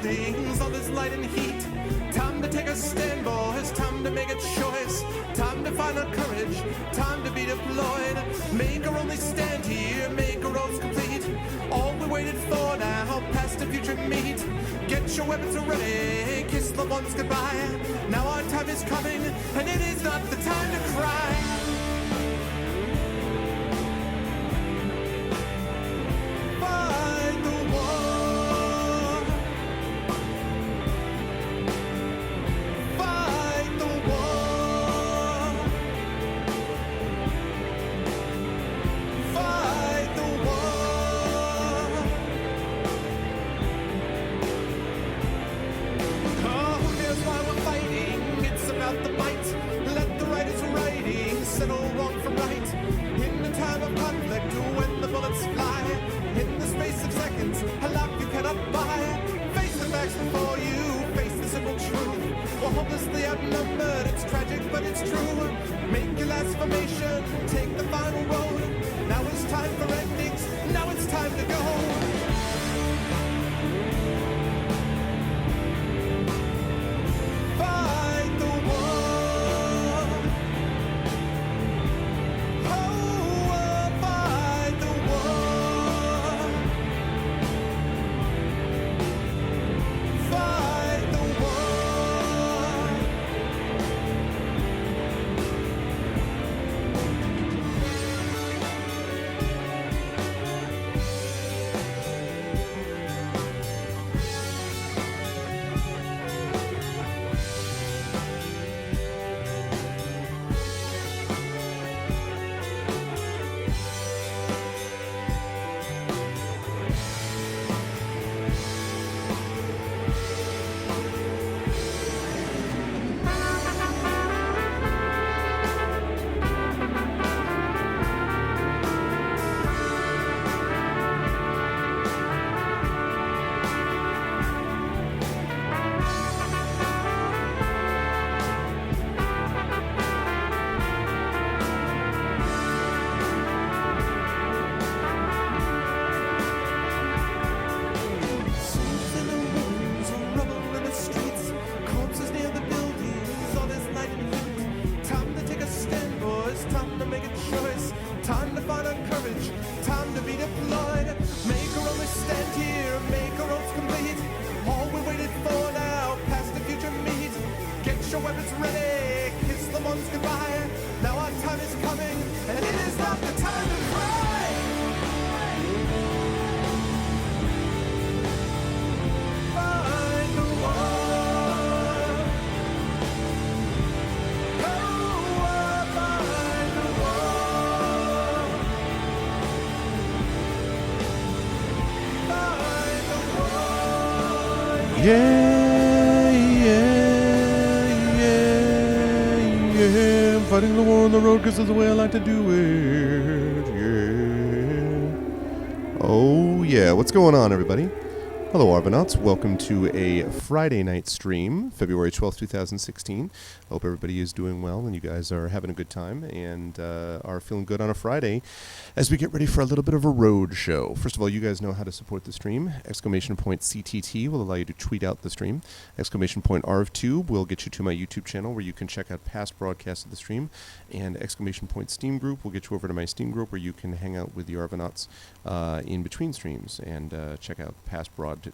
buildings, all this light and heat. Time to take a stand, boys, time to make a choice. Time to find our courage, time to be deployed. Make our only stand here, make our roads complete. All we waited for now, past the future meet. Get your weapons ready, kiss loved ones goodbye. Now our time is coming, and it is not the time to cry. Fight the war. Fight the war. Fight the war. Oh, here's why we're fighting. It's about the fight. Let the right is righting. Settle wrong from right. In the time of conflict, when the bullets fly. In the space of seconds, a life you cannot buy. Face the facts before you, face the simple truth. We're hopelessly outnumbered, it's tragic but it's true. Make your last formation, take the final road. Now it's time for endings, now it's time to go. Fight the war. Oh, fight the war. Fight the war. Soldiers in the ruins, rubble in the streets, corpses near the buildings, all this light and heat. Time to take a stand, boys, time to make a choice. Time to find our courage, time to be deployed. Make our only stand here, make our roads complete. All we waited for now, past the future meet. Get your weapons ready, kiss the ones goodbye. Now our time is coming, and it is not the time to cry. Fight the war. Oh, fight the war. Fight the war. Yeah, yeah, yeah, yeah. I'm fighting the war on the road because it's the way I like to do it. Yeah. Oh, yeah. What's going on, everybody? Hello, Argonauts. Welcome to a Friday night stream, February 12th, 2016. Hope everybody is doing well and you guys are having a good time and are feeling good on a Friday as we get ready for a little bit of a road show. First of all, you guys know how to support the stream. Exclamation point CTT will allow you to tweet out the stream. Exclamation point ARVTube will get you to my YouTube channel where you can check out past broadcasts of the stream. And exclamation point Steam Group will get you over to my Steam Group where you can hang out with the Argonauts in between streams and check out past broadcasts. You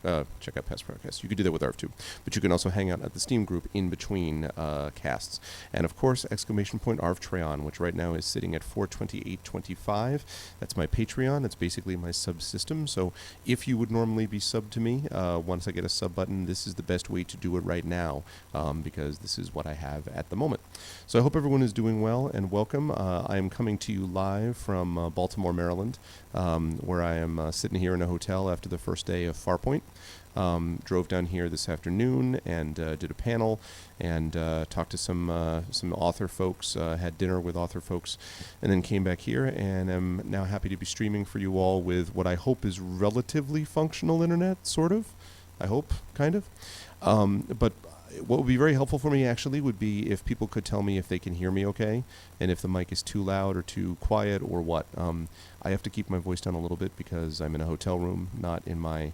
could do that with ARVTube, but you can also hang out at the Steam Group in between casts. And of course, exclamation point ARVTreon, which right now is sitting at 428.25. That's my Patreon. It's basically my subsystem. So if you would normally be subbed to me, once I get a sub button, this is the best way to do it right now because this is what I have at the moment. So I hope everyone is doing well and welcome. I am coming to you live from Baltimore, Maryland, where I am sitting here in a hotel after the first day of Farpoint. Drove down here this afternoon and did a panel and talked to some author folks, had dinner with author folks, and then came back here and am now happy to be streaming for you all with what I hope is relatively functional internet, sort of. I hope, kind of. But what would be very helpful for me actually would be if people could tell me if they can hear me okay and if the mic is too loud or too quiet or what. I have to keep my voice down a little bit because I'm in a hotel room, not in my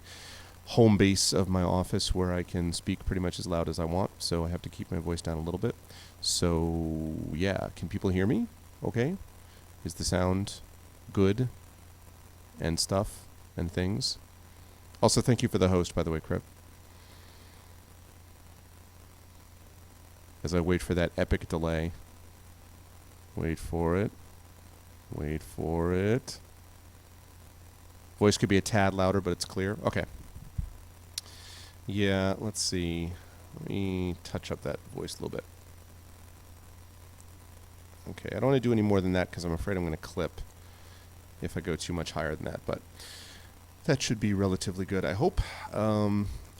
home base of my office where I can speak pretty much as loud as I want, so I have to keep my voice down a little bit. So, yeah, can people hear me? Okay. Is the sound good and stuff and things? Also, thank you for the host, by the way, Crip. As I wait for that epic delay. Wait for it. Wait for it. Voice could be a tad louder, but it's clear. Okay. Yeah, let's see. Let me touch up that voice a little bit. Okay, I don't want to do any more than that because I'm afraid I'm going to clip if I go too much higher than that, but that should be relatively good, I hope.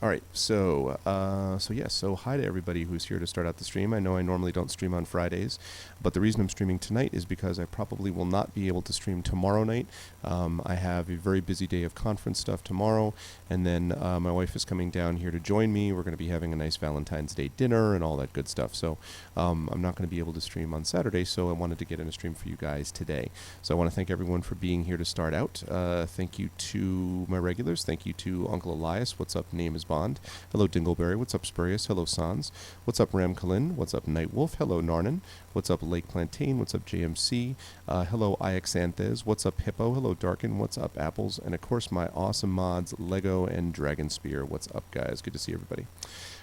All right, so hi to everybody who's here to start out the stream. I know I normally don't stream on Fridays, but the reason I'm streaming tonight is because I probably will not be able to stream tomorrow night. I have a very busy day of conference stuff tomorrow, and then my wife is coming down here to join me. We're going to be having a nice Valentine's Day dinner and all that good stuff. So I'm not going to be able to stream on Saturday, so I wanted to get in a stream for you guys today. So I want to thank everyone for being here to start out. Thank you to my regulars. Thank you to Uncle Elias. What's up? Name is Bond. Hello, Dingleberry. What's up, Spurious? Hello, Sans. What's up, Ram Kalin? What's up, Nightwolf? Hello, Narnan. What's up, Lake Plantain? What's up, JMC? Hello, Iaxanthes. What's up, Hippo? Hello, Darkin. What's up, Apples? And of course, my awesome mods, Lego and Dragon Spear. What's up, guys? Good to see everybody.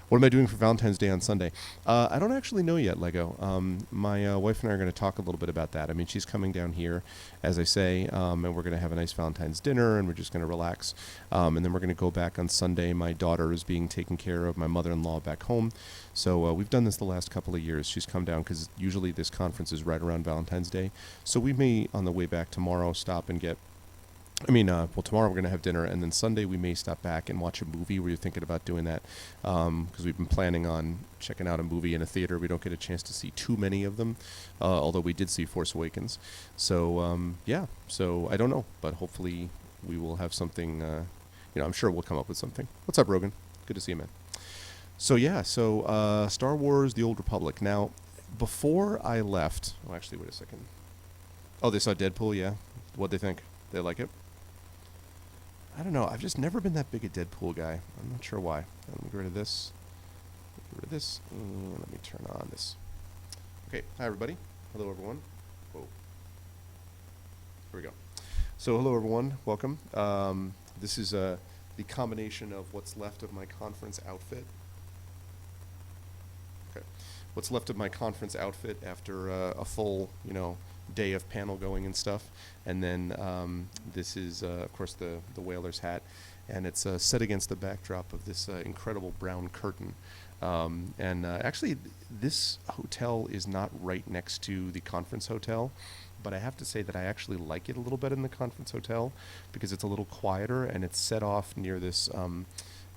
What am I doing for Valentine's Day on Sunday? I don't actually know yet, Lego. My wife and I are going to talk a little bit about that. I mean, she's coming down here, as I say, and we're going to have a nice Valentine's dinner, and we're just going to relax. And then we're going to go back on Sunday. My daughter is being taken care of, my mother-in-law back home. So we've done this the last couple of years. She's come down because usually this conference is right around Valentine's Day. So we may, on the way back tomorrow, stop and get... tomorrow we're going to have dinner, and then Sunday we may stop back and watch a movie. We're thinking about doing that because we've been planning on checking out a movie in a theater. We don't get a chance to see too many of them, although we did see Force Awakens. So, so I don't know, but hopefully we will have something, I'm sure we'll come up with something. What's up, Rogan? Good to see you, man. So, Star Wars The Old Republic. Now, before I left... Oh, actually, wait a second. Oh, they saw Deadpool, yeah? What'd they think? They like it? I don't know. I've just never been that big a Deadpool guy. I'm not sure why. Let me get rid of this. Get rid of this. And let me turn on this. Okay. Hi, everybody. Hello, everyone. Whoa. Here we go. So, hello, everyone. Welcome. This is the combination of what's left of my conference outfit. Okay. What's left of my conference outfit after a full, day of panel going and stuff. And then this is, of course, the whaler's hat. And it's set against the backdrop of this incredible brown curtain. Actually, this hotel is not right next to the conference hotel. But I have to say that I actually like it a little better than the conference hotel because it's a little quieter and it's set off near this...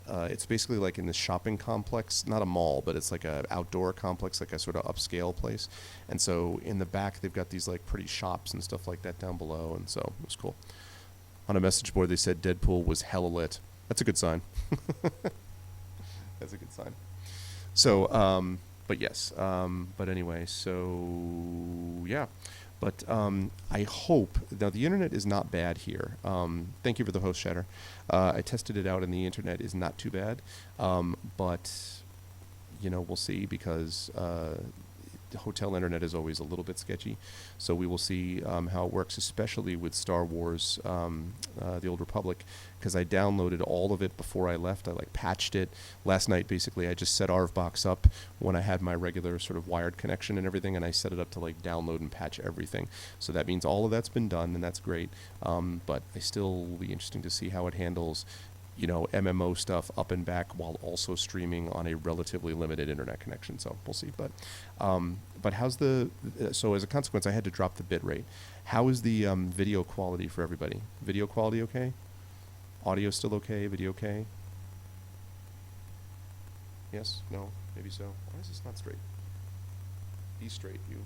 it's basically like in this shopping complex, not a mall, but it's like a outdoor complex, like a sort of upscale place. And so in the back, they've got these like pretty shops and stuff like that down below. And so it was cool. On a message board, they said Deadpool was hella lit. That's a good sign. That's a good sign. So, but yes. But anyway, so yeah. But I hope, now the internet is not bad here. Thank you for the host, Shatter. I tested it out and the internet is not too bad. But, we'll see because the hotel internet is always a little bit sketchy. So we will see how it works, especially with Star Wars, The Old Republic, because I downloaded all of it before I left. I patched it. Last night, basically, I just set ARVBox up when I had my regular sort of wired connection and everything, and I set it up to download and patch everything. So that means all of that's been done, and that's great. But I still will be interesting to see how it handles MMO stuff up and back while also streaming on a relatively limited internet connection. So we'll see. But how's so as a consequence, I had to drop the bit rate. How is the video quality for everybody? Video quality okay? Audio still okay? Video okay? Yes? No? Maybe so? Why is this not straight? Be straight, you.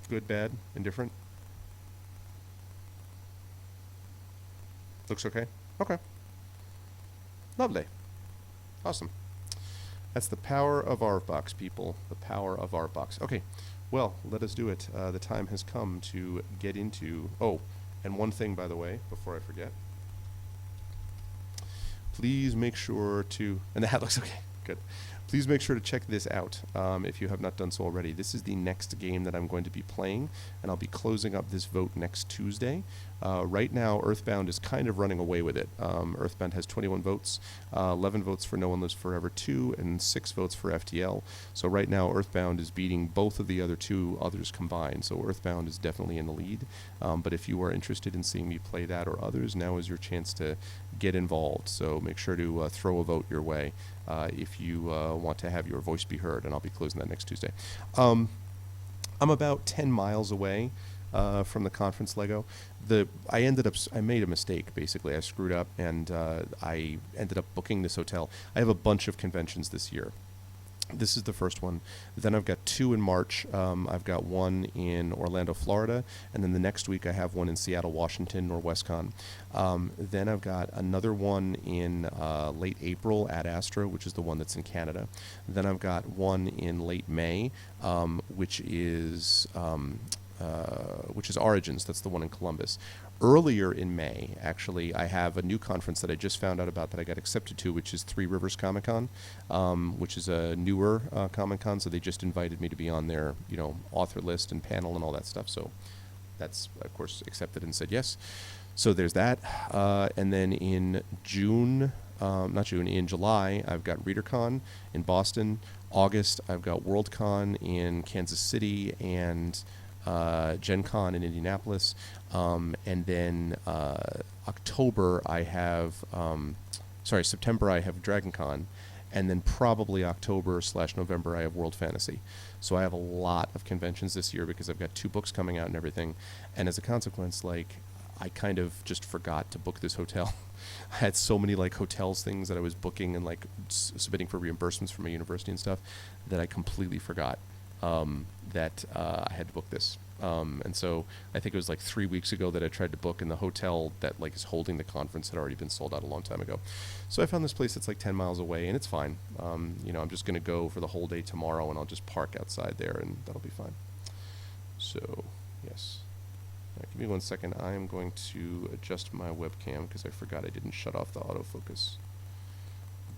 Good, bad, indifferent? Looks okay? Okay. Lovely. Awesome. That's the power of ARVBox, people. The power of ARVBox. Okay. Well, let us do it. The time has come to get into... Oh, And one thing, by the way, before I forget, please make sure to, and the hat looks okay, good. Please make sure to check this out if you have not done so already. This is the next game that I'm going to be playing, and I'll be closing up this vote next Tuesday. Right now, Earthbound is kind of running away with it. Earthbound has 21 votes, 11 votes for No One Lives Forever 2, and 6 votes for FTL. So right now, Earthbound is beating both of the other two others combined. So Earthbound is definitely in the lead. But if you are interested in seeing me play that or others, now is your chance to get involved. So make sure to throw a vote your way if you want to have your voice be heard, and I'll be closing that next Tuesday. I'm about 10 miles away from the conference Lego. I made a mistake, basically. I screwed up, and I ended up booking this hotel. I have a bunch of conventions this year. This is the first one. Then I've got 2 in March. I've got one in Orlando, Florida, and then the next week I have one in Seattle, Washington, NorWestCon. Then I've got another one in late April at Astra, which is the one that's in Canada. Then I've got one in late May, which is Origins. That's the one in Columbus. Earlier in May, actually, I have a new conference that I just found out about that I got accepted to, which is Three Rivers Comic Con, which is a newer Comic Con. So they just invited me to be on their, author list and panel and all that stuff. So that's, of course, accepted and said yes. So there's that. And then in in July, I've got ReaderCon in Boston. August, I've got WorldCon in Kansas City and Gen Con in Indianapolis, and then October I have, September I have Dragon Con, and then probably October/November I have World Fantasy. So I have a lot of conventions this year because I've got 2 books coming out and everything, and as a consequence, I kind of just forgot to book this hotel. I had so many hotels things that I was booking and submitting for reimbursements from my university and stuff that I completely forgot that I had to book this. And so I think it was 3 weeks ago that I tried to book, and the hotel that is holding the conference had already been sold out a long time ago. So I found this place that's 10 miles away, and it's fine. I'm just going to go for the whole day tomorrow, and I'll just park outside there, and that'll be fine. So, yes. Right, give me 1 second. I am going to adjust my webcam because I forgot I didn't shut off the autofocus.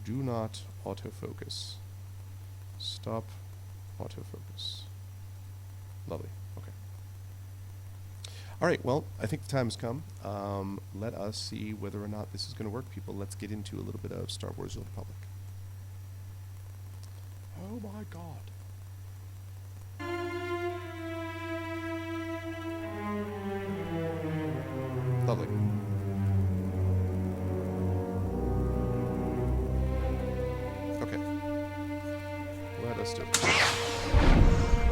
Do not autofocus. Stop autofocus. Lovely. Okay. All right. Well, I think the time has come. Let us see whether or not this is going to work, people. Let's get into a little bit of Star Wars: The Old Republic. Oh my God. Lovely. Okay. Let us do it.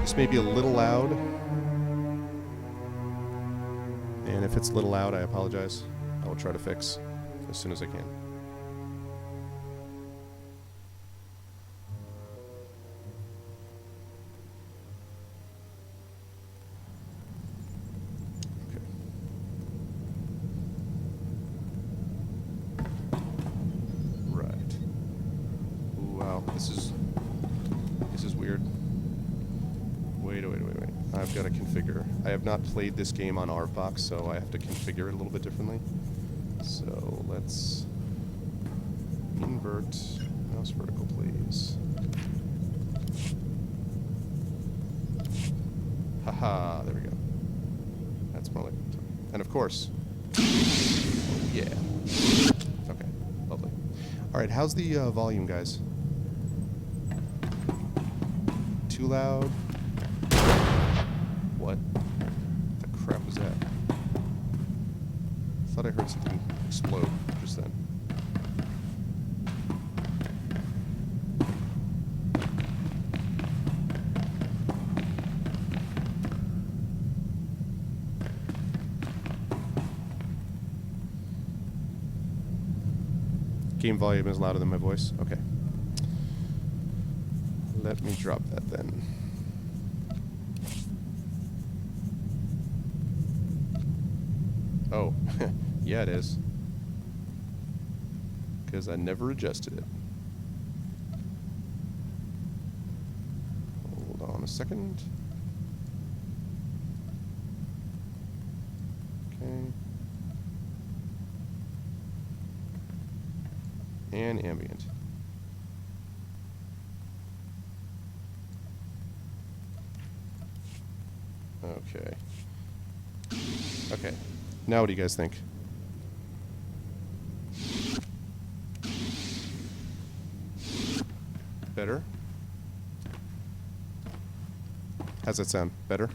This may be a little loud. And if it's a little loud, I apologize. I will try to fix as soon as I can. This is weird. Wait. I've got to configure. I have not played this game on ARVBox, so I have to configure it a little bit differently. So let's invert mouse vertical, please. Haha, there we go. That's more like it. And of course, yeah. Okay, lovely. All right, how's the volume, guys? Too loud? What the crap was that? Thought I heard something explode just then. Game volume is louder than my voice? Okay. Let me drop that then. Oh, yeah it is. Because I never adjusted it. Hold on a second. Okay. And ambient. Okay. Okay. Now what do you guys think? Better? How's that sound? Better?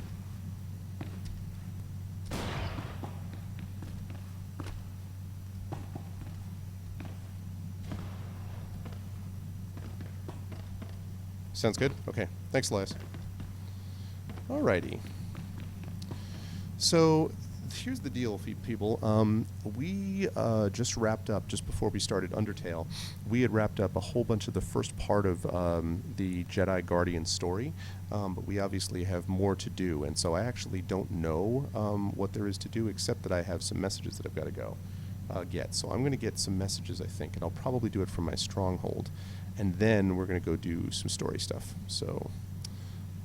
Sounds good? Okay. Thanks, Elias. Alrighty. So, here's the deal, people. We just wrapped up, just before we started Undertale, we had wrapped up a whole bunch of the first part of the Jedi Guardian story, but we obviously have more to do, and so I actually don't know what there is to do, except that I have some messages that I've got to go get. So I'm going to get some messages, I think, and I'll probably do it from my stronghold, and then we're going to go do some story stuff. So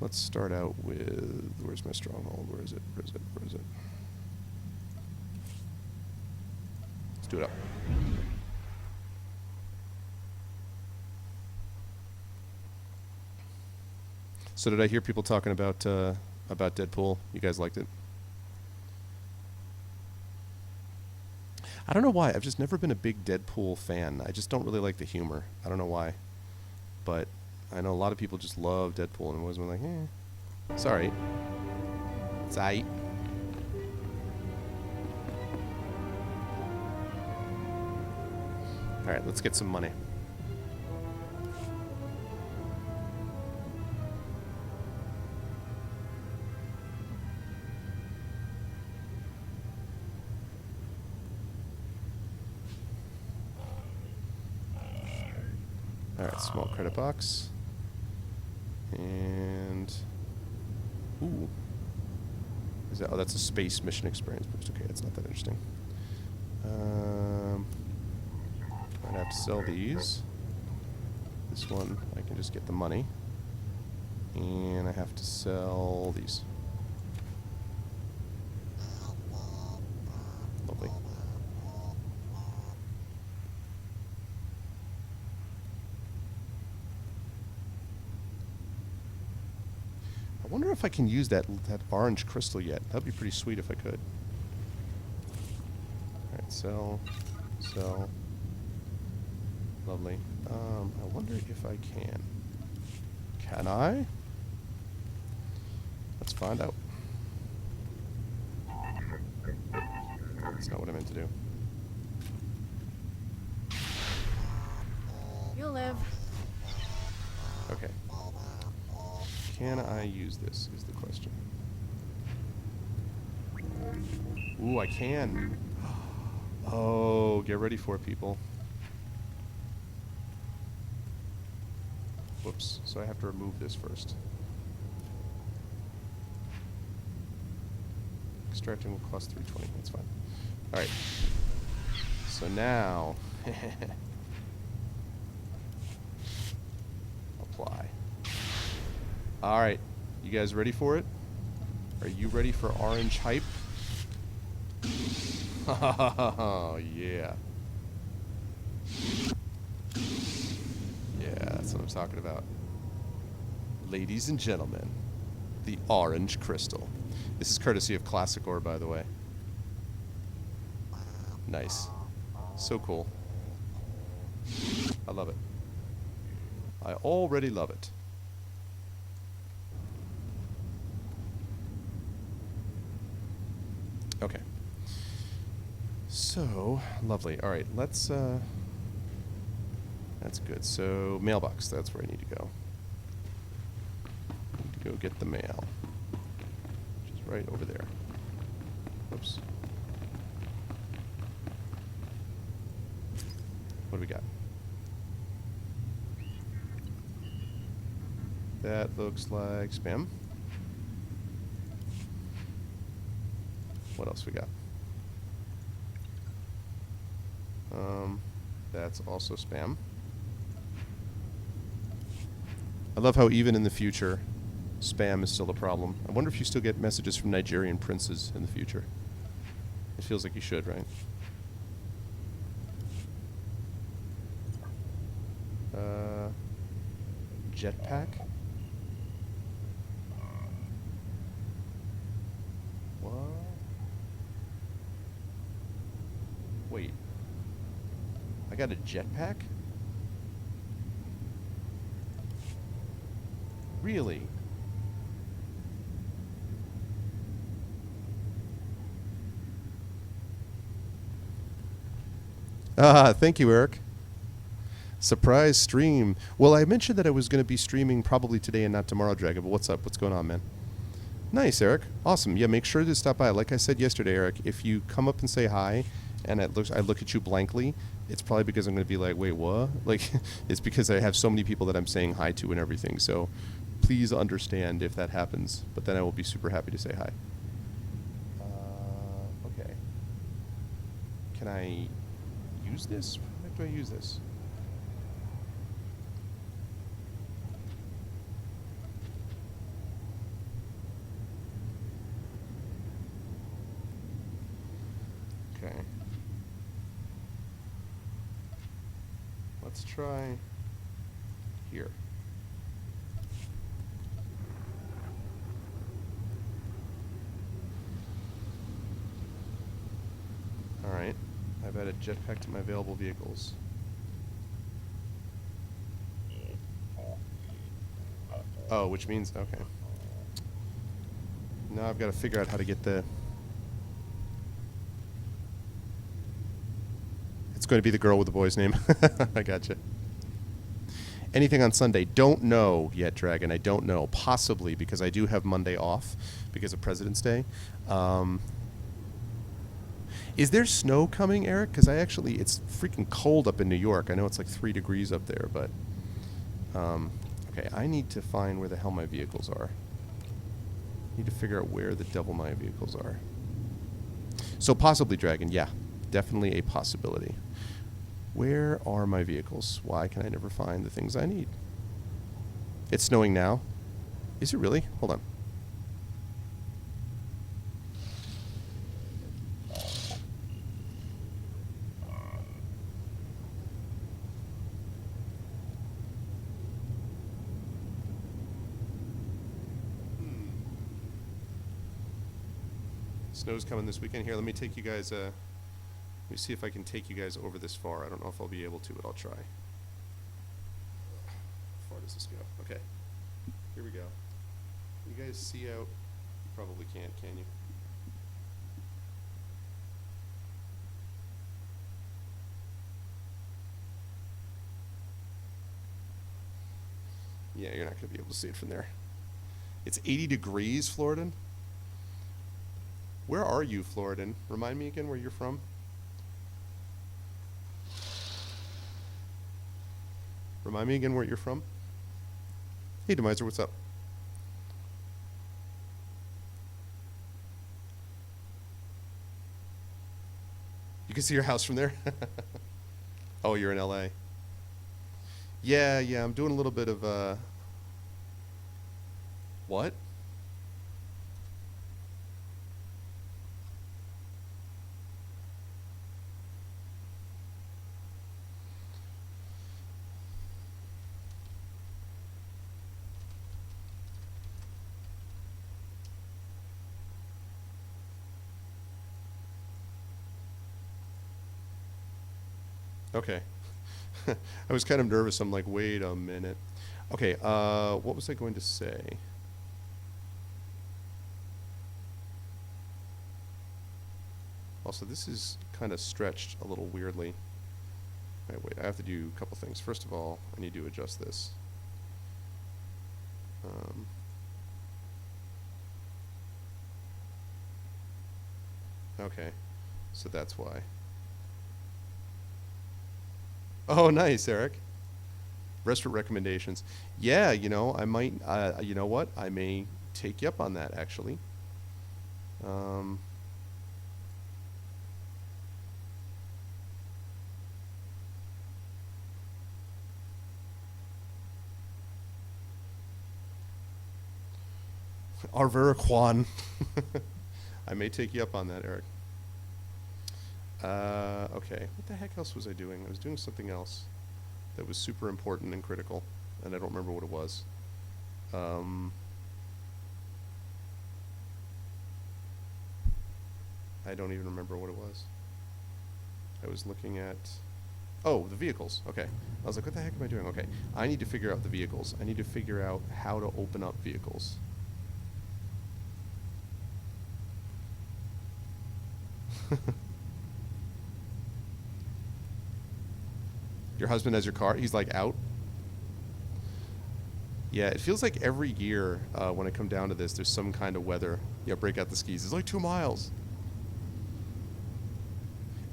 let's start out with, where's my stronghold? Where is it? Where is it? Where is it? Let's do it up. So did I hear people talking about Deadpool? You guys liked it? I don't know why. I've just never been a big Deadpool fan. I just don't really like the humor. I don't know why. But I know a lot of people just love Deadpool, and always been like, eh. Sorry. It's aight. Alright, let's get some money. Alright, small credit box. And... Ooh. Is that, oh, that's a space mission experience boost. Okay, that's not that interesting. I'd have to sell these. This one, I can just get the money. And I have to sell these. Lovely. I wonder if I can use that orange crystal yet. That'd be pretty sweet if I could. Alright, sell. Sell. Lovely. I wonder if I can. Can I? Let's find out. That's not what I meant to do. You'll live. Okay. Can I use this is the question. Ooh, I can. Oh, get ready for it, people. Whoops. So I have to remove this first. Extracting will cost 320. That's fine. Alright. So now... apply. Alright. You guys ready for it? Are you ready for orange hype? Oh, yeah. Yeah, that's what I'm talking about. Ladies and gentlemen, the orange crystal. This is courtesy of Classic Ore, by the way. Nice. So cool. I love it. I already love it. Okay. So, lovely. All right, let's, that's good. So, mailbox, that's where I need to go. I need to go get the mail. Which is right over there. Whoops. What do we got? That looks like spam. What else we got? That's also spam. I love how even in the future, spam is still a problem. I wonder if you still get messages from Nigerian princes in the future. It feels like you should, right? Uh, jetpack? What? Wait. I got a jetpack? Really? Ah, thank you, Eric. Surprise stream. Well, I mentioned that I was going to be streaming probably today and not tomorrow, Dragon, but what's up? What's going on, man? Nice, Eric. Awesome. Yeah, make sure to stop by. Like I said yesterday, Eric, if you come up and say hi and I look at you blankly, it's probably because I'm going to be like, wait, what? Like, it's because I have so many people that I'm saying hi to and everything. So please understand if that happens. But then I will be super happy to say hi. Okay. Can I use this? How do I use this? Okay. Let's try here. All right. I've added jetpack to my available vehicles. Oh, which means, okay. Now I've got to figure out how to get the... It's going to be the girl with the boy's name. I gotcha. Anything on Sunday? Don't know yet, Dragon. I don't know. Possibly, because I do have Monday off because of President's Day. Is there snow coming, Eric? Because it's freaking cold up in New York. I know it's like 3 degrees up there, but... okay, I need to find where the hell my vehicles are. I need to figure out where the devil my vehicles are. So possibly, Dragon, yeah. Definitely a possibility. Where are my vehicles? Why can I never find the things I need? It's snowing now. Is it really? Hold on. Snow's coming this weekend. Here, let me take you guys... let me see if I can take you guys over this far. I don't know if I'll be able to, but I'll try. How far does this go? Okay. Here we go. You guys see out? You probably can't, can you? Yeah, you're not going to be able to see it from there. It's 80 degrees, Floridan. Where are you, Floridan? Remind me again where you're from. Remind me again where you're from. Hey, Demiser, what's up? You can see your house from there? Oh, you're in LA. Yeah, I'm doing a little bit of, what? Okay. I was kind of nervous. I'm like, wait a minute. Okay, what was I going to say? Also, this is kind of stretched a little weirdly. All right, wait, I have to do a couple things. First of all, I need to adjust this. Okay, so that's why. Oh, nice, Eric. Restaurant recommendations. Yeah, I might, you know what? I may take you up on that, actually. Arveriquan. I may take you up on that, Eric. Okay. What the heck else was I doing? I was doing something else. that was super important and critical, and I don't remember what it was. I don't even remember what it was. I was looking at... Oh, the vehicles. Okay. I was like, what the heck am I doing? Okay. I need to figure out the vehicles. I need to figure out how to open up vehicles. Your husband has your car? He's like out? Yeah, it feels like every year when I come down to this, there's some kind of weather. Yeah, break out the skis. It's like 2 miles.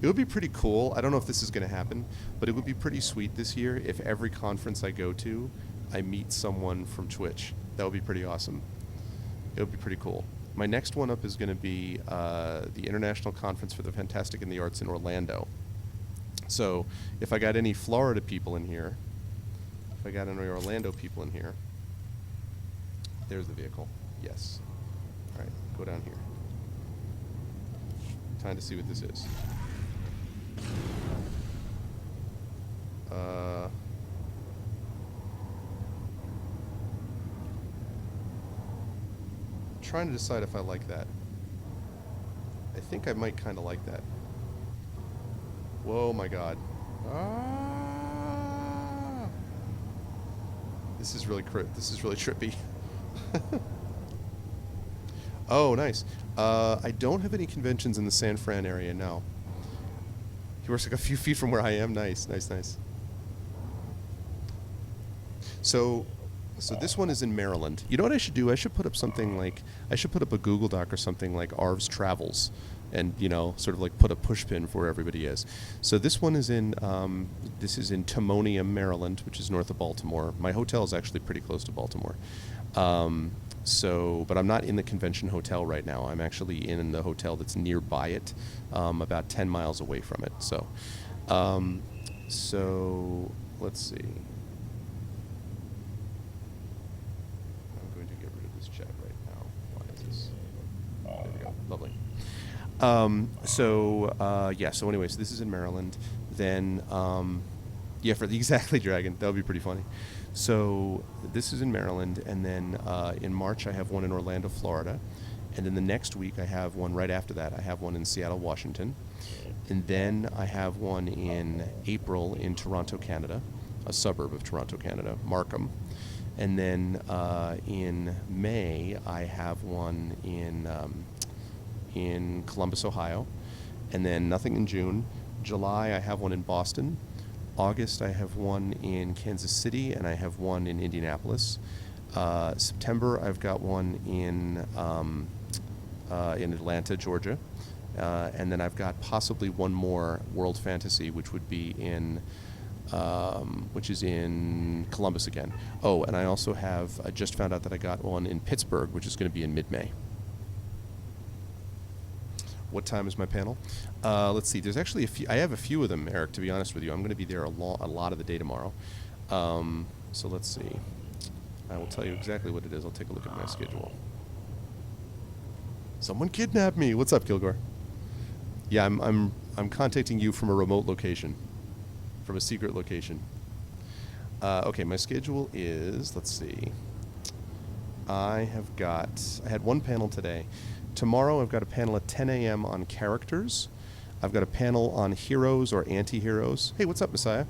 It would be pretty cool. I don't know if this is going to happen, but it would be pretty sweet this year if every conference I go to, I meet someone from Twitch. That would be pretty awesome. It would be pretty cool. My next one up is going to be the International Conference for the Fantastic and the Arts in Orlando. So if I got any Florida people in here, if I got any Orlando people in here, there's the vehicle. Yes. All right, go down here. Time to see what this is. Trying to decide if I like that. I think I might kind of like that. Whoa, my God. Ah! This is really trippy. Oh, nice. I don't have any conventions in the San Fran area now. He works like a few feet from where I am. Nice, nice, nice. So this one is in Maryland. You know what I should do? I should put up something like, I should put up a Google Doc or something like Arv's Travels, and sort of like put a pushpin for where everybody is. So this one is in Timonium, Maryland, which is north of Baltimore. My hotel is actually pretty close to Baltimore. But I'm not in the convention hotel right now. I'm actually in the hotel that's nearby it, about 10 miles away from it. So let's see. I'm going to get rid of this chat right now. Why is this? There we go. Lovely. So anyways, this is in Maryland. Then, for the exactly Dragon. That would be pretty funny. So this is in Maryland, and then in March I have one in Orlando, Florida, and then the next week I have one right after that. I have one in Seattle, Washington, and then I have one in April in Toronto, Canada, a suburb of Toronto, Canada, Markham, and then in May I have one in Columbus, Ohio, and then nothing in June. July I have one in Boston. August, I have one in Kansas City, and I have one in Indianapolis. September, I've got one in Atlanta, Georgia, and then I've got possibly one more World Fantasy, which would be which is in Columbus again. Oh, and I also have, I just found out that I got one in Pittsburgh, which is going to be in mid-May. What time is my panel? Let's see. There's actually a few. I have a few of them, Eric, to be honest with you. I'm going to be there a lot of the day tomorrow. So let's see. I will tell you exactly what it is. I'll take a look at my schedule. Someone kidnapped me. What's up, Kilgore? Yeah, I'm contacting you from a remote location, from a secret location. Okay, my schedule is, let's see. I had one panel today. Tomorrow I've got a panel at 10 a.m. on characters. I've got a panel on heroes or anti-heroes. Hey, what's up, Messiah?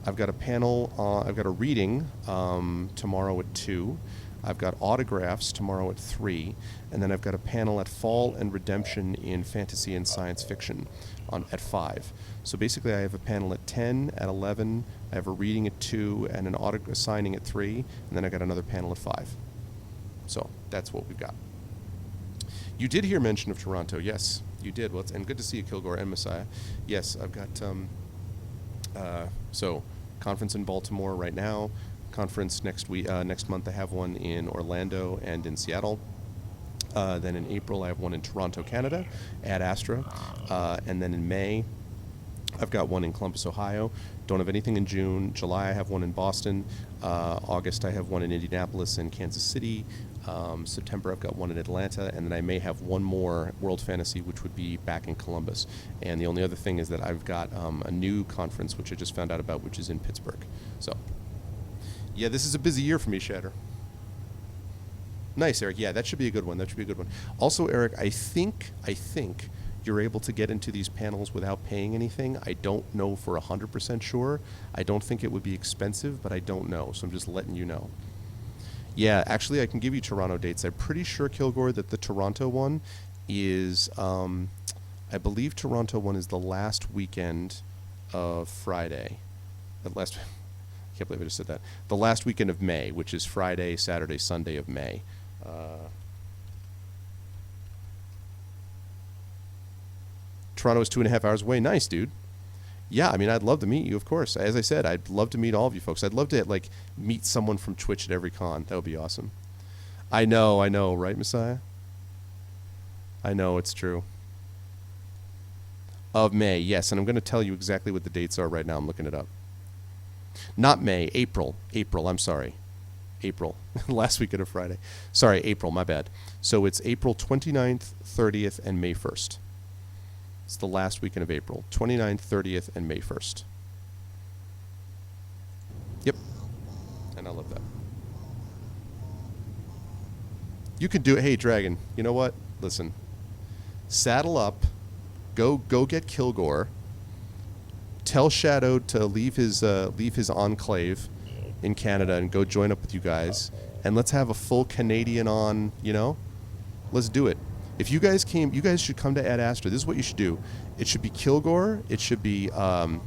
I've got a panel, I've got a reading tomorrow at 2. I've got autographs tomorrow at 3. And then I've got a panel at Fall and Redemption in Fantasy and Science Fiction at 5. So basically I have a panel at 10, at 11, I have a reading at 2, and a signing at 3, and then I got another panel at 5. So that's what we've got. You did hear mention of Toronto, yes, you did. Well, and good to see you, Kilgore and Messiah. Yes, I've got conference in Baltimore right now. Conference next month I have one in Orlando and in Seattle. Then in April I have one in Toronto, Canada, Ad Astra, and then in May I've got one in Columbus, Ohio. Don't have anything in June. July I have one in Boston. August I have one in Indianapolis and Kansas City. September, I've got one in Atlanta, and then I may have one more World Fantasy, which would be back in Columbus. And the only other thing is that I've got a new conference, which I just found out about, which is in Pittsburgh. So, yeah, this is a busy year for me, Shatter. Nice, Eric. Yeah, that should be a good one. That should be a good one. Also, Eric, I think you're able to get into these panels without paying anything. I don't know for 100% sure. I don't think it would be expensive, but I don't know. So I'm just letting you know. Yeah, actually, I can give you Toronto dates. I'm pretty sure, Kilgore, that the Toronto one is, I believe Toronto one is the last weekend of Friday. I can't believe I just said that. The last weekend of May, which is Friday, Saturday, Sunday of May. Toronto is 2.5 hours away. Nice, dude. Yeah, I mean, I'd love to meet you, of course. As I said, I'd love to meet all of you folks. I'd love to, like, meet someone from Twitch at every con. That would be awesome. I know, right, Messiah? I know, it's true. Of May, yes, and I'm going to tell you exactly what the dates are right now. I'm looking it up. Not May, April. April, I'm sorry. April. Last weekend of Friday. Sorry, April, my bad. So it's April 29th, 30th, and May 1st. It's the last weekend of April. 29th, 30th, and May 1st. Yep. And I love that. You can do it. Hey, Dragon, you know what? Listen. Saddle up. Go get Kilgore. Tell Shadow to leave his enclave in Canada and go join up with you guys. And let's have a full Canadian on, you know? Let's do it. If you guys came, you guys should come to Ad Astra. This is what you should do. It should be Kilgore. It should be I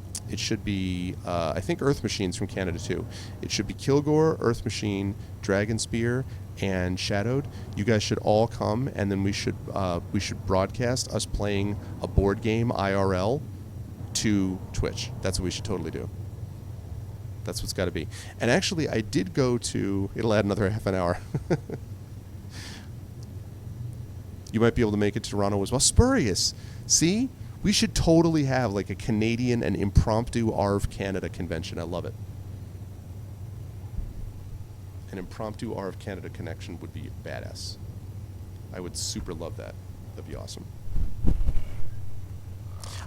think Earth Machine's from Canada too. It should be Kilgore, Earth Machine, Dragon Spear, and Shadowed. You guys should all come, and then we should broadcast us playing a board game IRL to Twitch. That's what we should totally do. That's what's got to be. And actually, I did go to. It'll add another half an hour. You might be able to make it to Toronto as well. Spurious. See? We should totally have like a Canadian and impromptu ARV Canada convention. I love it. An impromptu ARV Canada connection would be badass. I would super love that. That'd be awesome.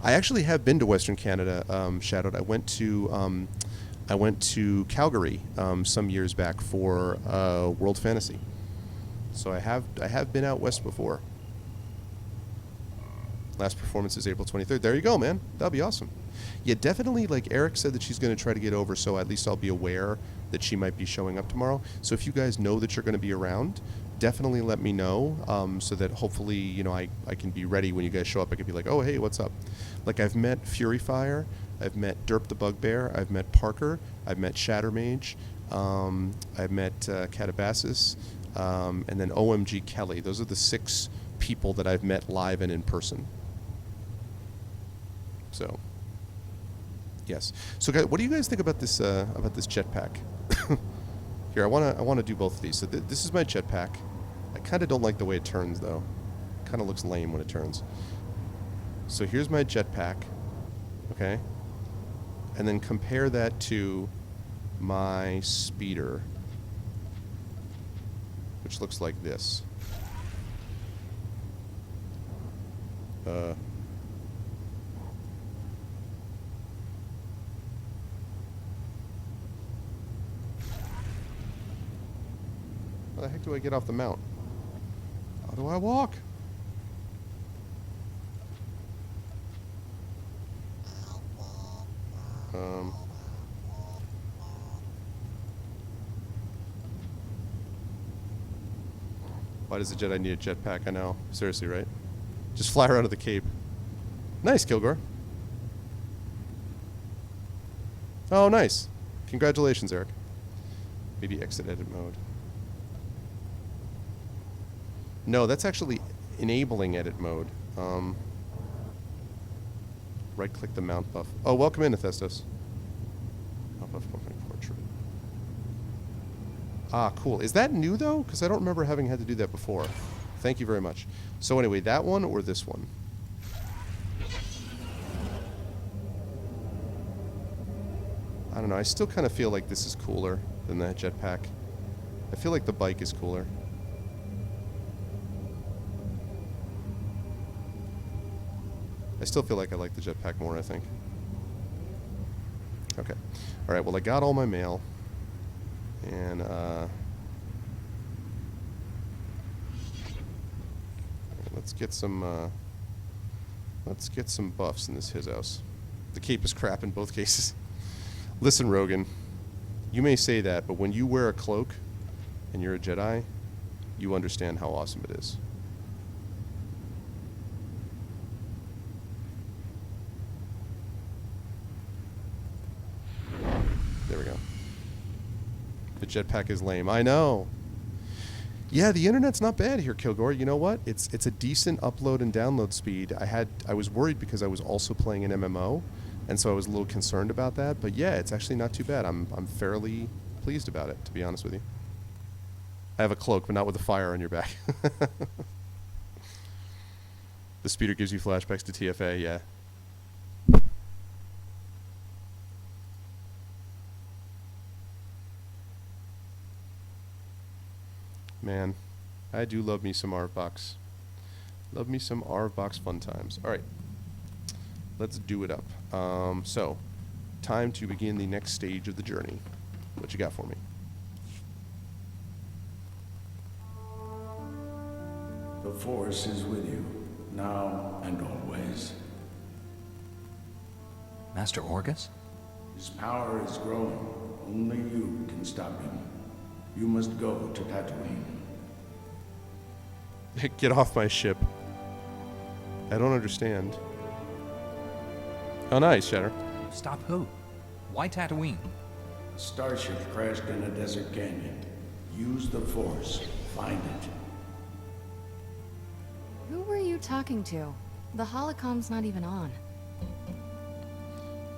I actually have been to Western Canada, Shadowed. I went to Calgary some years back for World Fantasy. So I have been out west before. Last performance is April 23rd. There you go, man. That'll be awesome. Yeah, definitely, like Eric said that she's going to try to get over, so at least I'll be aware that she might be showing up tomorrow. So if you guys know that you're going to be around, definitely let me know so that hopefully, you know, I can be ready when you guys show up. I can be like, oh, hey, what's up? Like, I've met Furyfire. I've met Derp the Bugbear. I've met Parker. I've met Shattermage. I've met Catabasis. And then OMG Kelly. Those are the 6 people that I've met live and in person. So, yes. So, guys, what do you guys think about this jetpack? Here, I wanna do both of these. So this is my jetpack. I kind of don't like the way it turns, though. Kind of looks lame when it turns. So here's my jetpack. Okay. And then compare that to my speeder, which looks like this. How the heck do I get off the mount? How do I walk? Why does the Jedi need a jetpack? I know. Seriously, right? Just fly her out of the cape. Nice, Kilgore. Oh, nice. Congratulations, Eric. Maybe exit edit mode. No, that's actually enabling edit mode. Right-click the mount buff. Oh, welcome in, Hephaestus. Mount buff portrait. Ah, cool. Is that new, though? Because I don't remember having had to do that before. Thank you very much. So anyway, that one or this one? I don't know. I still kind of feel like this is cooler than that jetpack. I feel like the bike is cooler. I still feel like I like the jetpack more, I think. Okay. Alright, well I got all my mail. And, let's get some buffs in his house. The cape is crap in both cases. Listen, Rogan, you may say that, but when you wear a cloak and you're a Jedi, you understand how awesome it is. There we go. The jetpack is lame. I know. Yeah, the internet's not bad here, Kilgore. You know what? It's a decent upload and download speed. I was worried because I was also playing an MMO, and so I was a little concerned about that. But yeah, it's actually not too bad. I'm fairly pleased about it, to be honest with you. I have a cloak, but not with a fire on your back. The speeder gives you flashbacks to TFA, yeah. Man, I do love me some ARVBox. Love me some ARVBox fun times. Alright, let's do it up. So, time to begin the next stage of the journey. What you got for me? The Force is with you, now and always. Master Orgus? His power is growing. Only you can stop him. You must go to Tatooine. Get off my ship. I don't understand. Oh, nice, Shatter. Stop who? Why Tatooine? A starship crashed in a desert canyon. Use the Force. Find it. Who were you talking to? The holocom's not even on.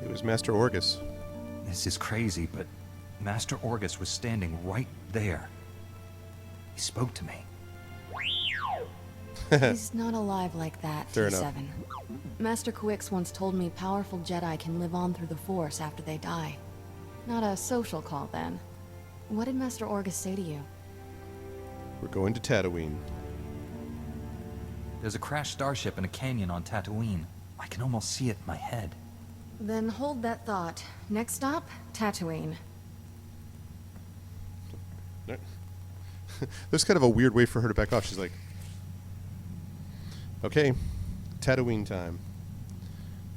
It was Master Orgus. This is crazy, but Master Orgus was standing right there. He spoke to me. He's not alive like that, Fair enough. T7. Master Quix once told me powerful Jedi can live on through the Force after they die. Not a social call, then. What did Master Orgus say to you? We're going to Tatooine. There's a crashed starship in a canyon on Tatooine. I can almost see it in my head. Then hold that thought. Next stop, Tatooine. There's kind of a weird way for her to back off. She's like, okay, Tatooine time.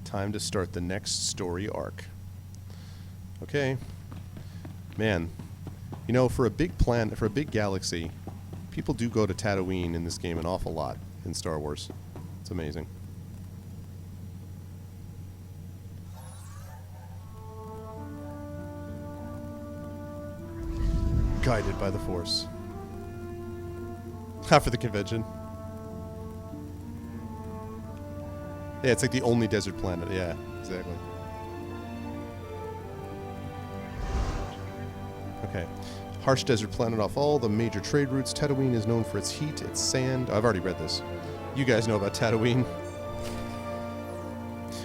Time to start the next story arc. Okay. Man, you know, for a big planet, for a big galaxy, people do go to Tatooine in this game an awful lot in Star Wars. It's amazing. Guided by the Force. Half for the convention. Yeah, it's like the only desert planet. Yeah, exactly. Okay. Harsh desert planet off all the major trade routes. Tatooine is known for its heat, its sand. I've already read this. You guys know about Tatooine.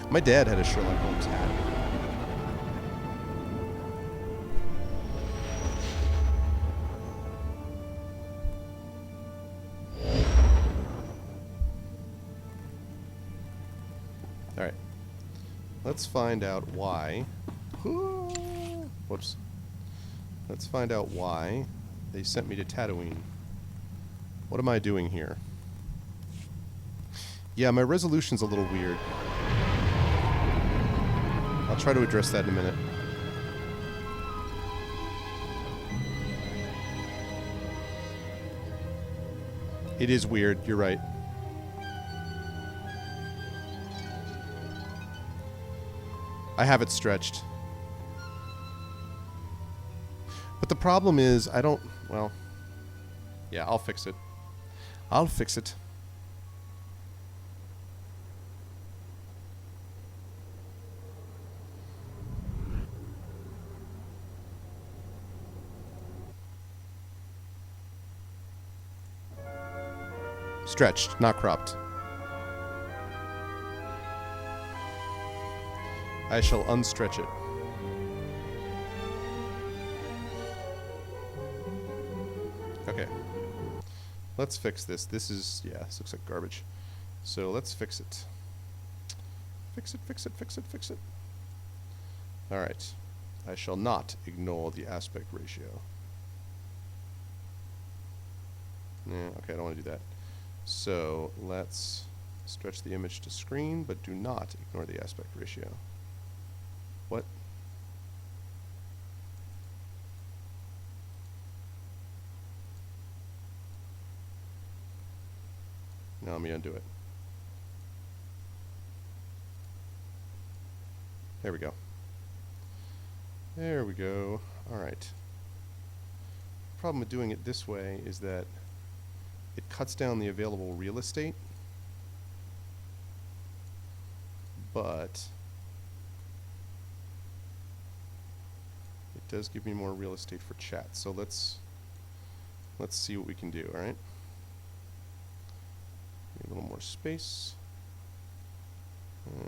My dad had a Sherlock Holmes hat. Alright. Let's find out why. Whoops. Let's find out why they sent me to Tatooine. What am I doing here? Yeah, my resolution's a little weird. I'll try to address that in a minute. It is weird, you're right. I have it stretched. But the problem is, I don't... Well... Yeah, I'll fix it. I'll fix it. Stretched, not cropped. I shall unstretch it. Okay. Let's fix this. This is, yeah, this looks like garbage. So let's fix it. Fix it, fix it, fix it, fix it. Alright. I shall not ignore the aspect ratio. Yeah, okay, I don't want to do that. So let's stretch the image to screen, but do not ignore the aspect ratio. What? Now let me undo it. There we go. There we go. Alright. Problem with doing it this way is that it cuts down the available real estate, but it does give me more real estate for chat. So let's see what we can do, alright? A little more space.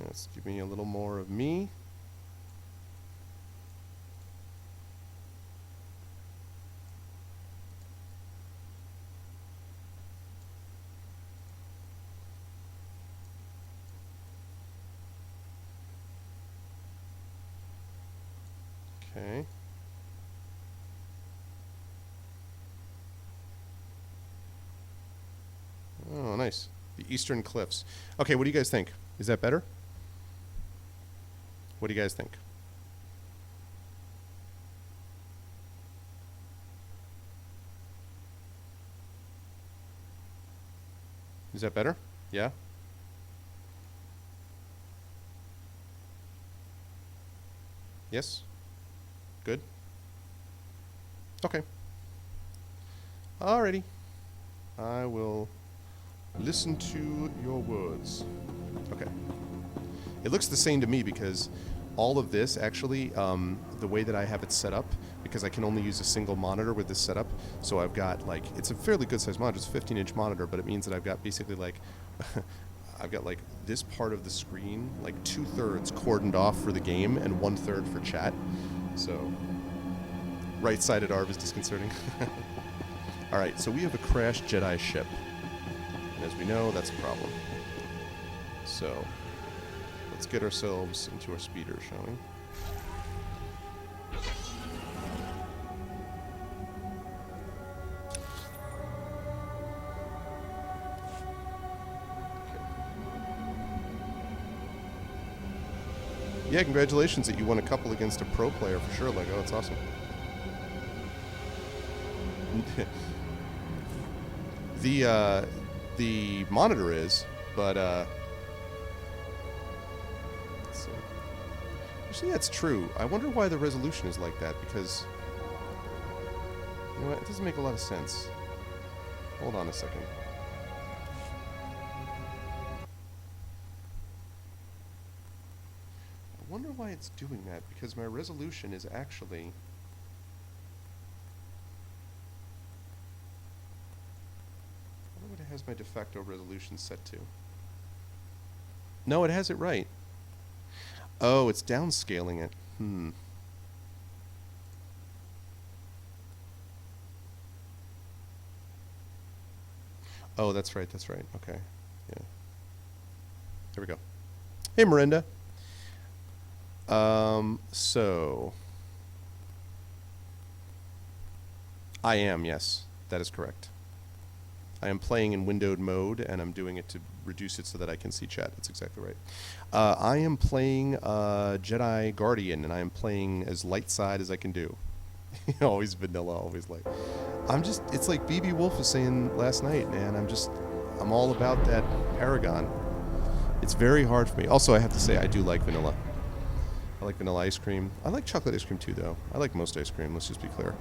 Let's give me a little more of me. Okay. Oh, nice. The Eastern Cliffs. Okay, what do you guys think? Is that better? What do you guys think? Is that better? Yeah? Yes? Good? Okay. Alrighty. I will listen to your words. Okay. It looks the same to me because all of this, actually, the way that I have it set up, because I can only use a single monitor with this setup, so I've got, like, it's a fairly good sized monitor. It's a 15-inch monitor, but it means that I've got basically, like, I've got, like, this part of the screen, like, 2/3 cordoned off for the game and 1/3 for chat. So, right-sided ARV is disconcerting. Alright, so we have a crashed Jedi ship. And as we know, that's a problem. So, let's get ourselves into our speeder, shall we? Yeah, congratulations that you won a couple against a pro player for sure, Lego. That's awesome. The monitor is, but let's see. Actually, that's true. I wonder why the resolution is like that, because you know what? It doesn't make a lot of sense. Hold on a second. I wonder why it's doing that, because my resolution is actually... I wonder what it has my de facto resolution set to. No, it has it right. Oh, it's downscaling it. Oh, that's right, that's right. Okay. Yeah. There we go. Hey, Miranda. So I am, yes, that is correct. I am playing in windowed mode, and I'm doing it to reduce it so that I can see chat. That's exactly right. I am playing Jedi Guardian, and I am playing as light side as I can do. Always vanilla, always light. It's like BB Wolf was saying last night, man. I'm all about that Paragon. It's very hard for me. Also, I have to say, I do like vanilla. I like vanilla ice cream. I like chocolate ice cream too, though. I like most ice cream, let's just be clear.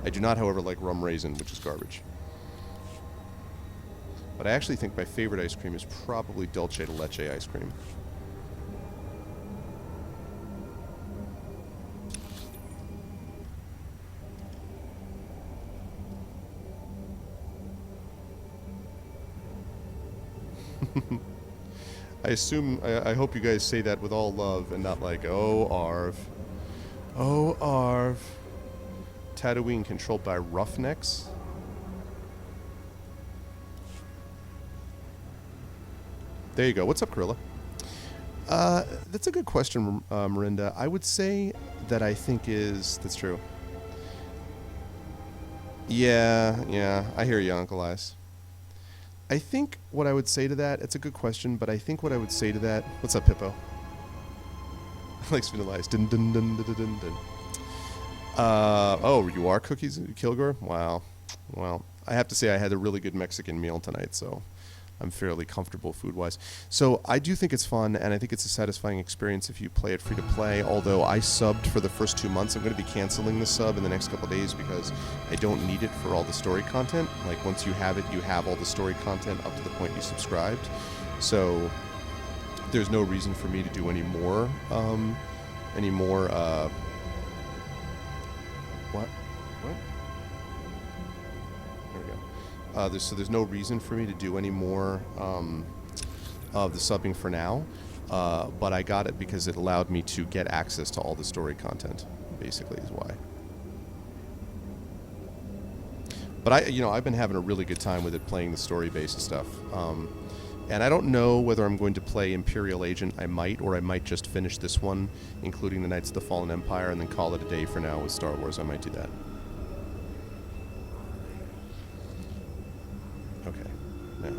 I do not, however, like rum raisin, which is garbage. But I actually think my favorite ice cream is probably dulce de leche ice cream. I hope you guys say that with all love and not like, oh, Arv. Oh, Arv. Tatooine controlled by roughnecks? There you go. What's up, Gorilla? That's a good question, Marinda. I would say that I think that's true. Yeah, I hear you, Uncle Ice. I think what I would say to that, it's a good question, but I think what I would say to that, what's up, Hippo? Like Vanilla Ice. Dun, dun, dun, dun, dun, dun, dun. Oh, you are Cookies Kilgore? Wow. Well, I have to say I had a really good Mexican meal tonight, so I'm fairly comfortable food-wise. So I do think it's fun, and I think it's a satisfying experience if you play it free-to-play, although I subbed for the first 2 months. I'm going to be canceling the sub in the next couple days because I don't need it for all the story content. Like, once you have it, you have all the story content up to the point you subscribed. So there's no reason for me to do any more, what? There we go. So there's no reason for me to do any more of the subbing for now, but I got it because it allowed me to get access to all the story content, basically is why. But I've been having a really good time with it, playing the story-based stuff. And I don't know whether I'm going to play Imperial Agent. I might, or I might just finish this one, including the Knights of the Fallen Empire, and then call it a day for now with Star Wars. I might do that. Okay, now.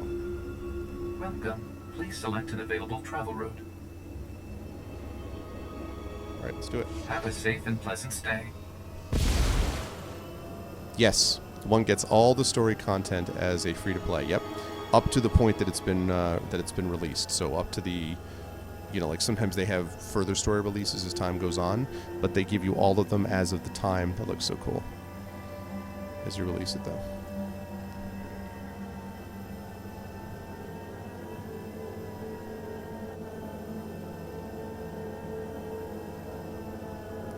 Welcome. Please select an available travel route. All right, let's do it. Have a safe and pleasant stay. Yes, one gets all the story content as a free-to-play. Yep, up to the point that it's been released. So up to the, like sometimes they have further story releases as time goes on, but they give you all of them as of the time. That looks so cool as you release it, though.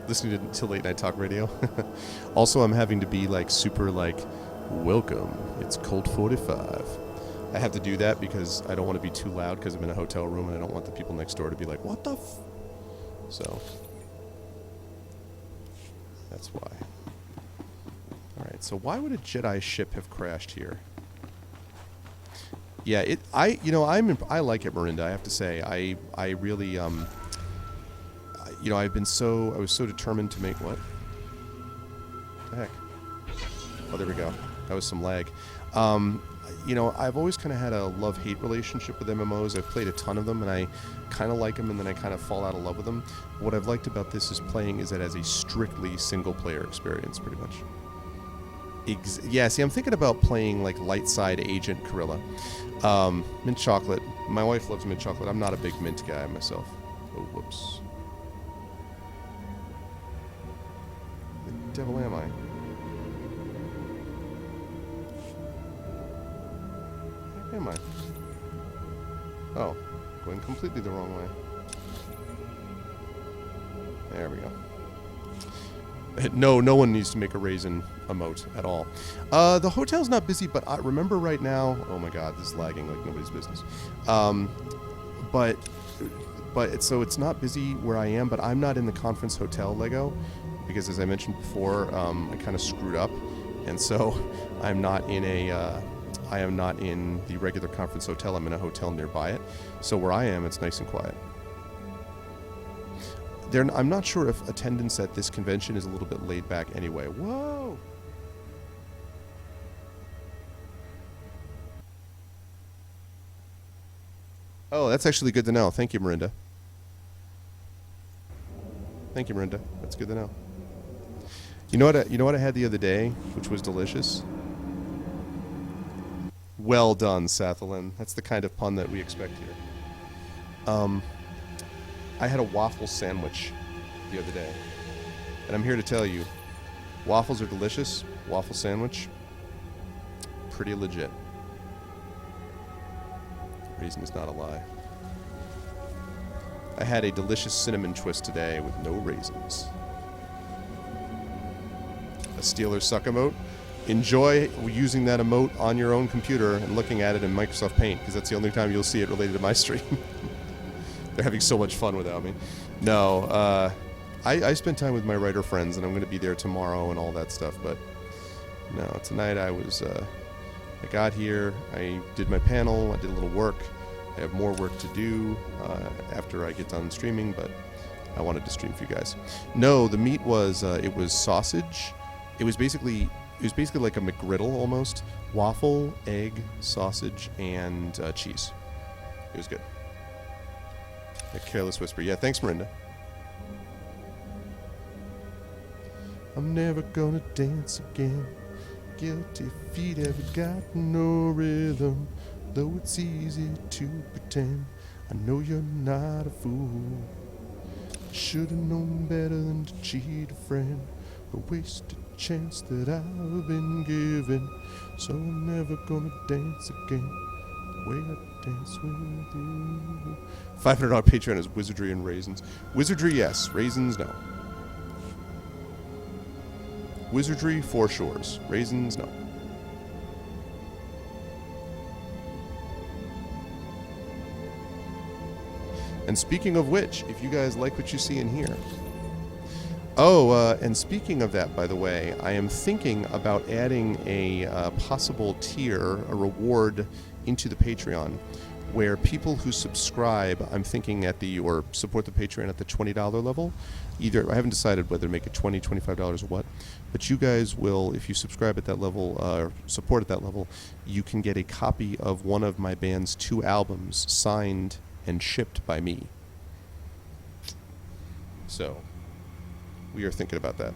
Listening to Late Night Talk Radio. Also, I'm having to be super welcome. It's Colt 45. I have to do that because I don't want to be too loud because I'm in a hotel room and I don't want the people next door to be like, what the f? So, that's why. Alright, so why would a Jedi ship have crashed here? Yeah, I like it, Marinda, I have to say. I really, I was so determined to make, what? What the heck? Oh, there we go. That was some lag. I've always kind of had a love-hate relationship with MMOs. I've played a ton of them, and I kind of like them, and then I kind of fall out of love with them. What I've liked about this is it as a strictly single-player experience, pretty much. Yeah, see, I'm thinking about playing, light side Agent Corilla. Mint chocolate. My wife loves mint chocolate. I'm not a big mint guy myself. Oh, whoops. The devil am I? Where am I? Oh, going completely the wrong way. There we go. No one needs to make a raisin emote at all. The hotel's not busy, but I remember right now. Oh my God, this is lagging like nobody's business. So it's not busy where I am, but I'm not in the conference hotel, Lego, because as I mentioned before, I kind of screwed up, and so I'm not in I am not in the regular conference hotel. I'm in a hotel nearby it. So where I am, it's nice and quiet. I'm not sure if attendance at this convention is a little bit laid back anyway. Whoa! Oh, that's actually good to know. Thank you, Marinda. Thank you, Marinda. That's good to know. You know what I had the other day, which was delicious? Well done, Sathalin. That's the kind of pun that we expect here. I had a waffle sandwich the other day, and I'm here to tell you, waffles are delicious. Waffle sandwich, pretty legit. Reason is not a lie. I had a delicious cinnamon twist today with no raisins. A Steelers suck emote. Enjoy using that emote on your own computer and looking at it in Microsoft Paint, because that's the only time you'll see it related to my stream. They're having so much fun without me. No, I spent time with my writer friends, and I'm going to be there tomorrow and all that stuff, but no, tonight I got here, I did my panel, I did a little work, I have more work to do after I get done streaming, but I wanted to stream for you guys. No, the meat was it was sausage. It was basically like a McGriddle almost. Waffle, egg, sausage, and cheese. It was good. A careless whisper. Yeah, thanks, Miranda. I'm never gonna dance again. Guilty feet have got no rhythm. Though it's easy to pretend, I know you're not a fool. Should've known better than to cheat a friend, a wasted chance that I've been given. So I'm never gonna dance again the way I dance with you. $500 Patreon is wizardry and raisins. Wizardry, yes. Raisins, no. Wizardry, for shores. Raisins, no. And speaking of which, if you guys like what you see in here. Oh, and speaking of that, by the way, I am thinking about adding a possible tier, a reward, into the Patreon, where people who subscribe, I'm thinking or support the Patreon at the $20 level. Either, I haven't decided whether to make it $20, $25 or what, but you guys will, if you subscribe at that level, or support at that level, you can get a copy of one of my band's 2 albums signed and shipped by me. So, we are thinking about that.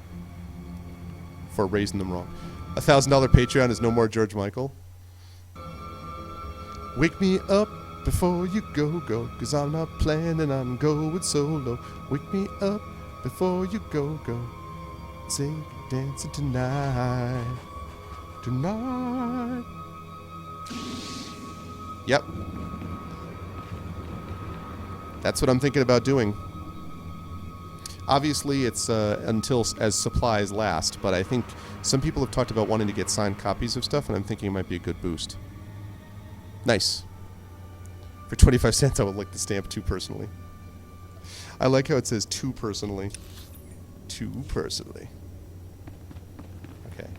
For raising them wrong. $1,000 Patreon is no more George Michael. Wake me up before you go, 'cause I'm not planning on going solo. Wake me up before you go. Say you're dancing tonight. Tonight. Yep. That's what I'm thinking about doing. Obviously, it's until as supplies last, but I think some people have talked about wanting to get signed copies of stuff, and I'm thinking it might be a good boost. Nice. For 25 cents, I would like the stamp 2 personally. I like how it says 2 personally. 2 personally. Okay.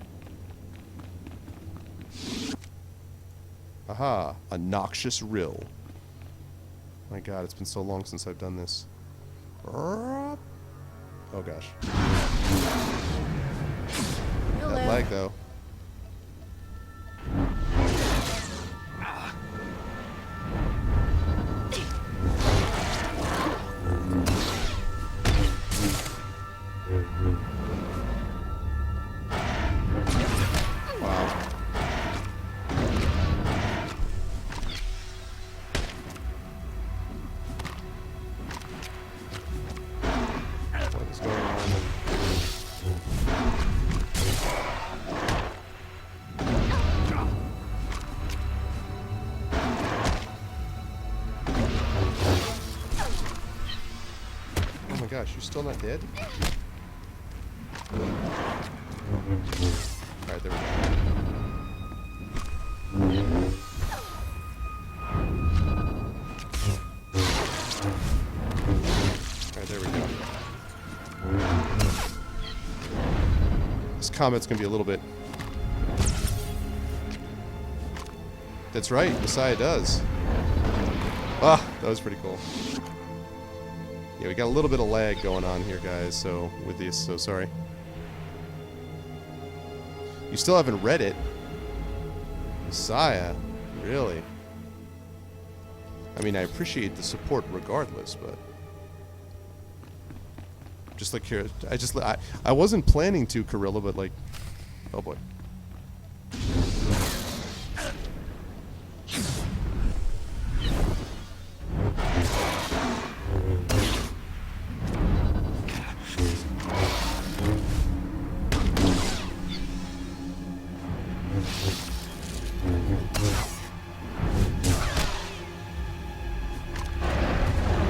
Aha, a noxious rill. My god, it's been so long since I've done this. Oh gosh. That lag though. Gosh, you're still not dead? Alright, there we go. Alright, there we go. This comet's gonna be a little bit... That's right, Messiah does. Ah, that was pretty cool. Yeah, we got a little bit of lag going on here, guys, so with this, so sorry. You still haven't read it. Messiah? Really? I mean, I appreciate the support regardless, but... Just like here, I wasn't planning to, Karilla, but like... Oh boy.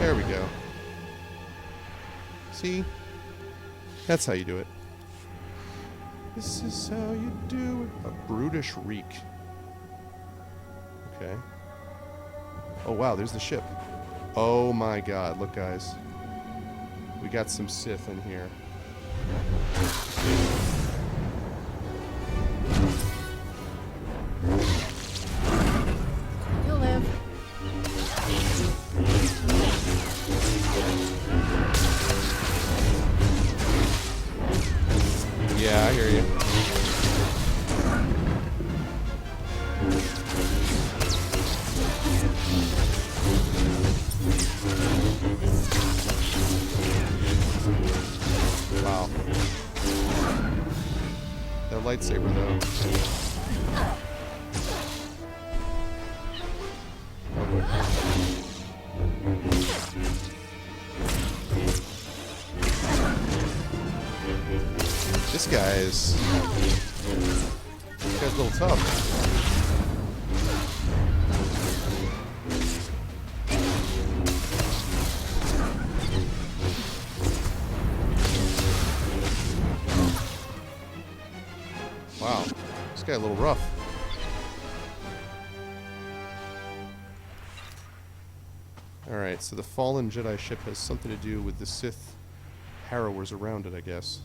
There we go. See? That's how you do it. This is how you do it. A brutish reek. Okay. Oh wow, there's the ship. Oh my god, look guys. We got some Sith in here. You'll live. hear you. Wow. That lightsaber, though. Oh, boy. This guy's a little tough. Wow, this guy a little rough. Alright, so the fallen Jedi ship has something to do with the Sith harrowers around it, I guess.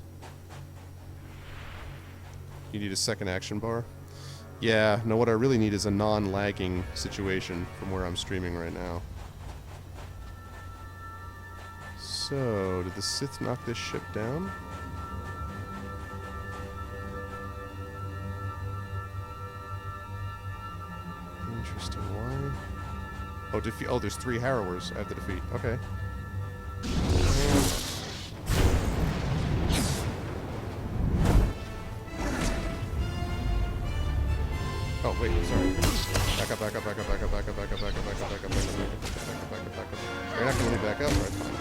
You need a second action bar? Yeah, no, what I really need is a non-lagging situation from where I'm streaming right now. So, did the Sith knock this ship down? Interesting, why? Oh, defeat. Oh, there's 3 harrowers I have to defeat. Okay. Oh, wait, sorry. Back up, back up, back up, back up, back up, back up, back up, back up, back up, back up, back up, back up, back up, back up. You're not gonna let me back up? Alright, fine.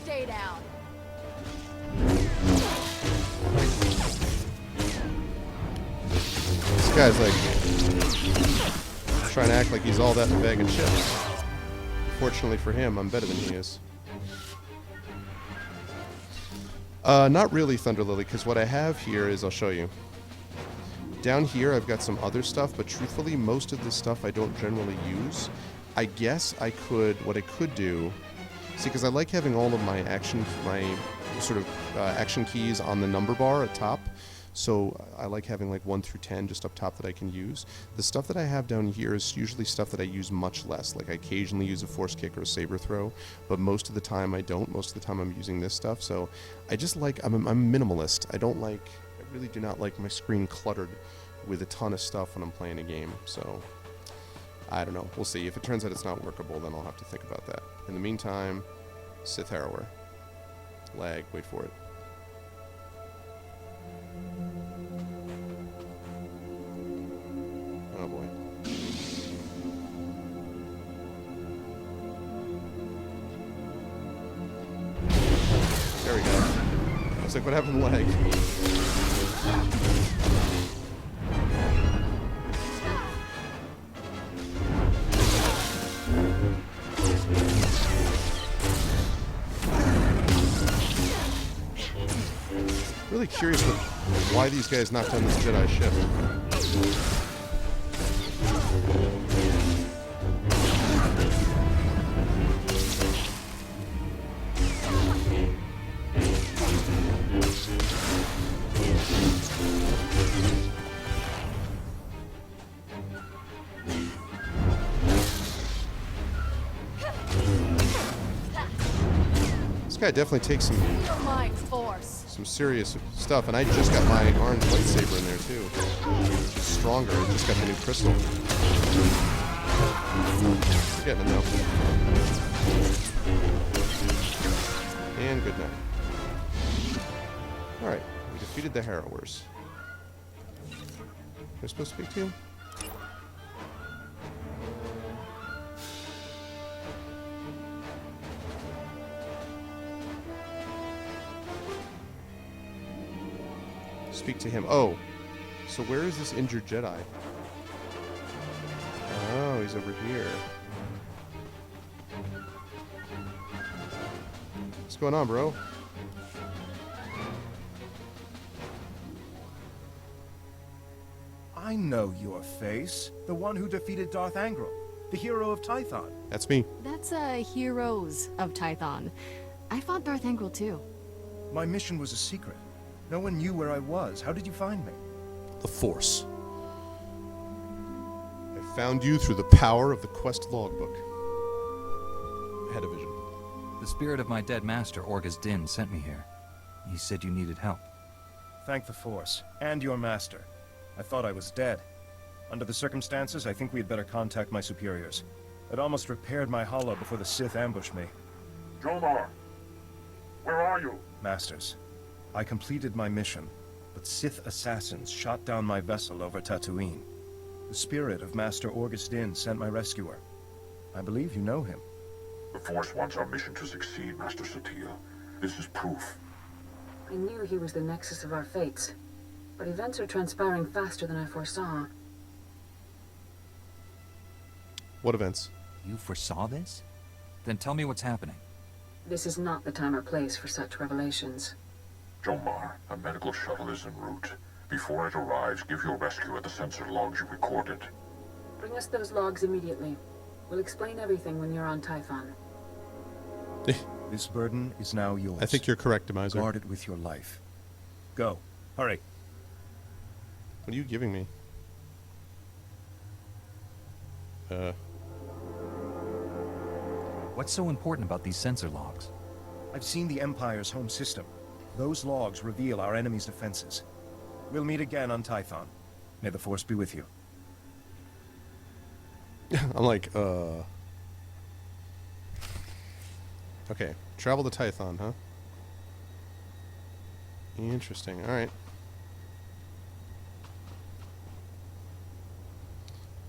Stay down. This guy's like trying to act like he's all that in a bag of chips. Fortunately for him, I'm better than he is. Not really, Thunder Lily, because what I have here is, I'll show you. Down here, I've got some other stuff, but truthfully, most of this stuff I don't generally use. I guess I could, what I could do, see, because I like having all of my action keys on the number bar at top. So I like having like 1 through 10 just up top that I can use. The stuff that I have down here is usually stuff that I use much less. Like I occasionally use a force kick or a saber throw, but most of the time I don't. Most of the time I'm using this stuff. So I just like, I'm a minimalist. I really do not like my screen cluttered with a ton of stuff when I'm playing a game. So I don't know. We'll see. If it turns out it's not workable, then I'll have to think about that. In the meantime, Sith Harrower. Lag, wait for it. Oh boy. There we go. I was like, what happened to lag? Really curious why these guys knocked down this Jedi ship. This guy definitely takes some serious stuff, and I just got my orange lightsaber in there too. It's just stronger. I just got the new crystal. We're getting it now. And good night. Alright, we defeated the Harrowers. Am I supposed to speak to you? Speak to him. Oh, so where is this injured Jedi? Oh, he's over here. What's going on, bro? I know your face. The one who defeated Darth Angron, the hero of Tython. That's me. That's Heroes of Tython. I fought Darth Angron too. My mission was a secret. No one knew where I was. How did you find me? The Force. found you through the power of the quest logbook. I had a vision. The spirit of my dead master, Orgus Din, sent me here. He said you needed help. Thank the Force, and your master. I thought I was dead. Under the circumstances, I think we had better contact my superiors. I'd almost repaired my hollow before the Sith ambushed me. Jomar, where are you? Masters, I completed my mission, but Sith assassins shot down my vessel over Tatooine. The spirit of Master Orgus Din sent my rescuer. I believe you know him. The Force wants our mission to succeed, Master Satele. This is proof. I knew he was the nexus of our fates, but events are transpiring faster than I foresaw. What events? You foresaw this? Then tell me what's happening. This is not the time or place for such revelations. Jomar, a medical shuttle is en route. Before it arrives, give your rescuer the sensor logs you recorded. Bring us those logs immediately. We'll explain everything when you're on Tython. This burden is now yours. I think you're correct, Demizer. Guard it with your life. Go. Hurry. What are you giving me? What's so important about these sensor logs? I've seen the Empire's home system. Those logs reveal our enemy's defenses. We'll meet again on Tython. May the Force be with you. I'm like, Okay, travel to Tython, huh? Interesting, alright.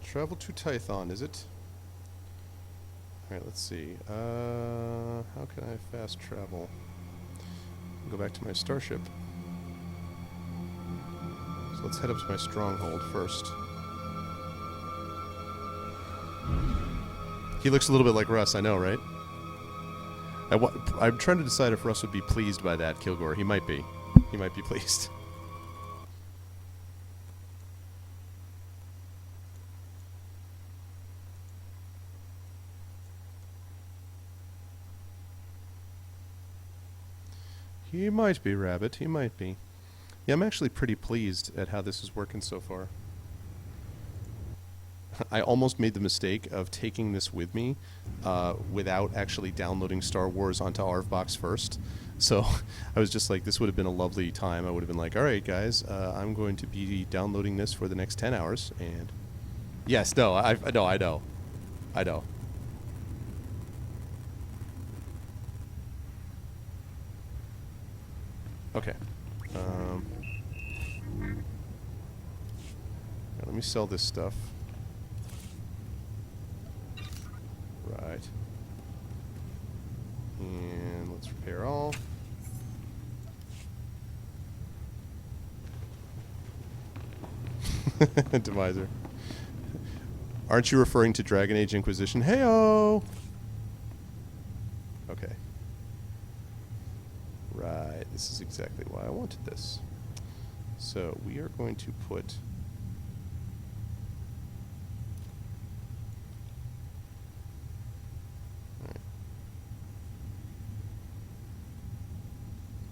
Travel to Tython, is it? Alright, let's see. How can I fast travel? Go back to my starship. So let's head up to my stronghold first. He looks a little bit like Russ, I know, right? I'm trying to decide if Russ would be pleased by that, Kilgore. He might be. He might be pleased. He might be, Rabbit. He might be. Yeah, I'm actually pretty pleased at how this is working so far. I almost made the mistake of taking this with me without actually downloading Star Wars onto ARVBox first. So I was just like, this would have been a lovely time. I would have been like, all right, guys, I'm going to be downloading this for the next 10 hours. And yes, no, I know. Okay. Let me sell this stuff. Right. And let's repair all. Deviser. Aren't you referring to Dragon Age Inquisition? Hey-oh! Okay. Right, this is exactly why I wanted this. So we are going to put... Alright.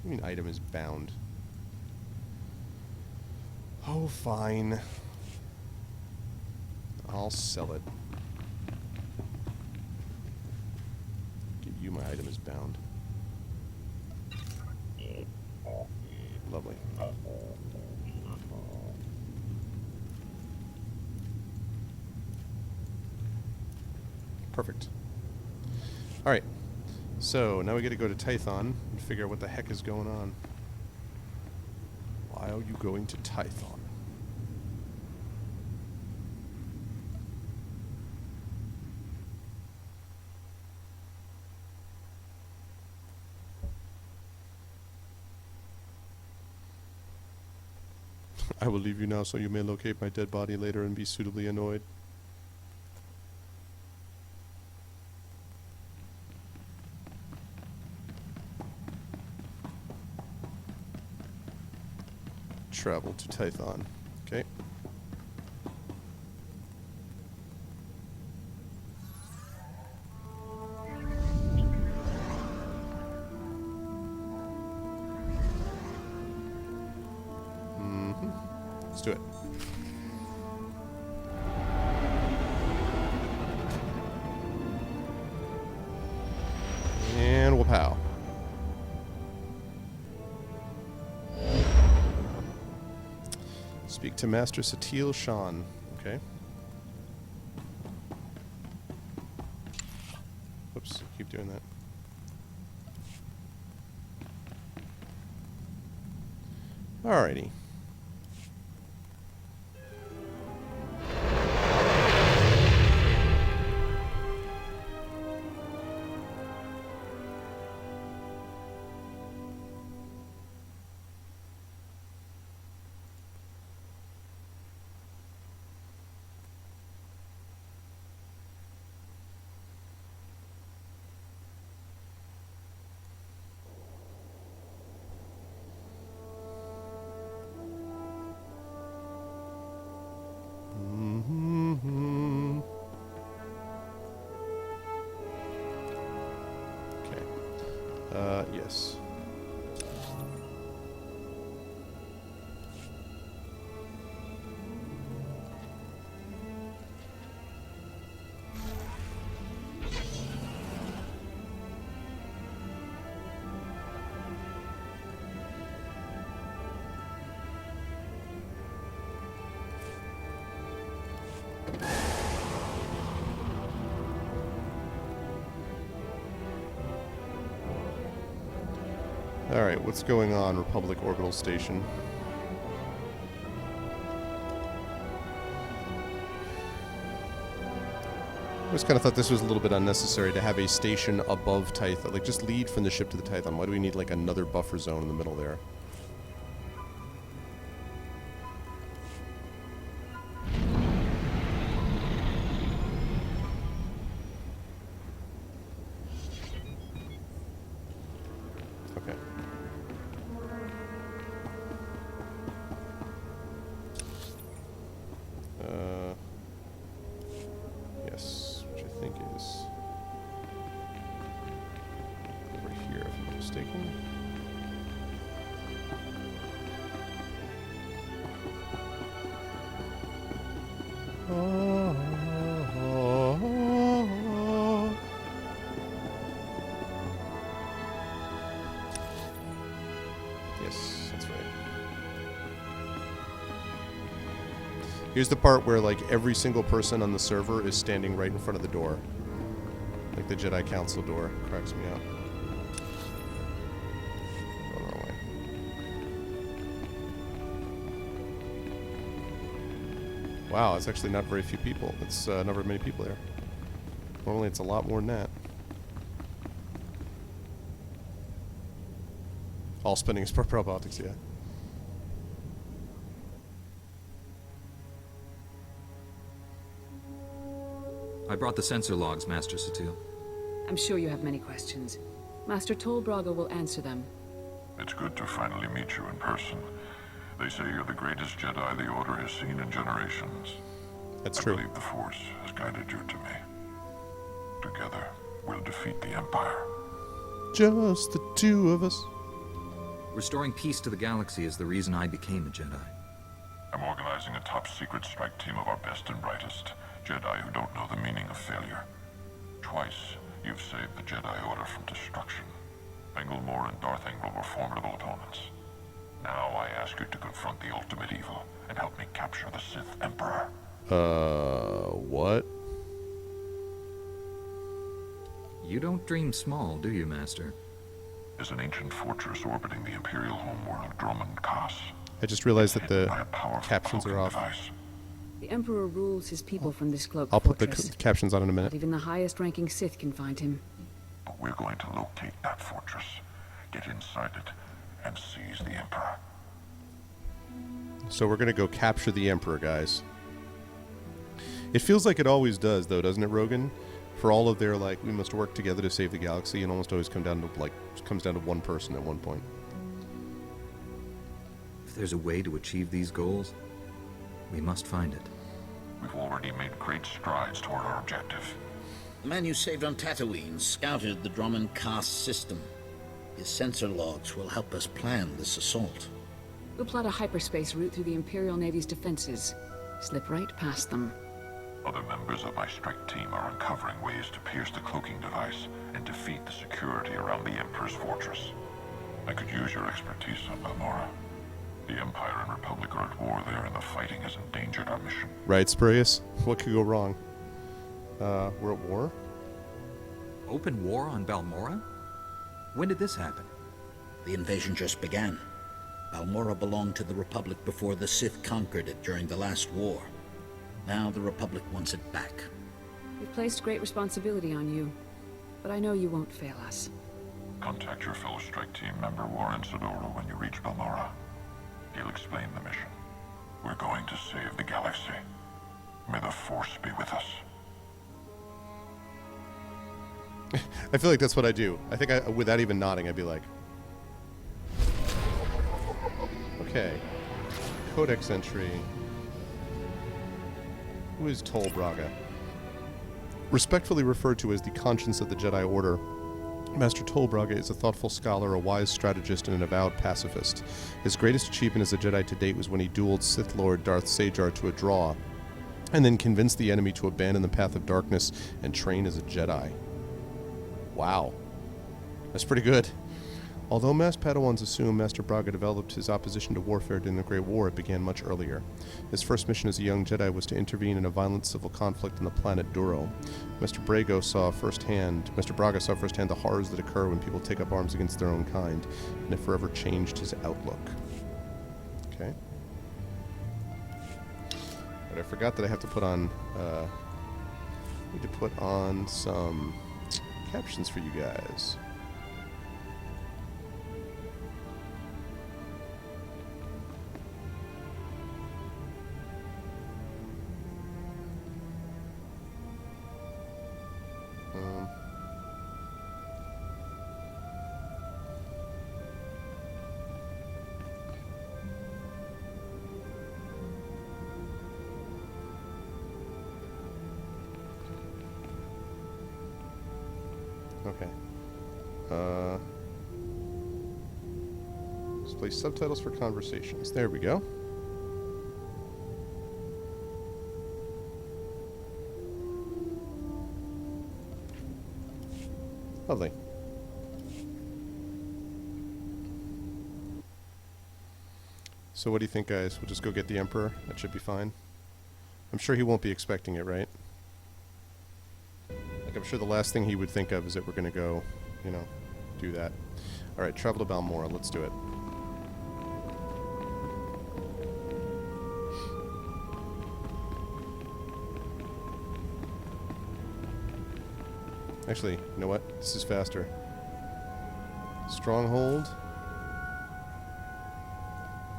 I mean, item is bound. Oh, fine. I'll sell it. Give you my item is bound. Lovely. Perfect. Alright. So, now we get to go to Tython and figure out what the heck is going on. Why are you going to Tython? I will leave you now so you may locate my dead body later and be suitably annoyed. Travel to Tython. Okay. Let's do it. Speak to Master Satele Shan. Okay. Whoops, keep doing that. Alrighty. Yes. Alright, what's going on, Republic Orbital Station? I always kind of thought this was a little bit unnecessary to have a station above Tython. Like, just lead from the ship to the Tython. Why do we need, like, another buffer zone in the middle there? Yes, which I think is over here, if I'm not mistaken. Yes, that's right. Here's the part where, like, every single person on the server is standing right in front of the door. Like the Jedi Council door. Cracks me up. Going the wrong way. Wow, it's actually not very few people. It's not very many people there. Normally it's a lot more than that. All spending is for robotics, yeah. I brought the sensor logs, Master Satele. I'm sure you have many questions. Master Tol Braga will answer them. It's good to finally meet you in person. They say you're the greatest Jedi the Order has seen in generations. That's true. I believe the Force has guided you to me. Together, we'll defeat the Empire. Just the two of us. Restoring peace to the galaxy is the reason I became a Jedi. I'm organizing a top-secret strike team of our best and brightest. Jedi who don't know the meaning of failure. Twice, you've saved the Jedi Order from destruction. Engelmore and Darth Engel were formidable opponents. Now I ask you to confront the ultimate evil and help me capture the Sith Emperor. What? You don't dream small, do you, Master? There's an ancient fortress orbiting the Imperial homeworld, Dromund Kaas. I just realized that the By a powerful captions are cloaking off. device. The Emperor rules his people from this cloaked I'll put the fortress. captions on in a But minute. even the highest-ranking Sith can find him. But we're going to locate that fortress, get inside it, and seize the Emperor. So we're gonna go capture the Emperor, guys. It feels like it always does, though, doesn't it, Rogan? For all of their, like, we must work together to save the galaxy, and almost always comes down to one person at one point. If there's a way to achieve these goals, we must find it. We've already made great strides toward our objective. The man you saved on Tatooine scouted the Dromund Kaas system. His sensor logs will help us plan this assault. We'll plot a hyperspace route through the Imperial Navy's defenses. Slip right past them. Other members of my strike team are uncovering ways to pierce the cloaking device and defeat the security around the Emperor's fortress. I could use your expertise on Balmorra. The Empire and Republic are at war there, and the fighting has endangered our mission. Right, Spurious? What could go wrong? We're at war? Open war on Balmorra? When did this happen? The invasion just began. Balmorra belonged to the Republic before the Sith conquered it during the last war. Now the Republic wants it back. We've placed great responsibility on you, but I know you won't fail us. Contact your fellow strike team member Warren Sidoro when you reach Balmorra. He'll explain the mission. We're going to save the galaxy. May the Force be with us. I feel like that's what I do. I think without even nodding, I'd be like... Okay. Codex entry. Who is Tol Braga? Respectfully referred to as the conscience of the Jedi Order, Master Tol Braga is a thoughtful scholar, a wise strategist, and an avowed pacifist. His greatest achievement as a Jedi to date was when he dueled Sith Lord Darth Sajar to a draw, and then convinced the enemy to abandon the path of darkness and train as a Jedi. Wow. That's pretty good. Although mass Padawans assume Master Braga developed his opposition to warfare during the Great War, it began much earlier. His first mission as a young Jedi was to intervene in a violent civil conflict on the planet Duro. Master Braga saw firsthand the horrors that occur when people take up arms against their own kind, and it forever changed his outlook. Okay. But I forgot that I have to put on, need to put on some captions for you guys. Okay. Display subtitles for conversations. There we go. Lovely. So what do you think, guys? We'll just go get the Emperor? That should be fine. I'm sure he won't be expecting it, right? Like, I'm sure the last thing he would think of is that we're going to go, you know, do that. Alright, travel to Balmorra. Let's do it. Actually, you know what? This is faster. Stronghold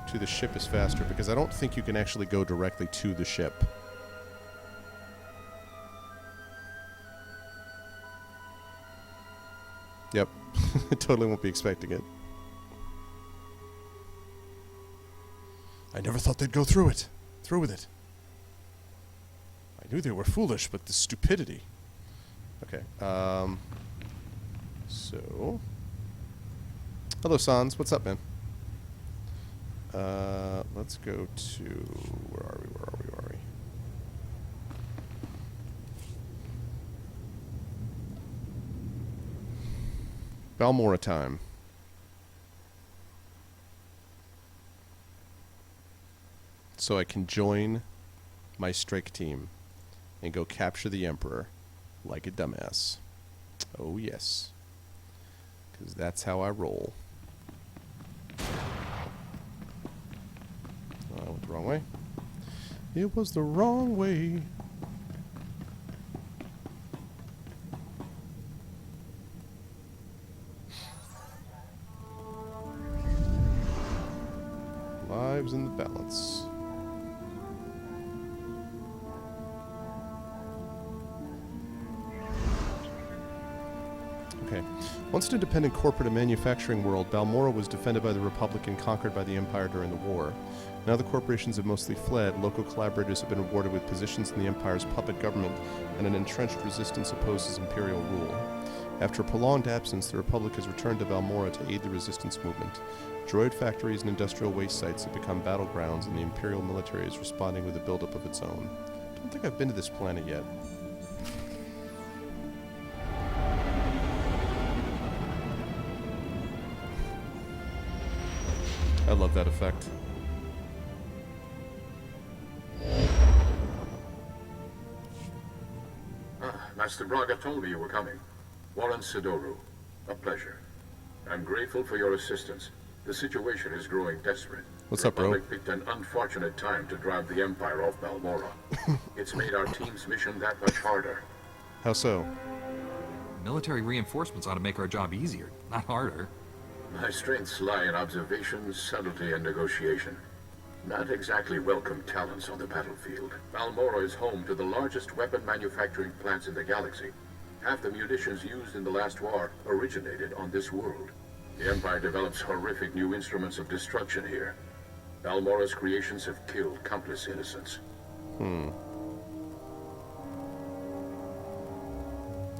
to the ship is faster, because I don't think you can actually go directly to the ship. Yep. I totally won't be expecting it. I never thought they'd go through with it. I knew they were foolish, but the stupidity. Okay, so... Hello, Sans. What's up, man? Let's go to... Where are we? Balmorra time. So I can join my strike team and go capture the Emperor like a dumbass. Oh yes. Because that's how I roll. Oh, I went the wrong way. It was the wrong way. Lives in the balance. Okay. Once an independent corporate and manufacturing world, Balmorra was defended by the Republic and conquered by the Empire during the war. Now the corporations have mostly fled, local collaborators have been rewarded with positions in the Empire's puppet government, and an entrenched resistance opposes Imperial rule. After a prolonged absence, the Republic has returned to Balmorra to aid the resistance movement. Droid factories and industrial waste sites have become battlegrounds, and the Imperial military is responding with a buildup of its own. I don't think I've been to this planet yet. I love that effect. Master Braga told me you were coming. Warren Sidoru. A pleasure. I'm grateful for your assistance. The situation is growing desperate. What's up, bro? The Republic picked an unfortunate time to drive the Empire off Balmorra. It's made our team's mission that much harder. How so? Military reinforcements ought to make our job easier, not harder. My strengths lie in observation, subtlety, and negotiation. Not exactly welcome talents on the battlefield. Balmorra is home to the largest weapon manufacturing plants in the galaxy. Half the munitions used in the last war originated on this world. The Empire develops horrific new instruments of destruction here. Balmorra's creations have killed countless innocents.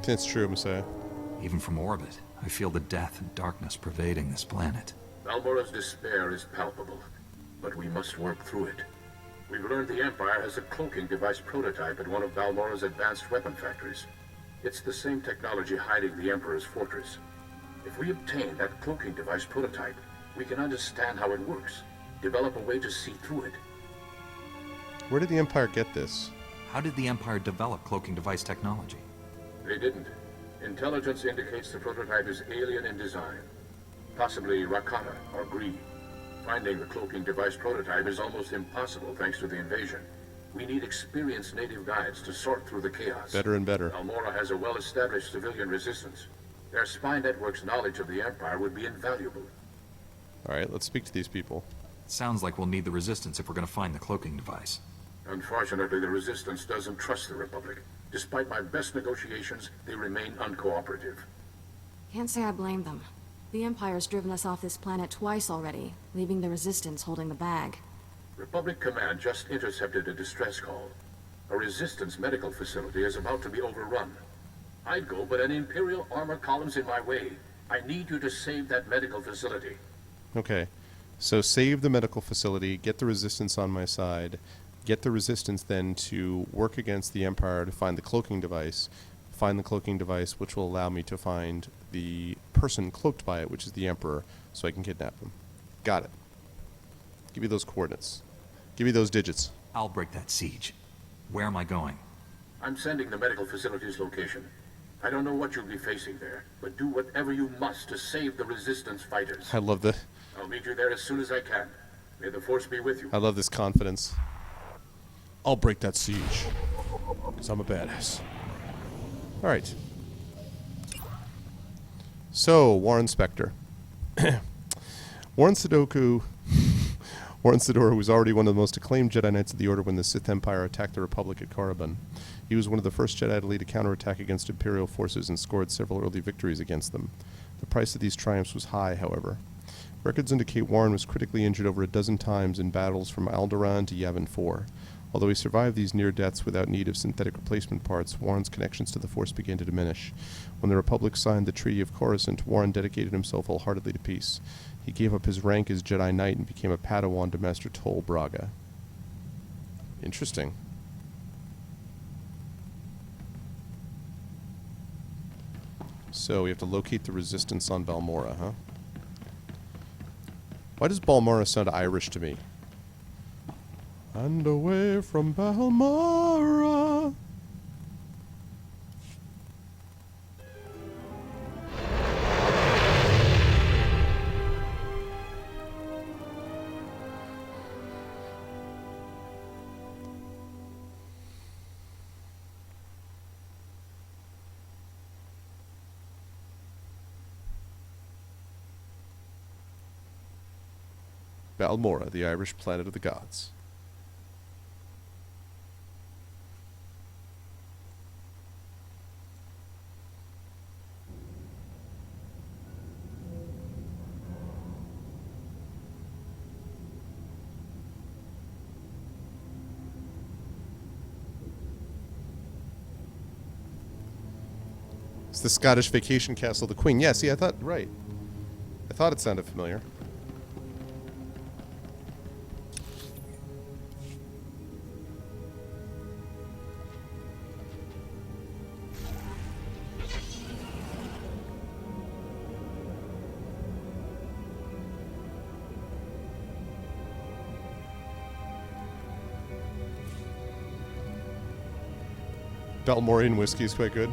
It's true, Messiah. Even from orbit, I feel the death and darkness pervading this planet. Balmorra's despair is palpable, but we must work through it. We've learned the Empire has a cloaking device prototype at one of Balmorra's advanced weapon factories. It's the same technology hiding the Emperor's fortress. If we obtain that cloaking device prototype, we can understand how it works, develop a way to see through it. Where did the Empire get this? How did the Empire develop cloaking device technology? They didn't. Intelligence indicates the prototype is alien in design. Possibly Rakata or Gree. Finding the cloaking device prototype is almost impossible thanks to the invasion. We need experienced native guides to sort through the chaos. Better and better. Balmorra has a well-established civilian resistance. Their spy network's knowledge of the Empire would be invaluable. Alright, let's speak to these people. Sounds like we'll need the Resistance if we're going to find the cloaking device. Unfortunately, the Resistance doesn't trust the Republic. Despite my best negotiations, they remain uncooperative. Can't say I blame them. The Empire's driven us off this planet twice already, leaving the Resistance holding the bag. Republic Command just intercepted a distress call. A Resistance medical facility is about to be overrun. I'd go, but an Imperial armor column's in my way. I need you to save that medical facility. Okay. So save the medical facility, get the Resistance on my side, get the Resistance then to work against the Empire to find the cloaking device, which will allow me to find the person cloaked by it, which is the Emperor, so I can kidnap him. Got it. Give me those coordinates. Give me those digits. I'll break that siege. Where am I going? I'm sending the medical facility's location. I don't know what you'll be facing there, but do whatever you must to save the Resistance fighters. I love the... I'll meet you there as soon as I can. May the Force be with you. I love this confidence. I'll break that siege. Because I'm a badass. Alright. So, Warren Spector. Warren Sidoru was already one of the most acclaimed Jedi Knights of the Order when the Sith Empire attacked the Republic at Korriban. He was one of the first Jedi to lead a counterattack against Imperial forces and scored several early victories against them. The price of these triumphs was high, however. Records indicate Warren was critically injured over a dozen times in battles from Alderaan to Yavin 4. Although he survived these near deaths without need of synthetic replacement parts, Warren's connections to the Force began to diminish. When the Republic signed the Treaty of Coruscant, Warren dedicated himself wholeheartedly to peace. He gave up his rank as Jedi Knight and became a Padawan to Master Tol Braga. Interesting. So we have to locate the Resistance on Balmorra, huh? Why does Balmorra sound Irish to me? And away from Balmorra. Balmorra, the Irish planet of the gods. It's the Scottish Vacation Castle, the Queen. Yeah, see, I thought, right. I thought it sounded familiar. Balmorian whiskey is quite good.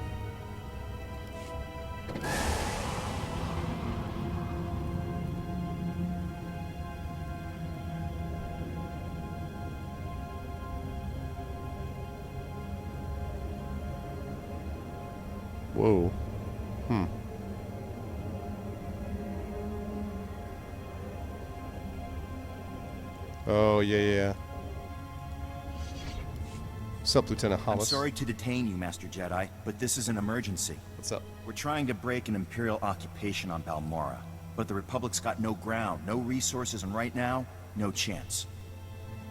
Whoa. Oh, yeah. What's up, Lieutenant Hollis? I'm sorry to detain you, Master Jedi, but this is an emergency. What's up? We're trying to break an Imperial occupation on Balmorra, but the Republic's got no ground, no resources, and right now, no chance.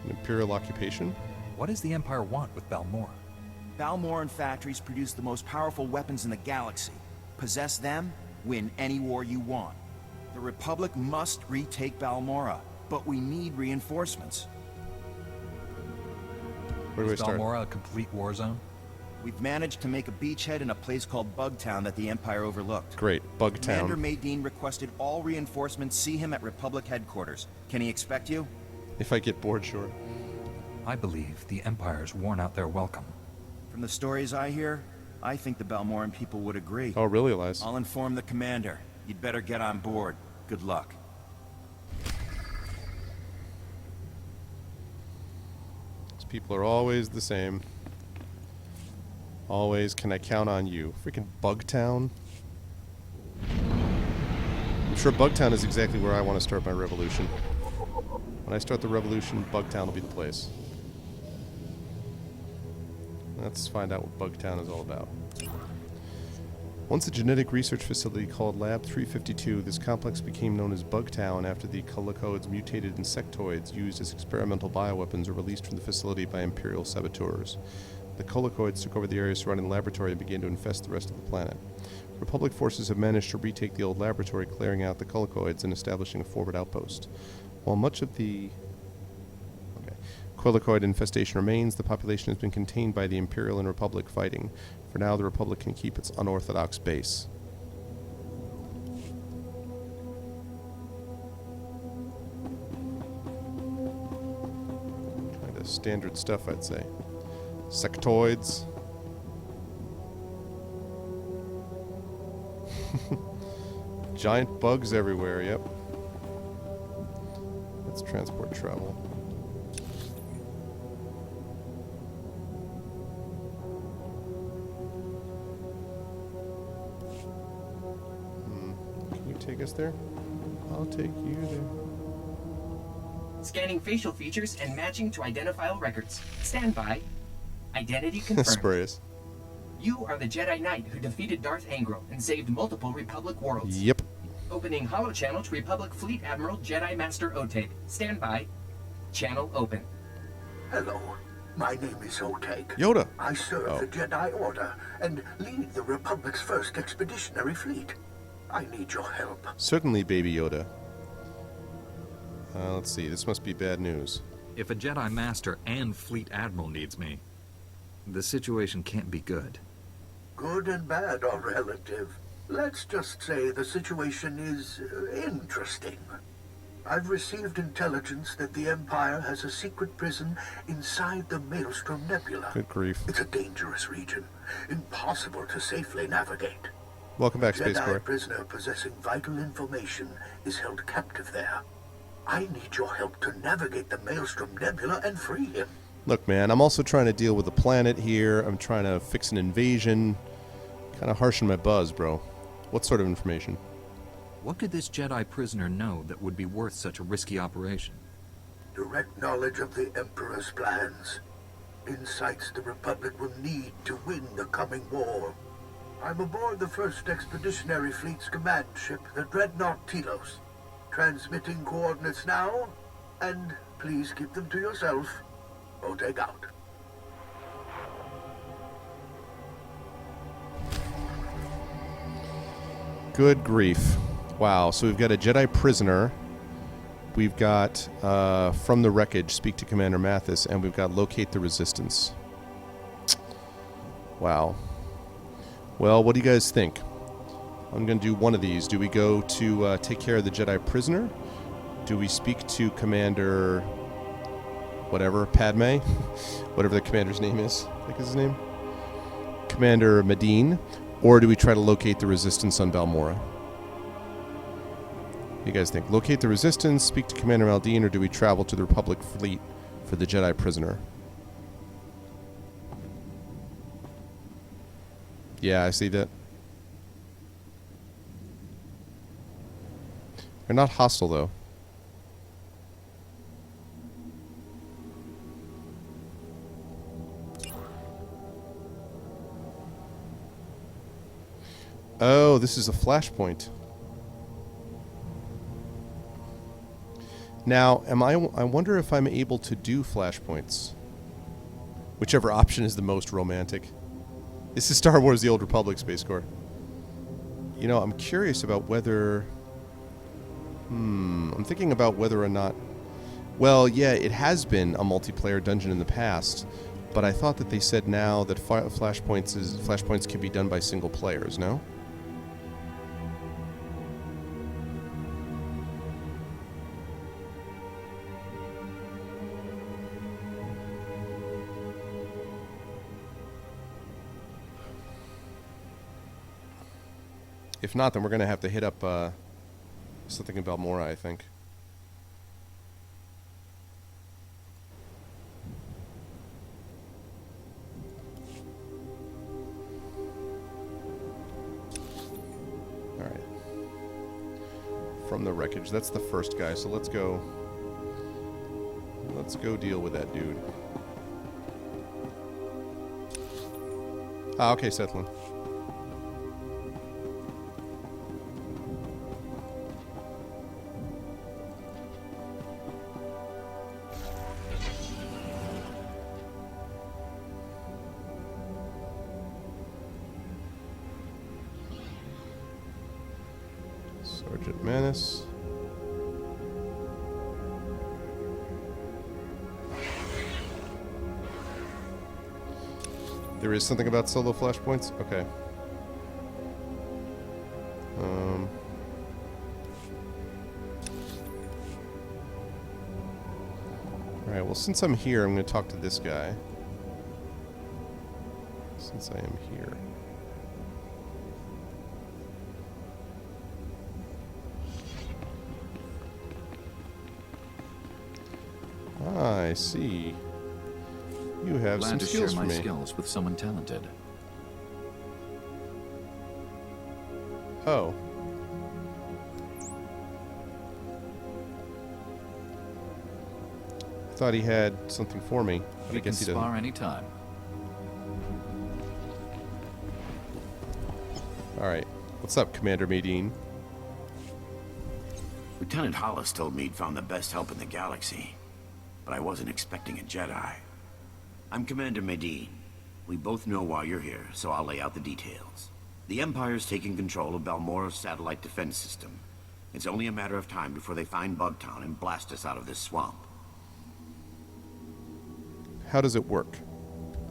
An Imperial occupation? What does the Empire want with Balmorra? Balmorran factories produce the most powerful weapons in the galaxy. Possess them, win any war you want. The Republic must retake Balmorra, but we need reinforcements. Where do we Is start? Balmorra a complete war zone? We've managed to make a beachhead in a place called Bugtown that the Empire overlooked. Great, Bugtown. Commander Maydean requested all reinforcements see him at Republic headquarters. Can he expect you? If I get bored, sure. I believe the Empire's worn out their welcome. From the stories I hear, I think the Balmorran people would agree. Oh, really, Elias? I'll inform the commander. You'd better get on board. Good luck. These people are always the same. Always, can I count on you? Freaking Bugtown. I'm sure Bugtown is exactly where I want to start my revolution. When I start the revolution, Bugtown will be the place. Let's find out what Bugtown is all about. Once a genetic research facility called Lab 352, this complex became known as Bugtown after the Colicoids mutated insectoids used as experimental bioweapons were released from the facility by Imperial saboteurs. The Colicoids took over the area surrounding the laboratory and began to infest the rest of the planet. Republic forces have managed to retake the old laboratory, clearing out the Colicoids and establishing a forward outpost. While much of the Colicoid infestation remains, the population has been contained by the Imperial and Republic fighting. For now, the Republic can keep its unorthodox base. Kind of standard stuff, I'd say. Sectoids. Giant bugs everywhere, yep. Let's transport travel. Can you take us there? I'll take you there. Scanning facial features and matching to identifiable records. Stand by. Identity confirmed. Spurious. You are the Jedi Knight who defeated Darth Angro and saved multiple Republic worlds. Yep. Opening holo channel to Republic Fleet Admiral Jedi Master Otape. Stand by. Channel open. Hello. My name is Otape. Yoda. I serve the Jedi Order and lead the Republic's first expeditionary fleet. I need your help. Certainly, Baby Yoda. Let's see. This must be bad news. If a Jedi Master and Fleet Admiral needs me, the situation can't be good. Good and bad are relative. Let's just say the situation is interesting. I've received intelligence that the Empire has a secret prison inside the Maelstrom Nebula. Good grief. It's a dangerous region, impossible to safely navigate. Welcome back, A Space Corps. Jedi prisoner possessing vital information is held captive there. I need your help to navigate the Maelstrom Nebula and free him. Look, man, I'm also trying to deal with the planet here. I'm trying to fix an invasion. Kind of harshing my buzz, bro. What sort of information? What could this Jedi prisoner know that would be worth such a risky operation? Direct knowledge of the Emperor's plans. Insights the Republic will need to win the coming war. I'm aboard the first Expeditionary Fleet's command ship, the Dreadnought Telos. Transmitting coordinates now, and please keep them to yourself. Otape out. Good grief. Wow, so we've got a Jedi prisoner. We've got, from the wreckage, speak to Commander Mathis, and we've got locate the resistance. Wow. Well, what do you guys think? I'm going to do one of these. Do we go to take care of the Jedi prisoner? Do we speak to Commander... whatever, Padme? Whatever the commander's name is. I think is his name. Commander Medine, or do we try to locate the Resistance on Balmorra? What do you guys think? Locate the Resistance, speak to Commander Maldine, or do we travel to the Republic fleet for the Jedi prisoner? Yeah, I see that. They're not hostile, though. Oh, this is a flashpoint. Now, I wonder if I'm able to do flashpoints. Whichever option is the most romantic. This is Star Wars: The Old Republic, Space Corps. You know, I'm curious about whether... I'm thinking about whether or not... Well, yeah, it has been a multiplayer dungeon in the past, but I thought that they said now that flashpoints can be done by single players, no? If not, then we're going to have to hit up something in Balmorra, I think. Alright. From the wreckage. That's the first guy, so let's go... Let's go deal with that dude. Ah, okay, Sethlin. Sergeant Manus. There is something about solo flashpoints? Okay. Alright, well, since I'm here, I'm going to talk to this guy. Since I am here. I see. You have some skills for me. Glad to share my skills with someone talented. Oh. I thought he had something for me, but I guess he doesn't. Spar anytime. Alright. What's up, Commander Medine? Lieutenant Hollis told me he'd found the best help in the galaxy. But I wasn't expecting a Jedi. I'm Commander Medine. We both know why you're here, so I'll lay out the details. The Empire's taking control of Balmorra's satellite defense system. It's only a matter of time before they find Bugtown and blast us out of this swamp. How does it work?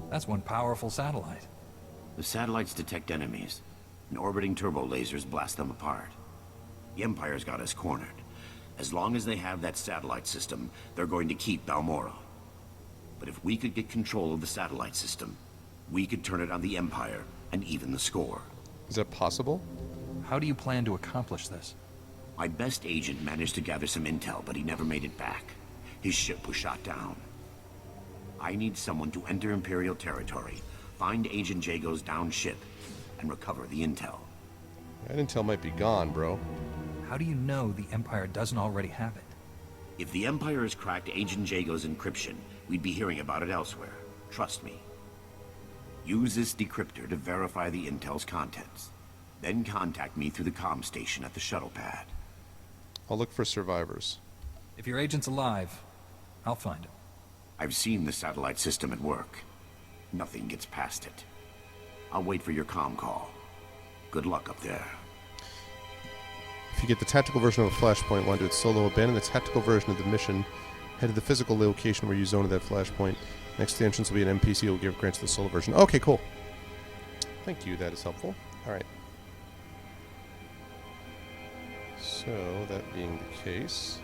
That's one powerful satellite. The satellites detect enemies, and orbiting turbo lasers blast them apart. The Empire's got us cornered. As long as they have that satellite system, they're going to keep Balmorra. But if we could get control of the satellite system, we could turn it on the Empire and even the score. Is that possible? How do you plan to accomplish this? My best agent managed to gather some intel, but he never made it back. His ship was shot down. I need someone to enter Imperial territory, find Agent Jago's downed ship, and recover the intel. That intel might be gone, bro. How do you know the Empire doesn't already have it? If the Empire has cracked Agent Jago's encryption, we'd be hearing about it elsewhere. Trust me. Use this decryptor to verify the intel's contents. Then contact me through the comm station at the shuttle pad. I'll look for survivors. If your agent's alive, I'll find him. I've seen the satellite system at work. Nothing gets past it. I'll wait for your comm call. Good luck up there. If you get the tactical version of a flashpoint, want to do it solo, abandon the tactical version of the mission, head to the physical location where you zoned that flashpoint. Next to the entrance will be an NPC who will give grants to the solo version. Okay, cool. Thank you, that is helpful. Alright. So, that being the case...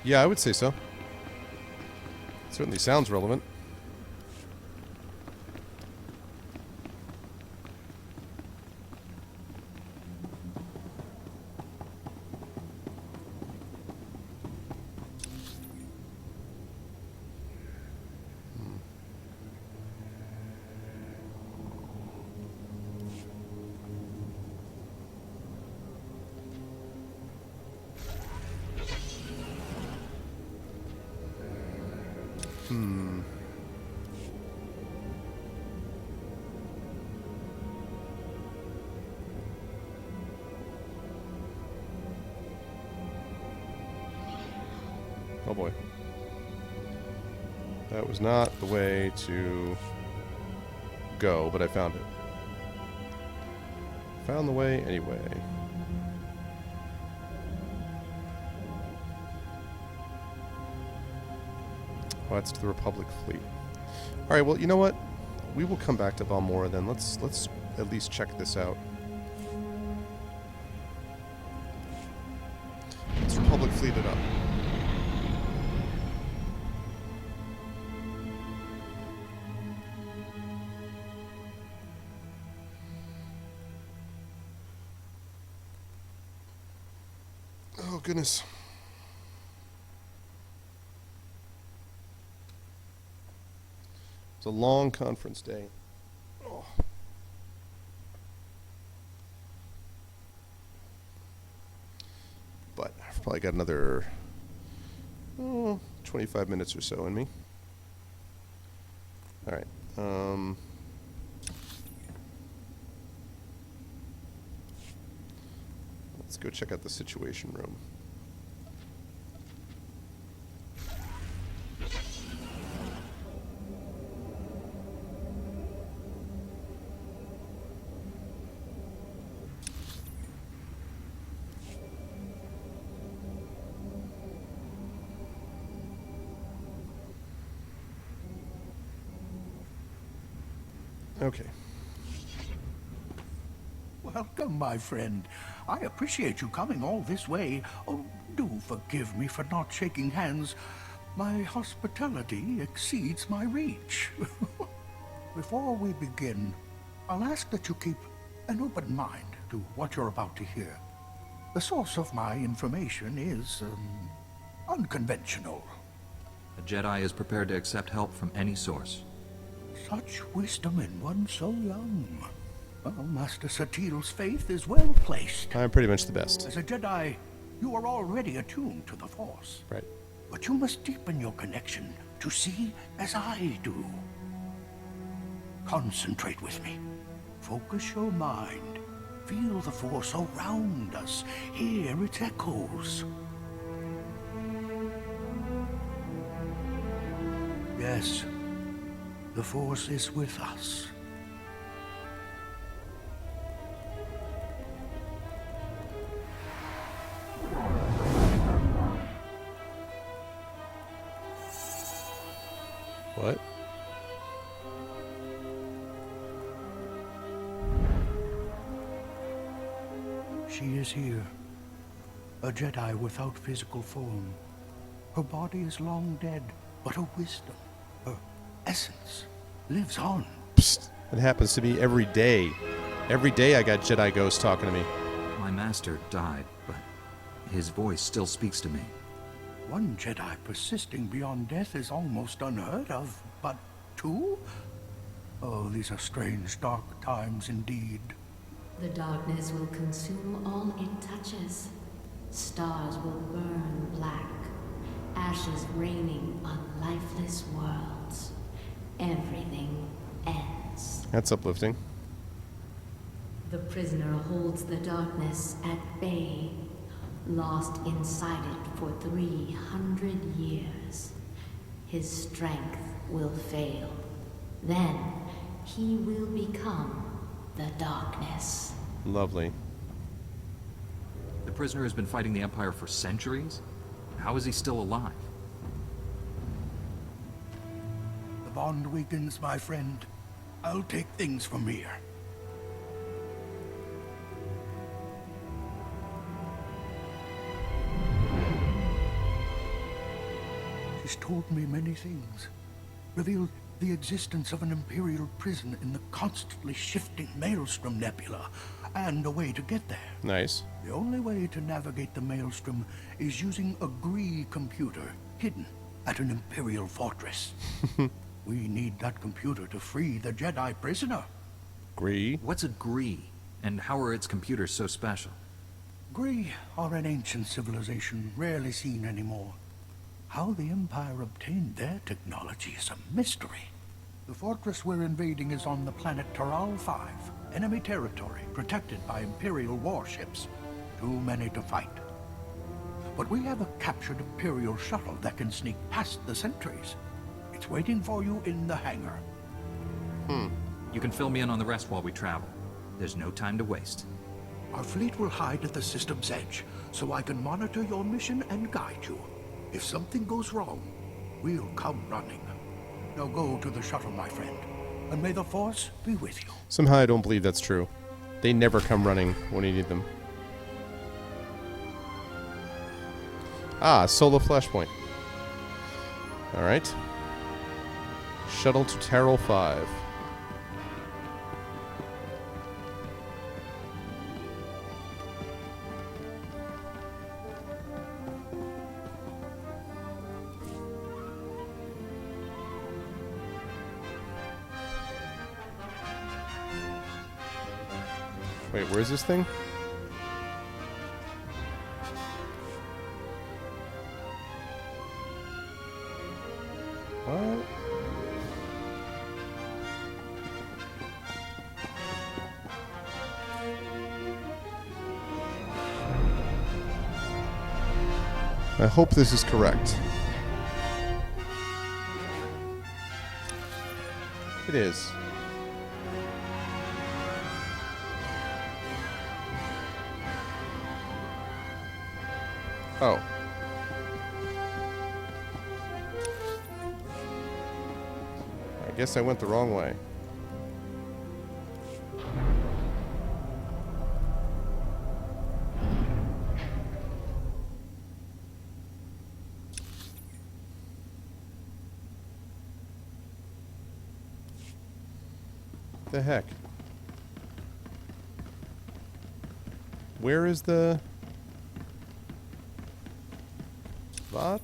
Yeah, I would say so. Certainly sounds relevant. Oh boy. That was not the way to go, but I found it. Found the way anyway. Oh, that's to the Republic fleet. Alright, well, you know what? We will come back to Balmorra then. Let's at least check this out. Let's Republic fleet it up. Oh, goodness. It's a long conference day. Oh. But I've probably got another 25 minutes or so in me. All right. Let's go check out the Situation Room. Okay. Welcome, my friend. I appreciate you coming all this way. Oh, do forgive me for not shaking hands. My hospitality exceeds my reach. Before we begin, I'll ask that you keep an open mind to what you're about to hear. The source of my information is, unconventional. A Jedi is prepared to accept help from any source. Such wisdom in one so young. Well, Master Satil's faith is well placed. I'm pretty much the best. As a Jedi, you are already attuned to the Force. Right. But you must deepen your connection to see as I do. Concentrate with me. Focus your mind. Feel the Force around us. Hear its echoes. Yes, the Force is with us. What? She is here. A Jedi without physical form. Her body is long dead, but her wisdom, her essence, lives on. Psst. It happens to me every day. Every day I got Jedi ghosts talking to me. My master died, but his voice still speaks to me. One Jedi persisting beyond death is almost unheard of, but two? Oh, these are strange, dark times indeed. The darkness will consume all it touches. Stars will burn black, ashes raining on lifeless worlds. Everything ends. That's uplifting. The prisoner holds the darkness at bay, lost inside it for 300 years. His strength will fail. Then he will become the darkness. Lovely. The prisoner has been fighting the Empire for centuries? How is he still alive? The bond weakens, my friend. I'll take things from here. has told me many things. Revealed the existence of an Imperial prison in the constantly shifting Maelstrom Nebula, and a way to get there. Nice. The only way to navigate the Maelstrom is using a Gree computer hidden at an Imperial fortress. We need that computer to free the Jedi prisoner. Gree? What's a Gree, and how are its computers so special? Gree are an ancient civilization rarely seen anymore. How the Empire obtained their technology is a mystery. The fortress we're invading is on the planet Taral 5, enemy territory, protected by Imperial warships. Too many to fight. But we have a captured Imperial shuttle that can sneak past the sentries. It's waiting for you in the hangar. You can fill me in on the rest while we travel. There's no time to waste. Our fleet will hide at the system's edge, so I can monitor your mission and guide you. If something goes wrong, we'll come running. Now go to the shuttle, my friend, and may the Force be with you. Somehow I don't believe that's true. They never come running when you need them. Ah, solo flashpoint. Alright. Shuttle to Taral 5. Wait, where's this thing? What? I hope this is correct. It is. Oh. I guess I went the wrong way. The heck? Where is the... What?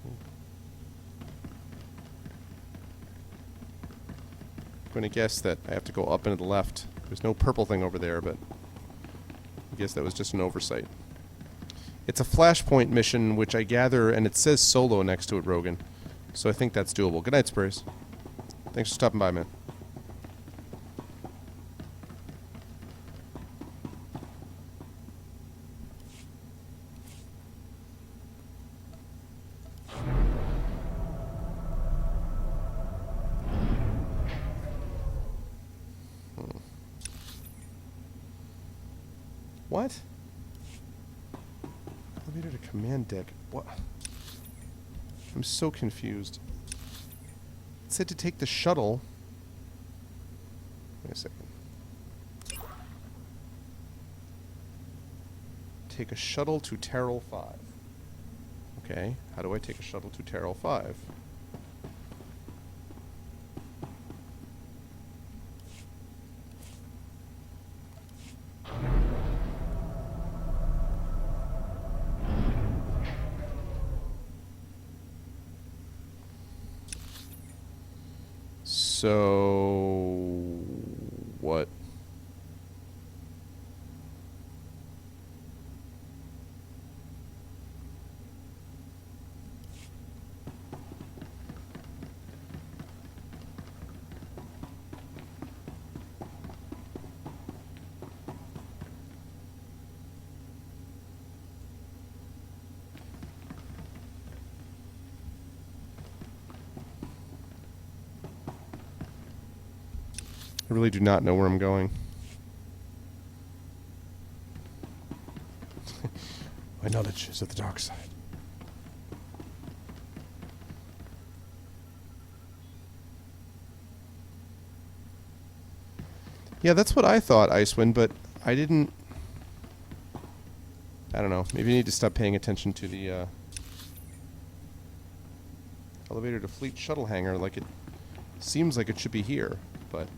I'm going to guess that I have to go up and to the left. There's no purple thing over there, but I guess that was just an oversight. It's a flashpoint mission, which I gather, and it says solo next to it, Rogan. So I think that's doable. Good night, Spurs. Thanks for stopping by, man. What? Elevator to command deck. What? I'm so confused. It said to take the shuttle. Wait a second. Take a shuttle to Taral 5. Okay, how do I take a shuttle to Taral 5? So, what? I really do not know where I'm going. My knowledge is of the dark side. Yeah, that's what I thought, Icewind, but I didn't... I don't know. Maybe you need to stop paying attention to the elevator to Fleet Shuttle hangar. Like, it seems like it should be here, but...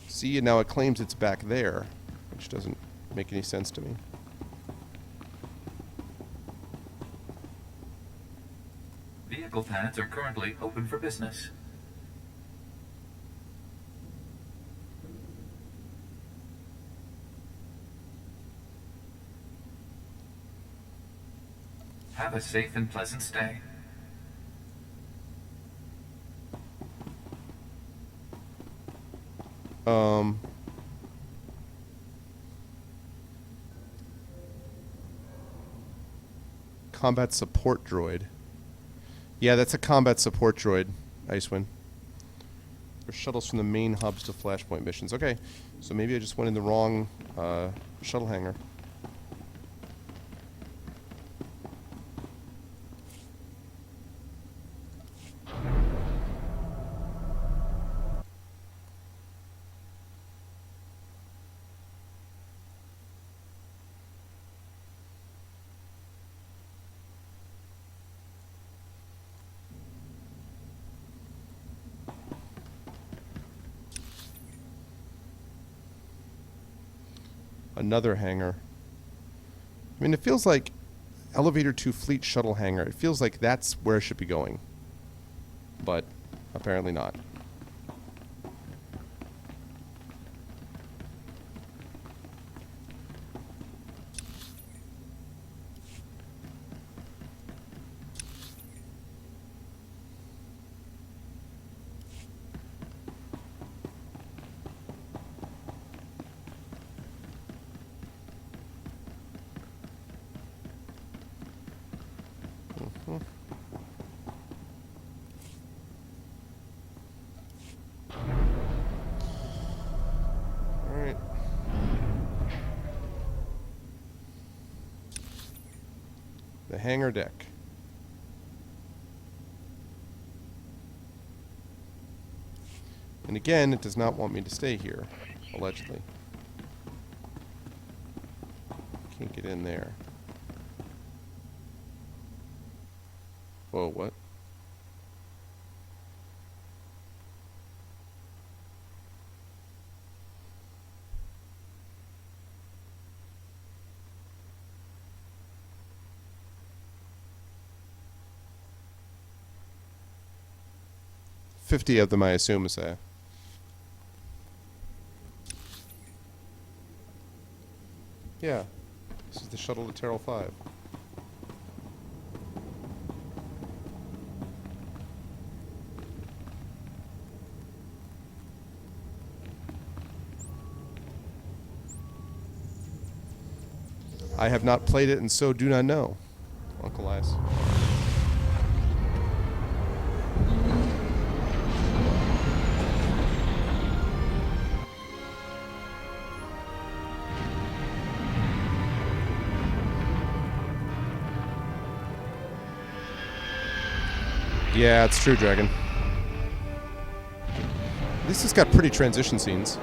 See, and now it claims it's back there, which doesn't make any sense to me. Vehicle pads are currently open for business. Have a safe and pleasant stay. Combat support droid. Yeah, that's a combat support droid, Icewind. There's shuttles from the main hubs to Flashpoint missions. Okay, so maybe I just went in the wrong shuttle hangar. Another hangar. I mean, it feels like elevator to Fleet Shuttle hangar. It feels like that's where it should be going. But apparently not. Alright. The hangar deck. And again, it does not want me to stay here, allegedly. Can't get in there. Whoa, what? $50 of them, I assume, is a... Yeah. This is the shuttle to Terral 5. I have not played it and so do not know. Uncle Ice. Yeah, it's true, Dragon. This has got pretty transition scenes.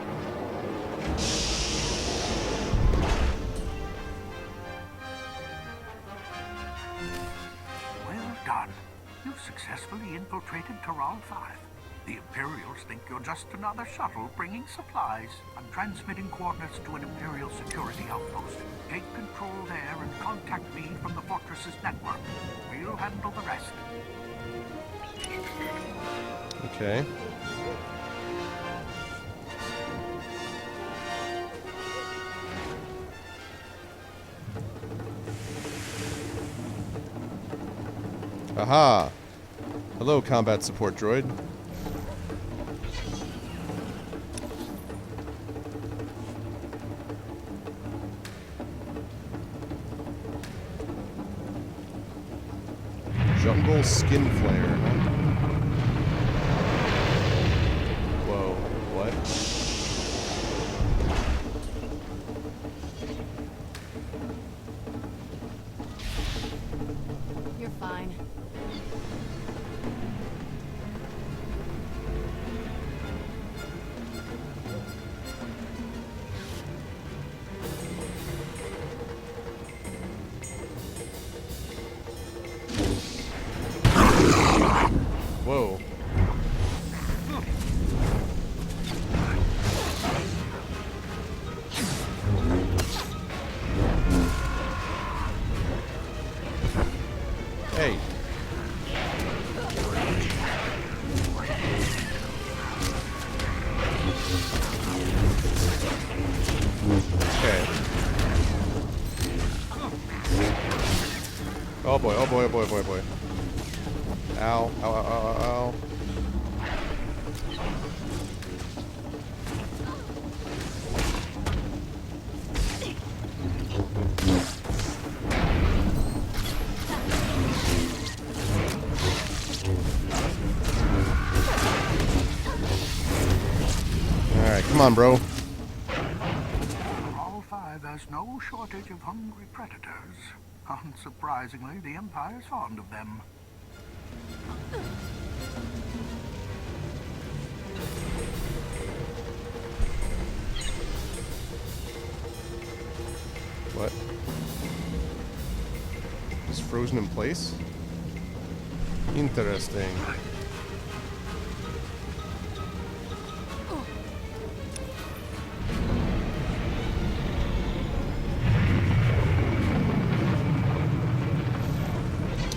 Well done. You've successfully infiltrated Terral 5. The Imperials think you're just another shuttle bringing supplies. I'm transmitting coordinates to an Imperial security outpost. Take control there and contact me from the Fortress's network. We'll handle the rest. Okay. Aha! Hello, combat support droid. Jungle skin flare. Whoa, what? Whoa. Hey. Okay. Oh boy, oh boy, oh boy, oh boy, oh boy. Ow, ow, ow, ow, ow. Alright, come on, bro. All 5 has no shortage of hungry predators. Unsurprisingly, the Empire's fond of them. What? Just frozen in place? Interesting.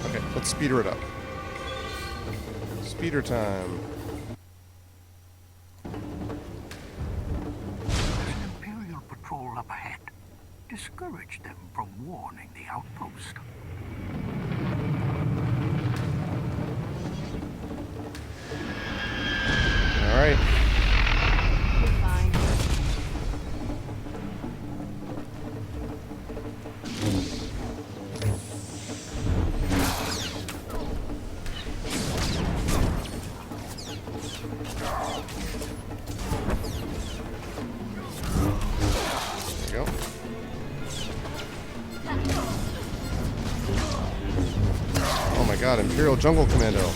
Okay, let's speeder it up. Speeder time. There's an Imperial patrol up ahead. Discourage them from warning the outpost. All right. Fine. There you go. Oh my god, Imperial Jungle Commando.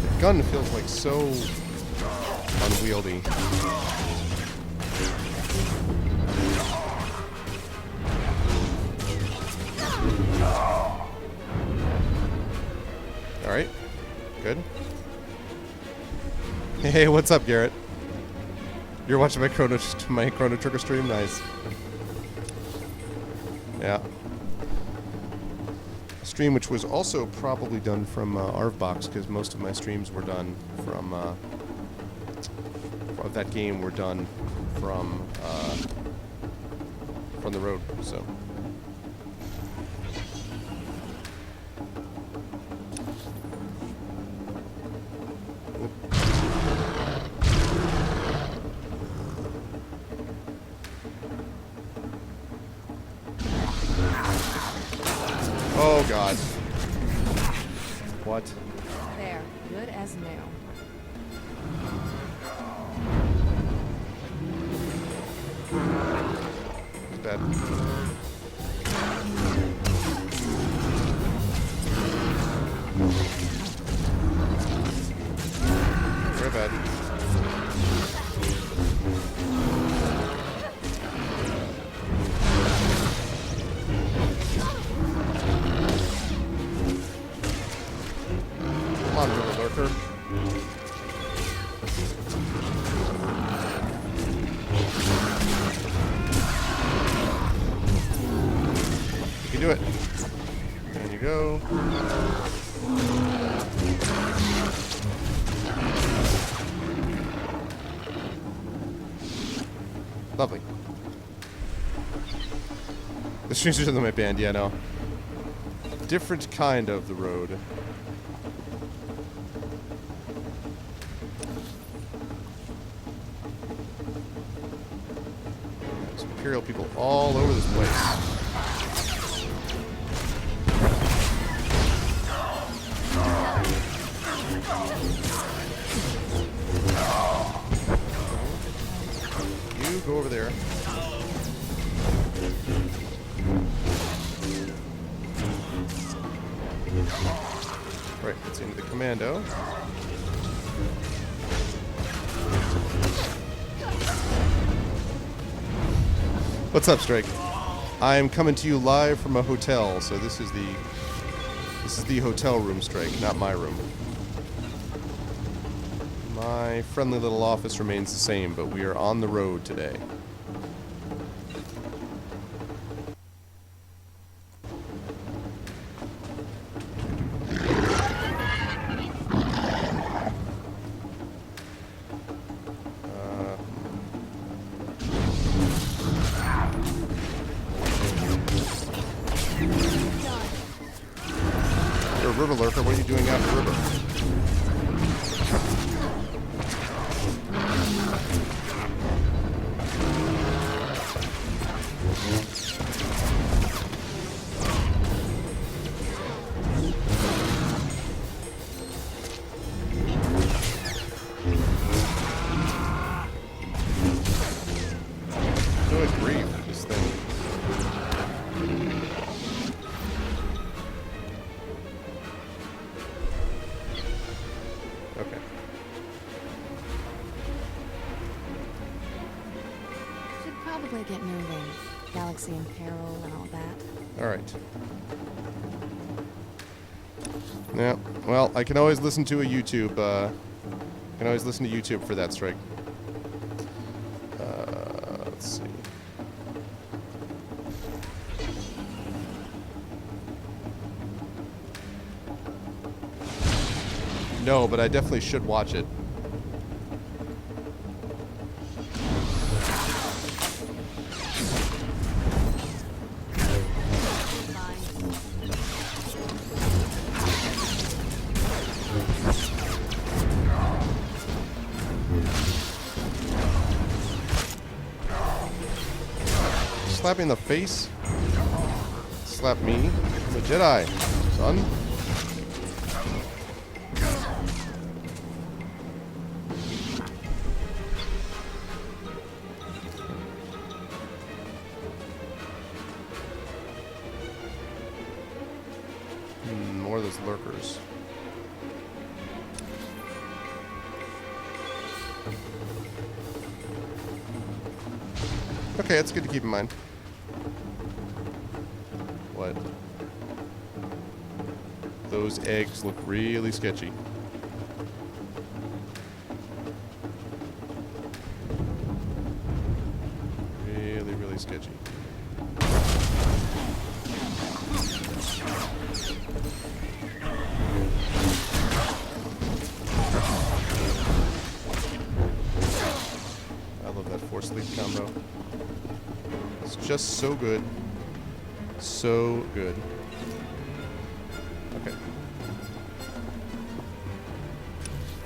The gun feels like so unwieldy. Alright. Good. Hey, what's up, Garrett? You're watching my Chrono Trigger stream? Nice. Yeah. A stream which was also probably done from Arvbox, because most of my streams were done from of that game were done from the road, so. Oh god. What? There. Good as new. It's bad. Very bad. Come on, little lurker. You can do it. There you go. Lovely. The Strangers in the White Band, yeah, no. Different kind of the road. There's Imperial people all over this place. You go over there. Right, let's into the commando. What's up, Strike? I'm coming to you live from a hotel, so this is the This is the hotel room, Strike, not my room. My friendly little office remains the same, but we are on the road today. You're a river lurker. What are you doing out in the river? Good grief, this thing. Okay. Should probably get moving. Galaxy in peril and all that. Alright. Yeah, well, I can always listen to a YouTube, I can always listen to YouTube for that, Strike. Let's see. No, but I definitely should watch it. Slap me in the face? Slap me? I'm a Jedi, son. More of those lurkers. Okay, that's good to keep in mind. What? Those eggs look really sketchy. Really, really sketchy. I love that force leap combo. It's just so good. So good. Okay.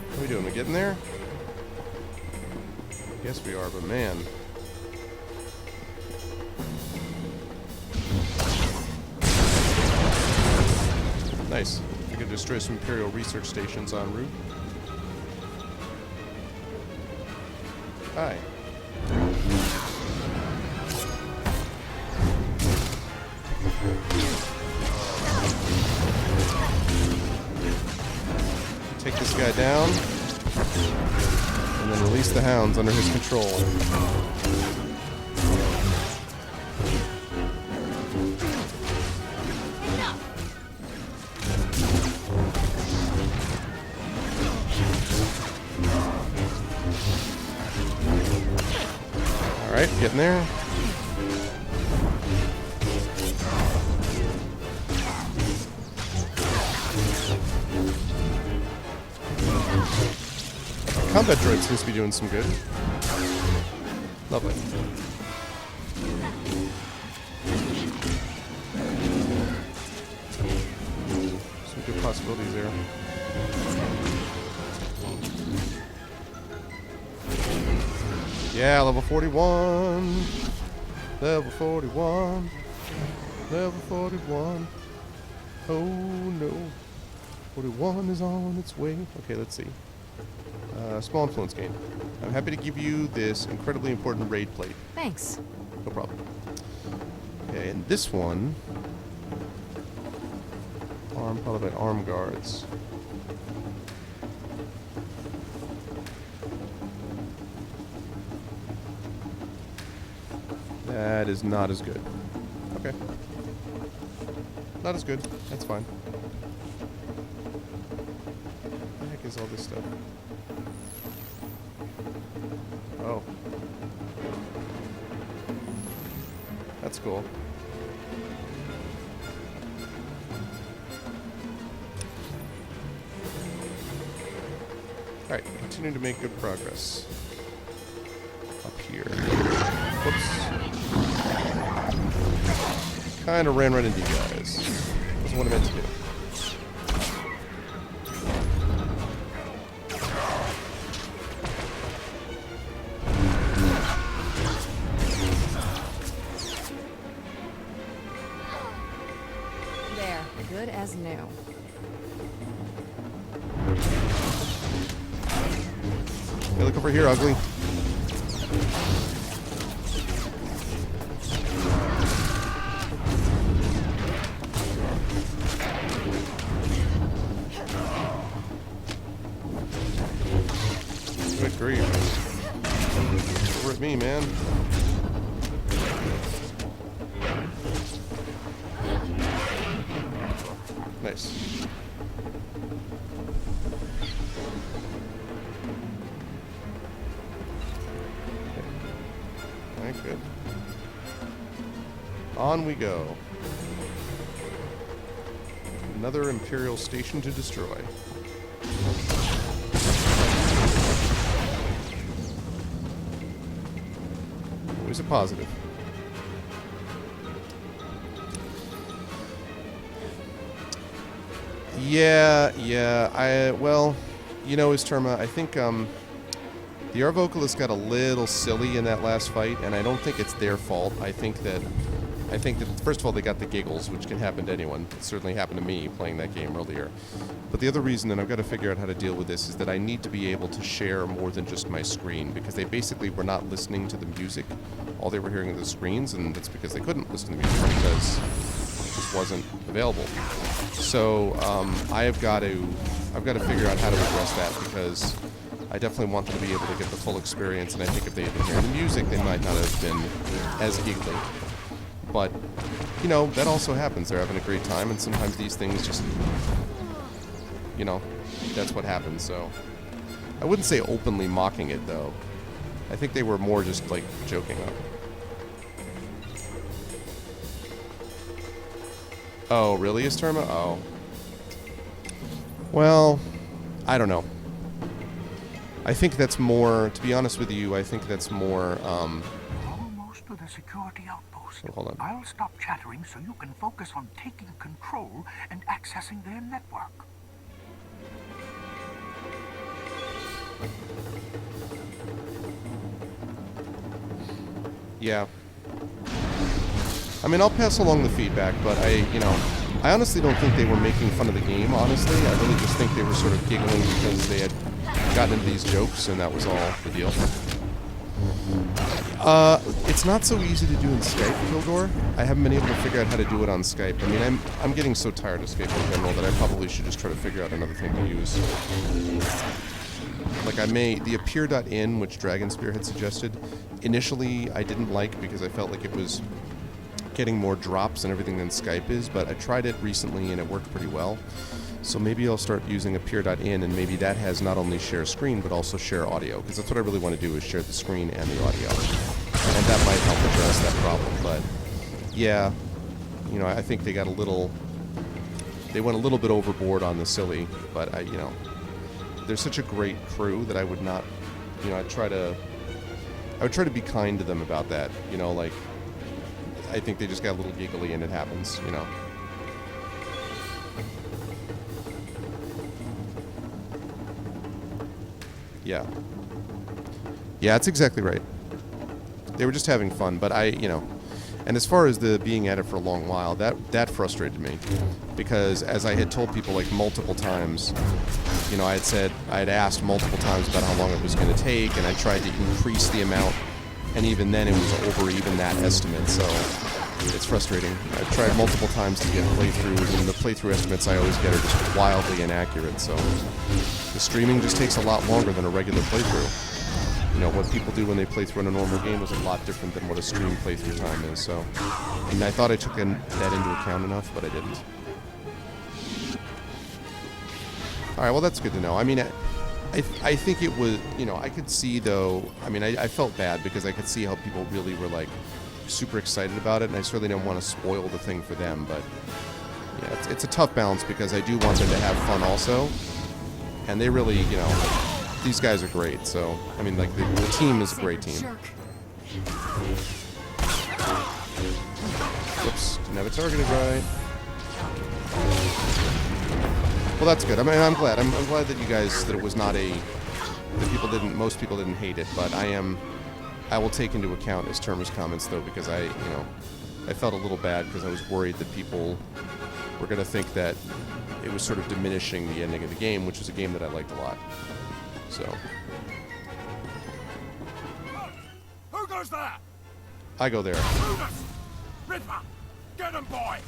What are we doing? We getting there? Yes, we are, but man. Nice. We can destroy some Imperial research stations en route. Hi. Take this guy down, and then release the hounds under his control. All right, getting there. Combat droid seems to be doing some good. Lovely. Some good possibilities there. Yeah, level 41. Level 41. Level 41. Oh no. 41 is on its way. Okay, let's see. Small influence gain. I'm happy to give you this incredibly important raid plate. Thanks. No problem. Okay, and this one... probably by arm guards. That is not as good. Okay. Not as good. That's fine. is all this stuff? Oh. That's cool. Alright, continue to make good progress. Up here. Whoops. Kind of ran right into you guys. Wasn't what I meant to do. There, good as new. Hey, look over here, ugly. Good grief. Over at me, man. Nice. Alright, good. On we go. Another Imperial station to destroy. Always a positive. Yeah, well, you know, Isterma, I think, the R vocalist got a little silly in that last fight, and I don't think it's their fault. I think that, first of all, they got the giggles, which can happen to anyone. It certainly happened to me playing that game earlier. But the other reason, and I've got to figure out how to deal with this, is that I need to be able to share more than just my screen, because they basically were not listening to the music. All they were hearing are the screens, and that's because they couldn't listen to the music, because it just wasn't available. So, I've got to figure out how to address that, because I definitely want them to be able to get the full experience, and I think if they had been hearing the music, they might not have been as giggly. But, you know, that also happens. They're having a great time, and sometimes these things just, you know, that's what happens. So I wouldn't say openly mocking it, though. I think they were more just, like, joking up. Oh, really, Isterma? Oh. Well, I don't know. I think that's more, to be honest with you, I think that's more, Almost to the security outpost. hold on. I'll stop chattering so you can focus on taking control and accessing their network. Yeah. I mean, I'll pass along the feedback, but I honestly don't think they were making fun of the game, honestly. I really just think they were sort of giggling because they had gotten into these jokes, and that was all the deal. It's not so easy to do in Skype, Kildor. I haven't been able to figure out how to do it on Skype. I mean, I'm getting so tired of Skype in general that I probably should just try to figure out another thing to use. Like the appear.in, which Dragonspear had suggested, initially I didn't like because I felt like it was getting more drops and everything than Skype is, but I tried it recently and it worked pretty well. So maybe I'll start using appear.in, and maybe that has not only share screen but also share audio, because that's what I really want to do, is share the screen and the audio. And that might help address that problem. But yeah, you know, I think they went a little bit overboard on the silly, but they're such a great crew that I would not, I would try to be kind to them about that, like, I think they just got a little giggly and it happens, Yeah. Yeah, that's exactly right. They were just having fun, but and as far as the being at it for a long while, that frustrated me, because as I had told people like multiple times, I had asked multiple times about how long it was going to take, and I tried to increase the amount, and even then it was over even that estimate, so it's frustrating. I've tried multiple times to get playthroughs, and the playthrough estimates I always get are just wildly inaccurate, so the streaming just takes a lot longer than a regular playthrough. What people do when they play through in a normal game is a lot different than what a stream playthrough time is, so, and I thought I took that into account enough, but I didn't. All right, well, that's good to know. I mean, I think it was, you know, I could see, though, I mean, I felt bad because I could see how people really were, like, super excited about it, and I certainly didn't want to spoil the thing for them, but, yeah, it's a tough balance because I do want them to have fun also, and they really, you know, these guys are great, so, I mean, like, the team is a great team. Whoops, didn't have it targeted right. Well, that's good. I mean, I'm glad. I'm glad that you guys, that it was not a, that most people didn't hate it, but I will take into account his Termer's comments, though, because I felt a little bad because I was worried that people were going to think that it was sort of diminishing the ending of the game, which was a game that I liked a lot. So. Who goes there? I go there. Ripper, get him, boy.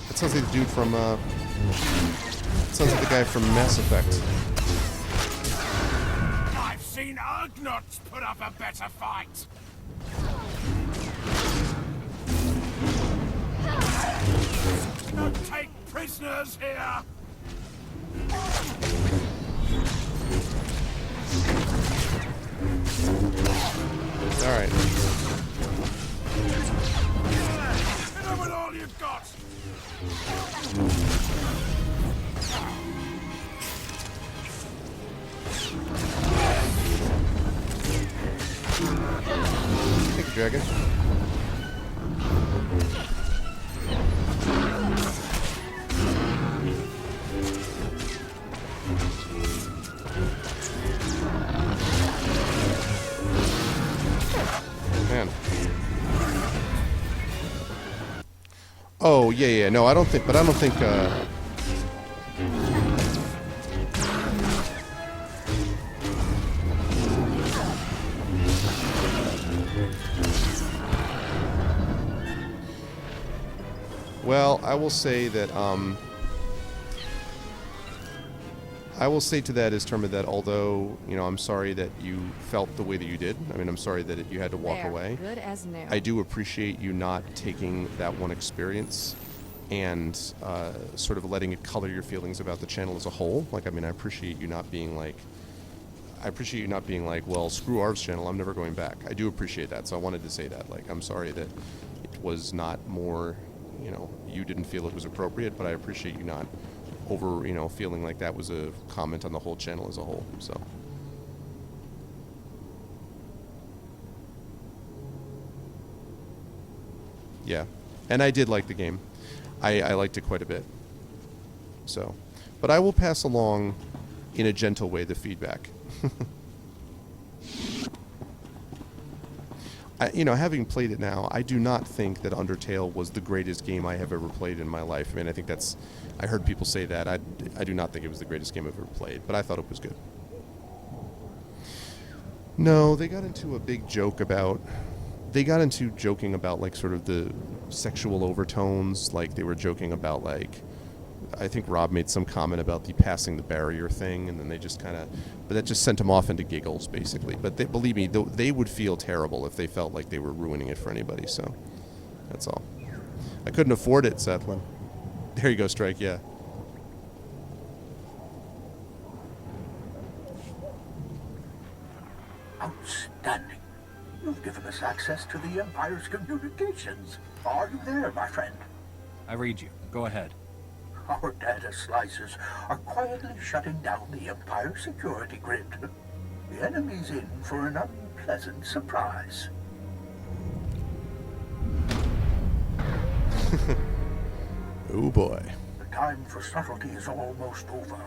That sounds like the dude from, sounds like the guy from Mass Effect. I've seen Ugnaughts put up a better fight. Don't take prisoners here. All right. Hit him with all you've got. Thank you, Dragon. Man. Oh, yeah. No, I don't think, well, I will say that, I will say to that is, Terma, that although, you know, I'm sorry that you felt the way that you did. I mean, I'm sorry that you had to walk away. Good as new. I do appreciate you not taking that one experience and sort of letting it color your feelings about the channel as a whole. Like, I mean, I appreciate you not being like, well, screw Arv's channel, I'm never going back. I do appreciate that, so I wanted to say that. Like, I'm sorry that it was not more, you know, you didn't feel it was appropriate, but I appreciate you not over, you know, feeling like that was a comment on the whole channel as a whole, so. Yeah, and I did like the game. I liked it quite a bit. So, but I will pass along in a gentle way the feedback. You know, having played it now, I do not think that Undertale was the greatest game I have ever played in my life. I mean, I think that's, I heard people say that. I do not think it was the greatest game I've ever played, but I thought it was good. No, they got into a big joke about, joking about, like, sort of the sexual overtones. Like, they were joking about, like, I think Rob made some comment about the passing the barrier thing, and then they just kind of, but that just sent them off into giggles, basically. But believe me, they would feel terrible if they felt like they were ruining it for anybody, so that's all. I couldn't afford it, Sethlin. There you go, Strike, yeah. Outstanding. You've given us access to the Empire's communications. Are you there, my friend? I read you. Go ahead. Our data slicers are quietly shutting down the Empire security grid. The enemy's in for an unpleasant surprise. Oh boy. The time for subtlety is almost over.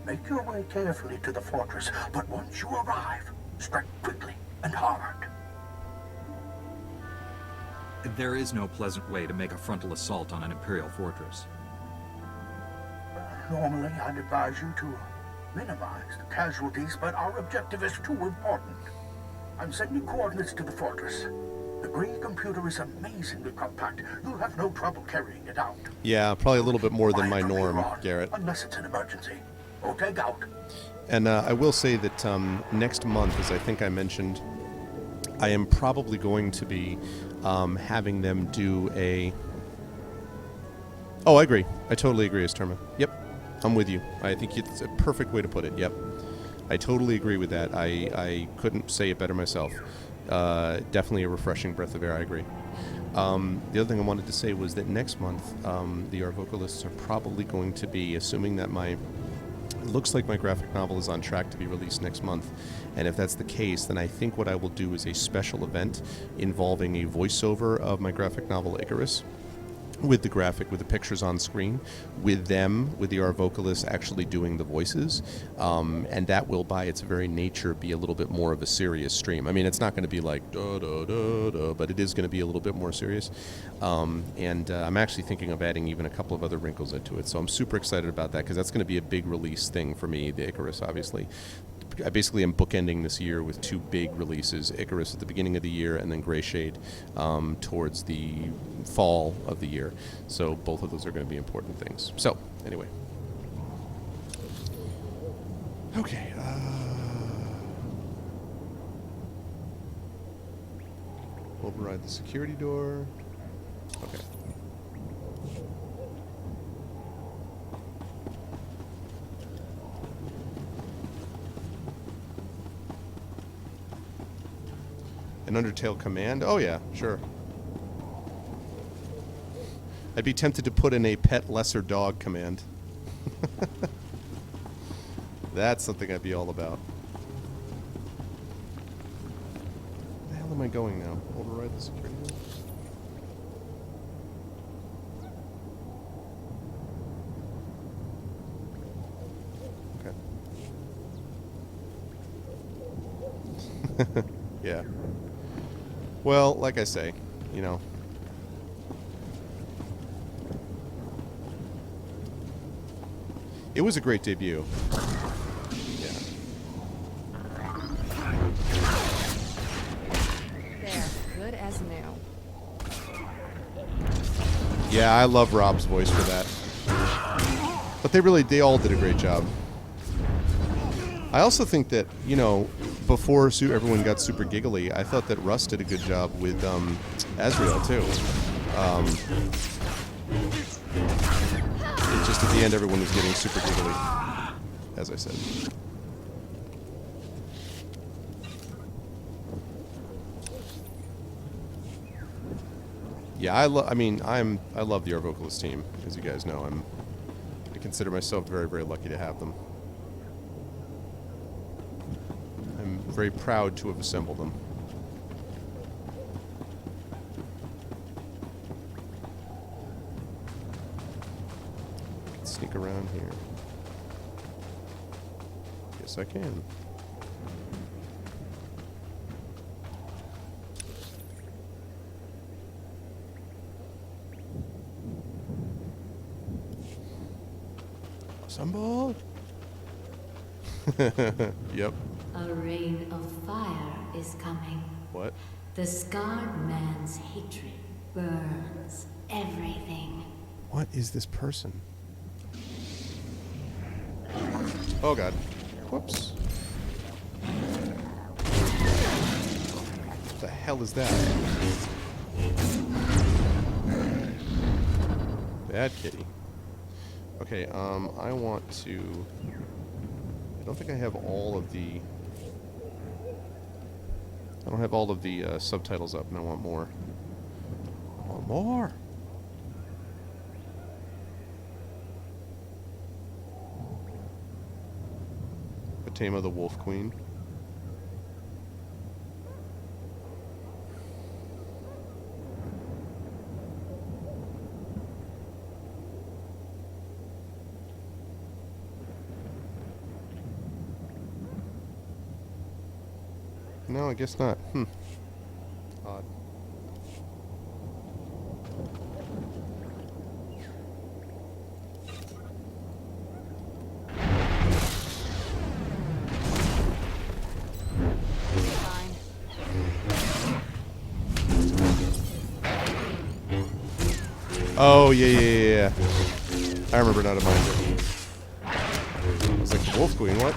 Make your way carefully to the fortress, but once you arrive, strike quickly and hard. There is no pleasant way to make a frontal assault on an Imperial fortress. Normally, I'd advise you to minimize the casualties, but our objective is too important. I'm sending coordinates to the fortress. The Gree computer is amazingly compact. You'll have no trouble carrying it out. Yeah, probably a little bit more than my norm, Garrett. Unless it's an emergency. Okay, out. And I will say that next month, as I think I mentioned, I am probably going to be having them do a... Oh, I agree. I totally agree, Esterma. Yep. I'm with you. I think it's a perfect way to put it. Yep. I totally agree with that. I couldn't say it better myself. Definitely a refreshing breath of air. I agree. The other thing I wanted to say was that next month, the Art Vocalists are probably going to be, assuming that it looks like my graphic novel is on track to be released next month. And if that's the case, then I think what I will do is a special event involving a voiceover of my graphic novel Icarus, with the pictures on screen, with the Art Vocalists actually doing the voices, and that will by its very nature be a little bit more of a serious stream. I mean, it's not going to be like da da da da, but it is going to be a little bit more serious, and I'm actually thinking of adding even a couple of other wrinkles into it, so I'm super excited about that, because that's going to be a big release thing for me, the Icarus, obviously. I basically am bookending this year with two big releases, Icarus at the beginning of the year and then Greyshade towards the fall of the year. So both of those are going to be important things. So, anyway. Okay. Override the security door. Okay. An Undertale command? Oh yeah, sure. I'd be tempted to put in a pet lesser dog command. That's something I'd be all about. Where the hell am I going now? Override the security door? Okay. Yeah. Well, like I say, you know. It was a great debut. Yeah. There, good as new. Yeah, I love Rob's voice for that. But they all did a great job. I also think that, you know, before everyone got super giggly, I thought that Russ did a good job with Azrael, too. It's just at the end, everyone was getting super giggly, as I said. Yeah, I love the Art Vocalist team, as you guys know. I consider myself very, very lucky to have them. I'm very proud to have assembled them. Let's sneak around here. Yes, I can. Assemble! Yep. A rain of fire is coming. What? The scarred man's hatred burns everything. What is this person? Oh god. Whoops. What the hell is that? Bad kitty. Okay, I want to... I don't think I have all of the... I don't have all of the subtitles up, and I want more. I want more! Fatema the Wolf Queen. No, I guess not. Odd. Oh, yeah. I remember now to mind it. I was like, Wolf Queen, what?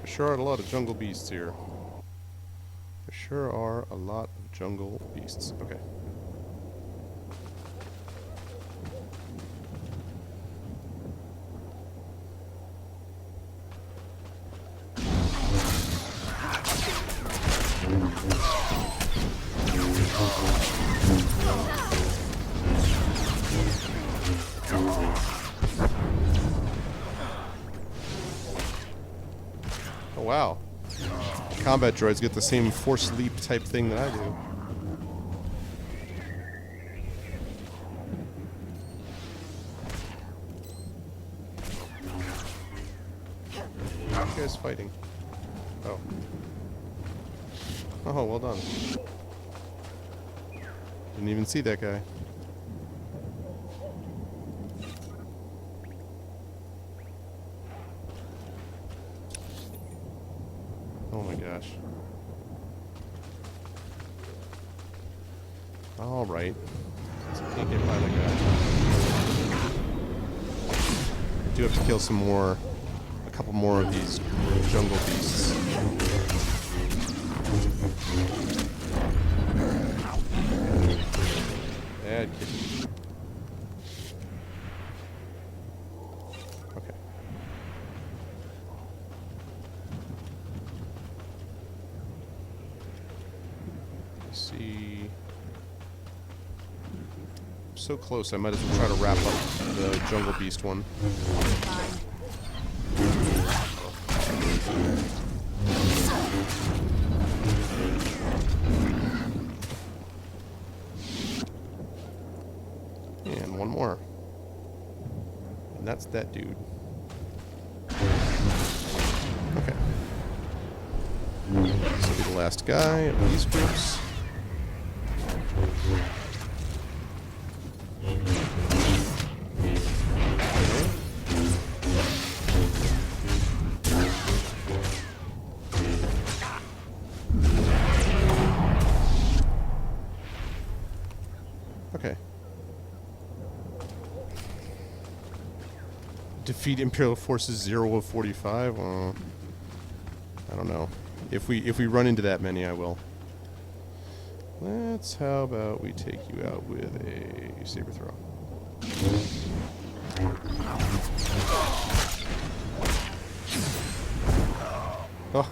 Sure are a lot of jungle beasts here. Sure are a lot of jungle beasts. Okay. Oh wow. Combat droids get the same force leap type thing that I do. How are you guys fighting? Oh. Oh, well done. Didn't even see that guy. Oh my gosh. Alright. So I can't get by like that. I do have to kill some more, a couple more of these jungle beasts. Bad kitty. Okay. See, I'm so close. I might as well try to wrap up the jungle beast one. And one more, and that's that dude. Okay, this will be the last guy of these groups. Okay. Defeat Imperial forces 0 of 45. I don't know. If we run into that many, I will. How about we take you out with a saber throw? Oh.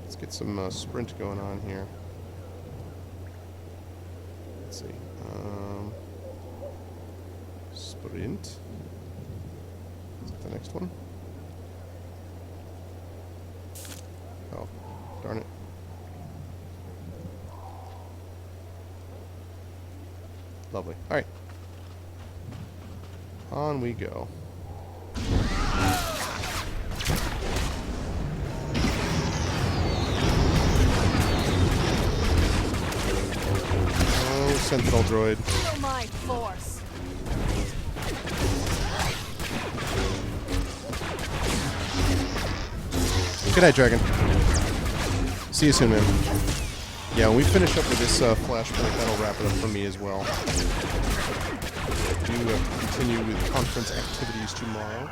Let's get some sprint going on here. Let's see. Sprint. Is that the next one? Oh, darn it. Lovely. All right. On we go. Oh, Sentinel droid. Feel my force. Good night, Dragon. See you soon, man. Yeah, when we finish up with this flashpoint, that'll wrap it up for me as well. I do continue with conference activities tomorrow.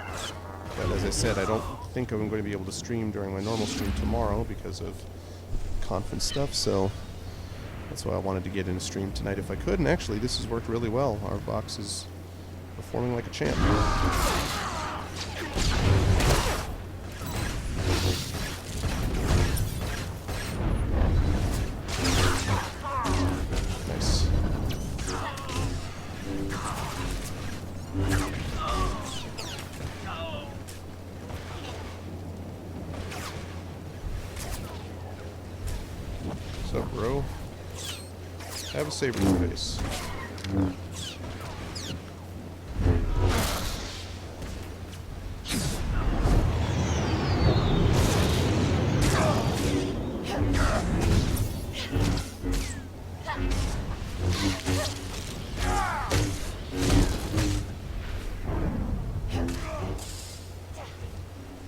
But as I said, I don't think I'm going to be able to stream during my normal stream tomorrow because of conference stuff, so that's why I wanted to get in a stream tonight if I could. And actually, this has worked really well. Our box is performing like a champ. What's up, bro? Have a saber in your face.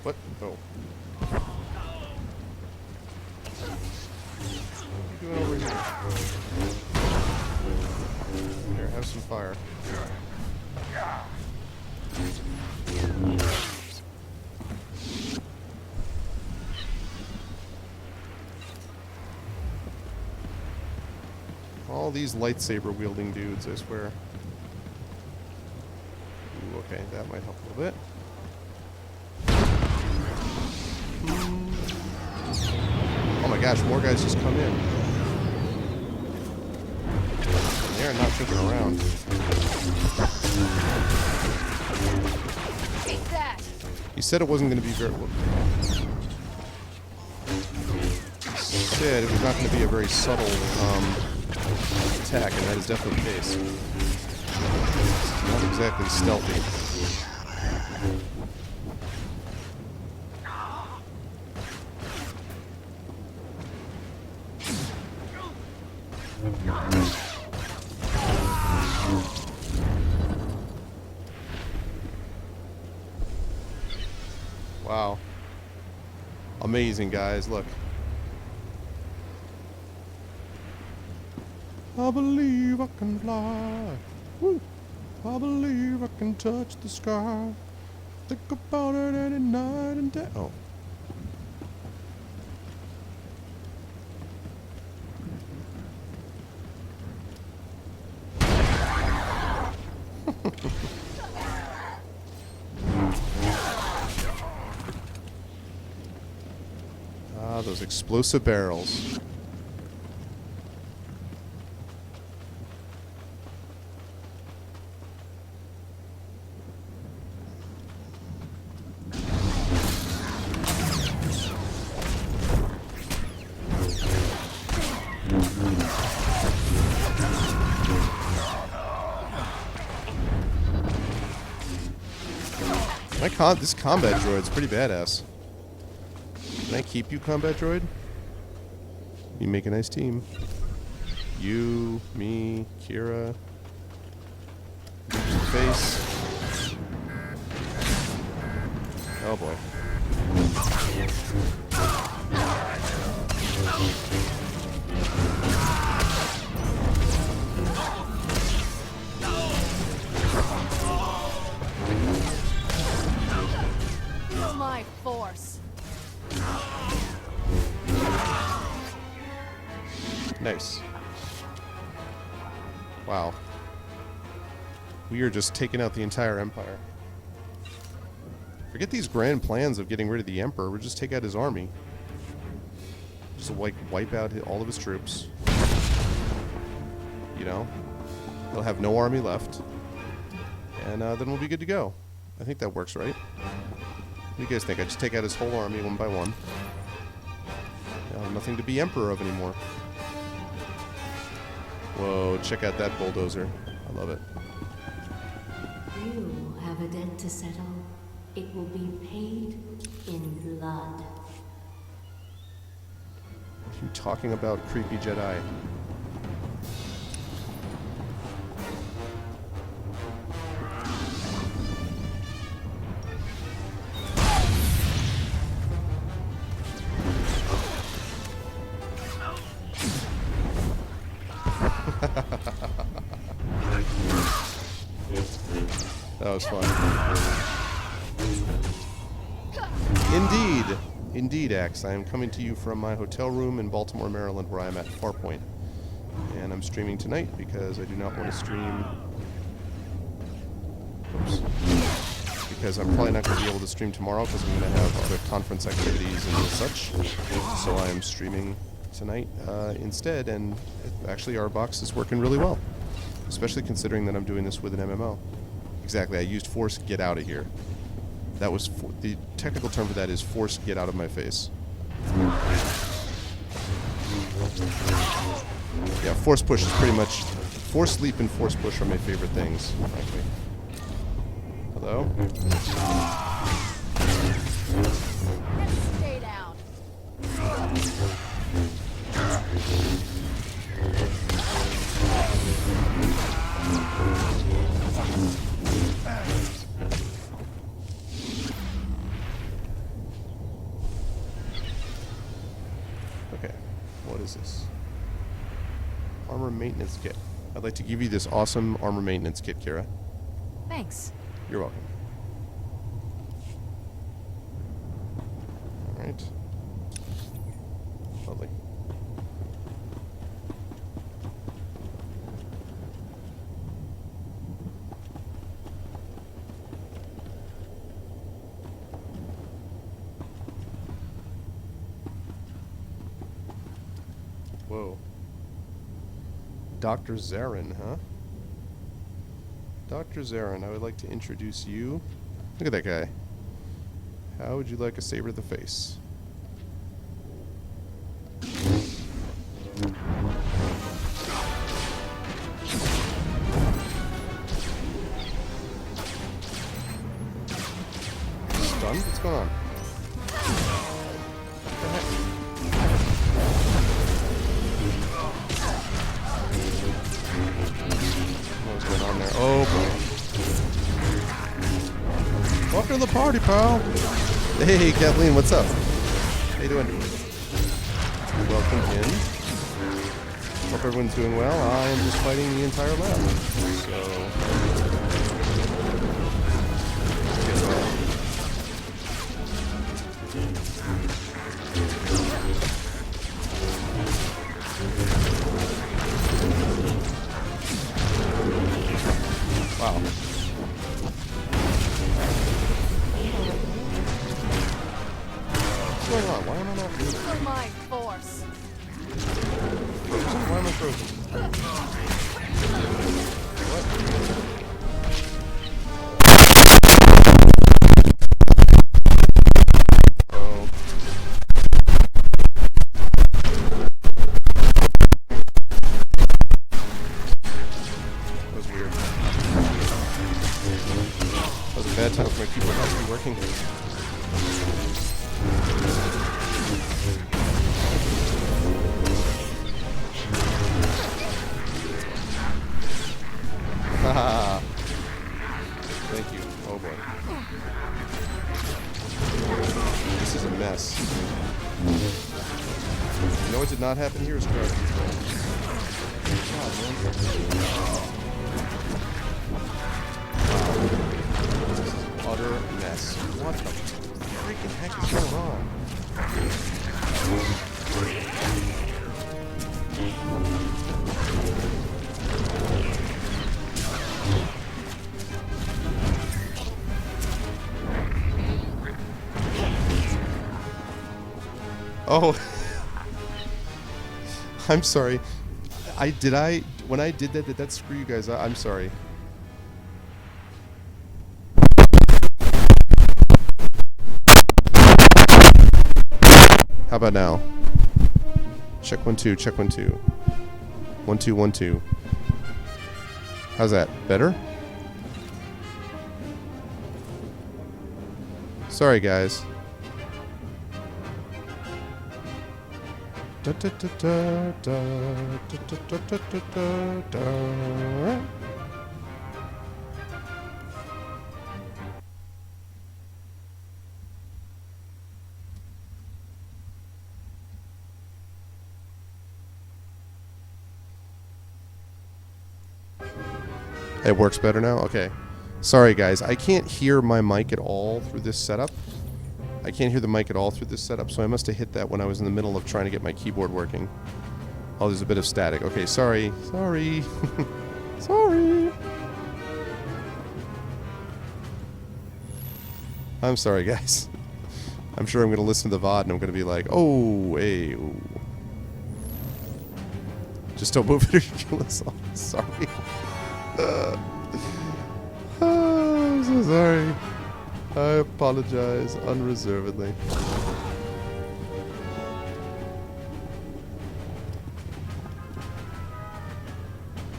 What? Here, have some fire. All these lightsaber wielding dudes, I swear. Ooh, okay, that might help a little bit. Oh my gosh, more guys just come in. They're not tripping around. Take that. He said it wasn't going to be very... He said it was not going to be a very subtle attack, and that is definitely the case. It's not exactly stealthy. Wow. Amazing, guys. Look. I believe I can fly. Woo. I believe I can touch the sky. Think about it any night and day. Oh. Those explosive barrels. This combat droid's pretty badass. Can I keep you, combat droid? You make a nice team. You, me, Kira. Face. Oh boy. Feel my force. Nice. Wow. We are just taking out the entire Empire. Forget these grand plans of getting rid of the Emperor. We'll just take out his army. Just wipe out all of his troops. You know? He'll have no army left. And then we'll be good to go. I think that works, right? What do you guys think? I just take out his whole army one by one. I'll have nothing to be Emperor of anymore. Whoa, check out that bulldozer. I love it. You have a debt to settle. It will be paid in blood. What are you talking about, creepy Jedi? That was fun. Indeed. Indeed, Axe. I am coming to you from my hotel room in Baltimore, Maryland, where I am at Farpoint. And I'm streaming tonight because I do not want to stream... Oops. Because I'm probably not going to be able to stream tomorrow because I'm going to have other conference activities and such. So I am streaming tonight instead, and actually our box is working really well. Especially considering that I'm doing this with an MMO. Exactly, I used force get out of here. That was the technical term for that is force get out of my face. Yeah, force push is pretty much force leap and force push are my favorite things, frankly. Hello? Stay down. Okay, what is this? Armor maintenance kit. I'd like to give you this awesome armor maintenance kit, Kira. Thanks. You're welcome. Alright. Lovely. Whoa. Dr. Zarin, huh? Dr. Zarin, I would like to introduce you. Look at that guy. How would you like a saber to the face? Stunned? What's going on? What the heck? What's going on there? Oh boy. Welcome to the party, pal. Hey, Kathleen, what's up? How you doing? Welcome in. Hope everyone's doing well. I am just fighting the entire lab. So... Wow. What's going on? Why am I not moving? For my force. Frozen? Why am I frozen? What? Oh. That was weird. That was a bad time for my keyboard not to be working. Haha. Thank you. Oh boy. This is a mess. You know what did not happen here is crowd control. God, man. Wow. This is utter mess. What the freaking heck is going on? Oh, I'm sorry. When I did that screw you guys? I'm sorry. How about now? Check 1 2, check 1 2. 1 2 1 2. How's that? Better? Sorry, guys. Da, da, da, da, da, da, da, da, da, da. It works better now? Okay. Sorry, guys. I can't hear my mic at all through this setup. I can't hear the mic at all through this setup, so I must have hit that when I was in the middle of trying to get my keyboard working. Oh, there's a bit of static. Okay, sorry. Sorry. Sorry. I'm sorry, guys. I'm sure I'm going to listen to the VOD and I'm going to be like, oh, hey, ooh. Just don't move it or you kill us all. Sorry. I'm so sorry. I apologize unreservedly.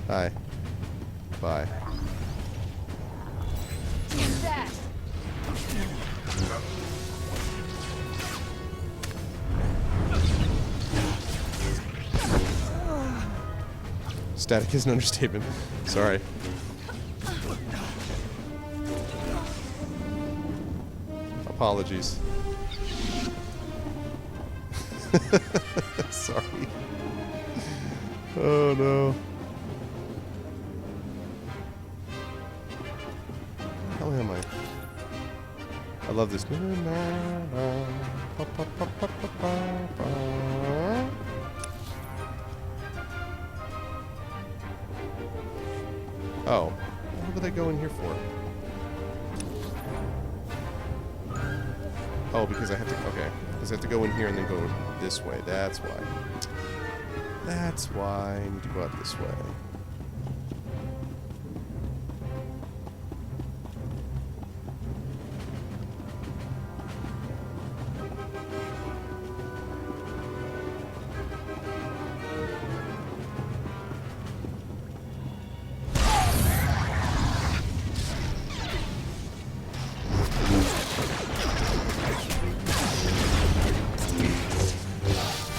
Hi. Bye. Take that. Static is an understatement. Sorry. Apologies. Sorry. Oh no. How am I? I love this. Oh, what did I go in here for? Oh, because I have to. Okay, because I have to go in here and then go this way. That's why. That's why I need to go out this way.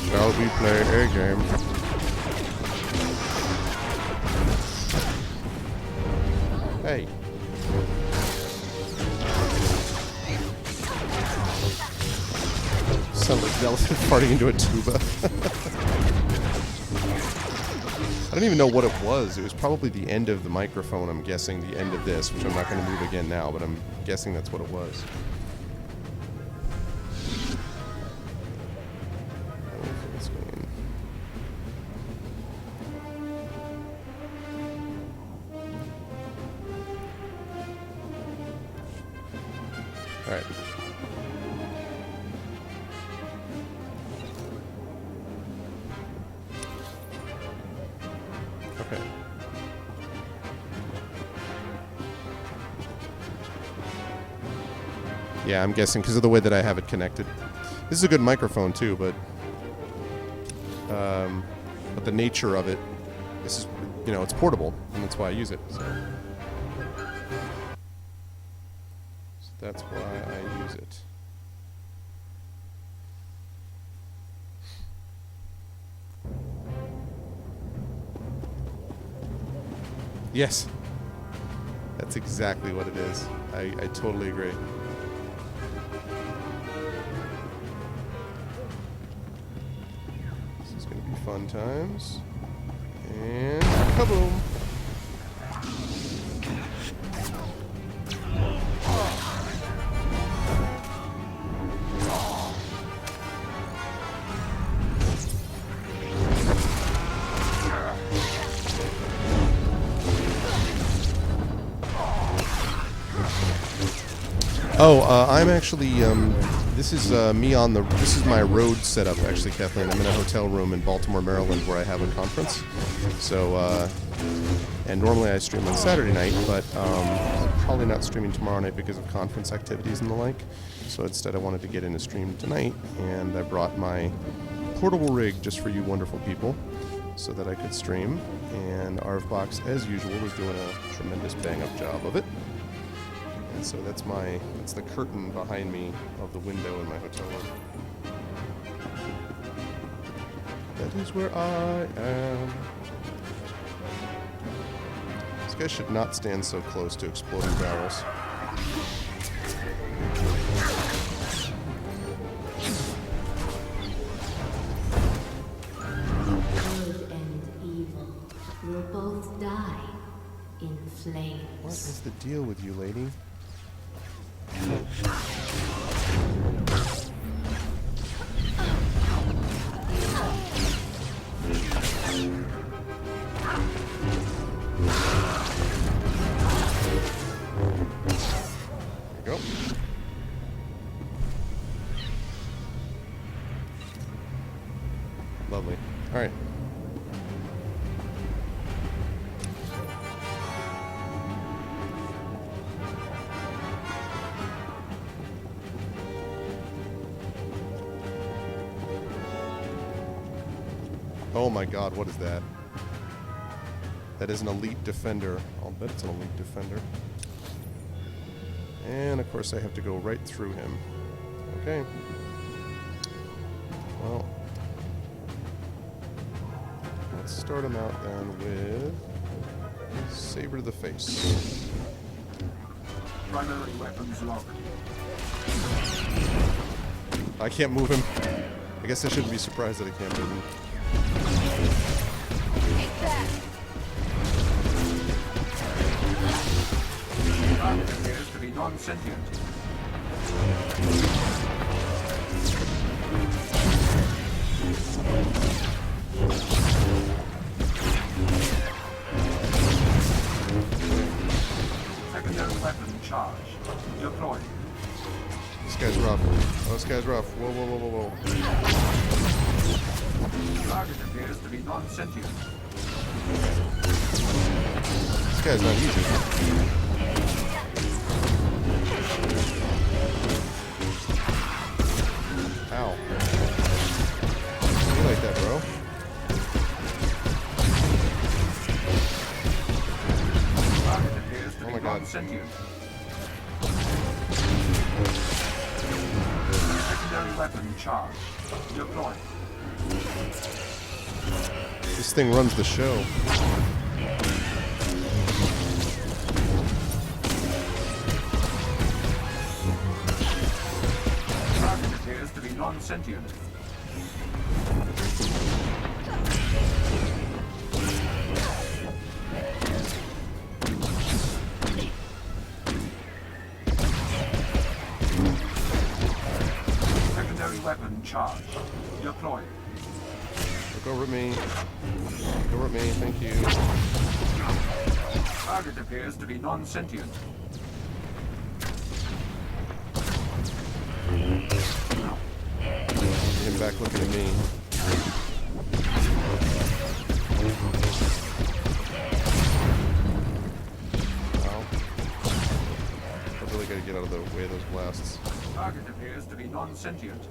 Shall we play a game? Hey. Sound like an elephant farting into a tuba. I don't even know what it was. It was probably the end of the microphone, I'm guessing, the end of this, which I'm not going to move again now, but I'm guessing that's what it was. Alright. Okay. Yeah, I'm guessing because of the way that I have it connected. This is a good microphone too, but the nature of it, this is, you know, it's portable, and that's why I use it. So that's why I use it. Yes. That's exactly what it is. I totally agree. This is going to be fun times. And kaboom! Oh, I'm actually, this is me on the, this is my road setup, actually, Kathleen. I'm in a hotel room in Baltimore, Maryland, where I have a conference. So, and normally I stream on Saturday night, but probably not streaming tomorrow night because of conference activities and the like. So instead I wanted to get in a stream tonight, and I brought my portable rig just for you wonderful people so that I could stream. And Arvbox, as usual, was doing a tremendous bang-up job of it. And so that's the curtain behind me of the window in my hotel room. That is where I am. This guy should not stand so close to exploding barrels. Good and evil will both die in flames. What is the deal with you, lady? There we go. Lovely. All right. Oh my god, what is that? That is an elite defender. I'll bet it's an elite defender. And of course I have to go right through him. Okay. Well, let's start him out then with Saber to the face. Primary weapons locked. I can't move him. I guess I shouldn't be surprised that I can't move him. non-sentient. Secondary weapon charge. Deploy. This guy's rough. Oh, this guy's rough. Whoa, whoa, whoa, whoa, whoa. Target appears to be non-sentient. This guy's not easy. Ow. You like that, bro? Target appears to be non-sentient. Secondary weapon charge. Deploy. This thing runs the show. Target appears to be non-sentient. Secondary weapon charge. Deploy. Look over at me. Look over at me, thank you. Target appears to be non-sentient. Him back looking at me. Ow. I really gotta get out of the way of those blasts. Target appears to be non-sentient.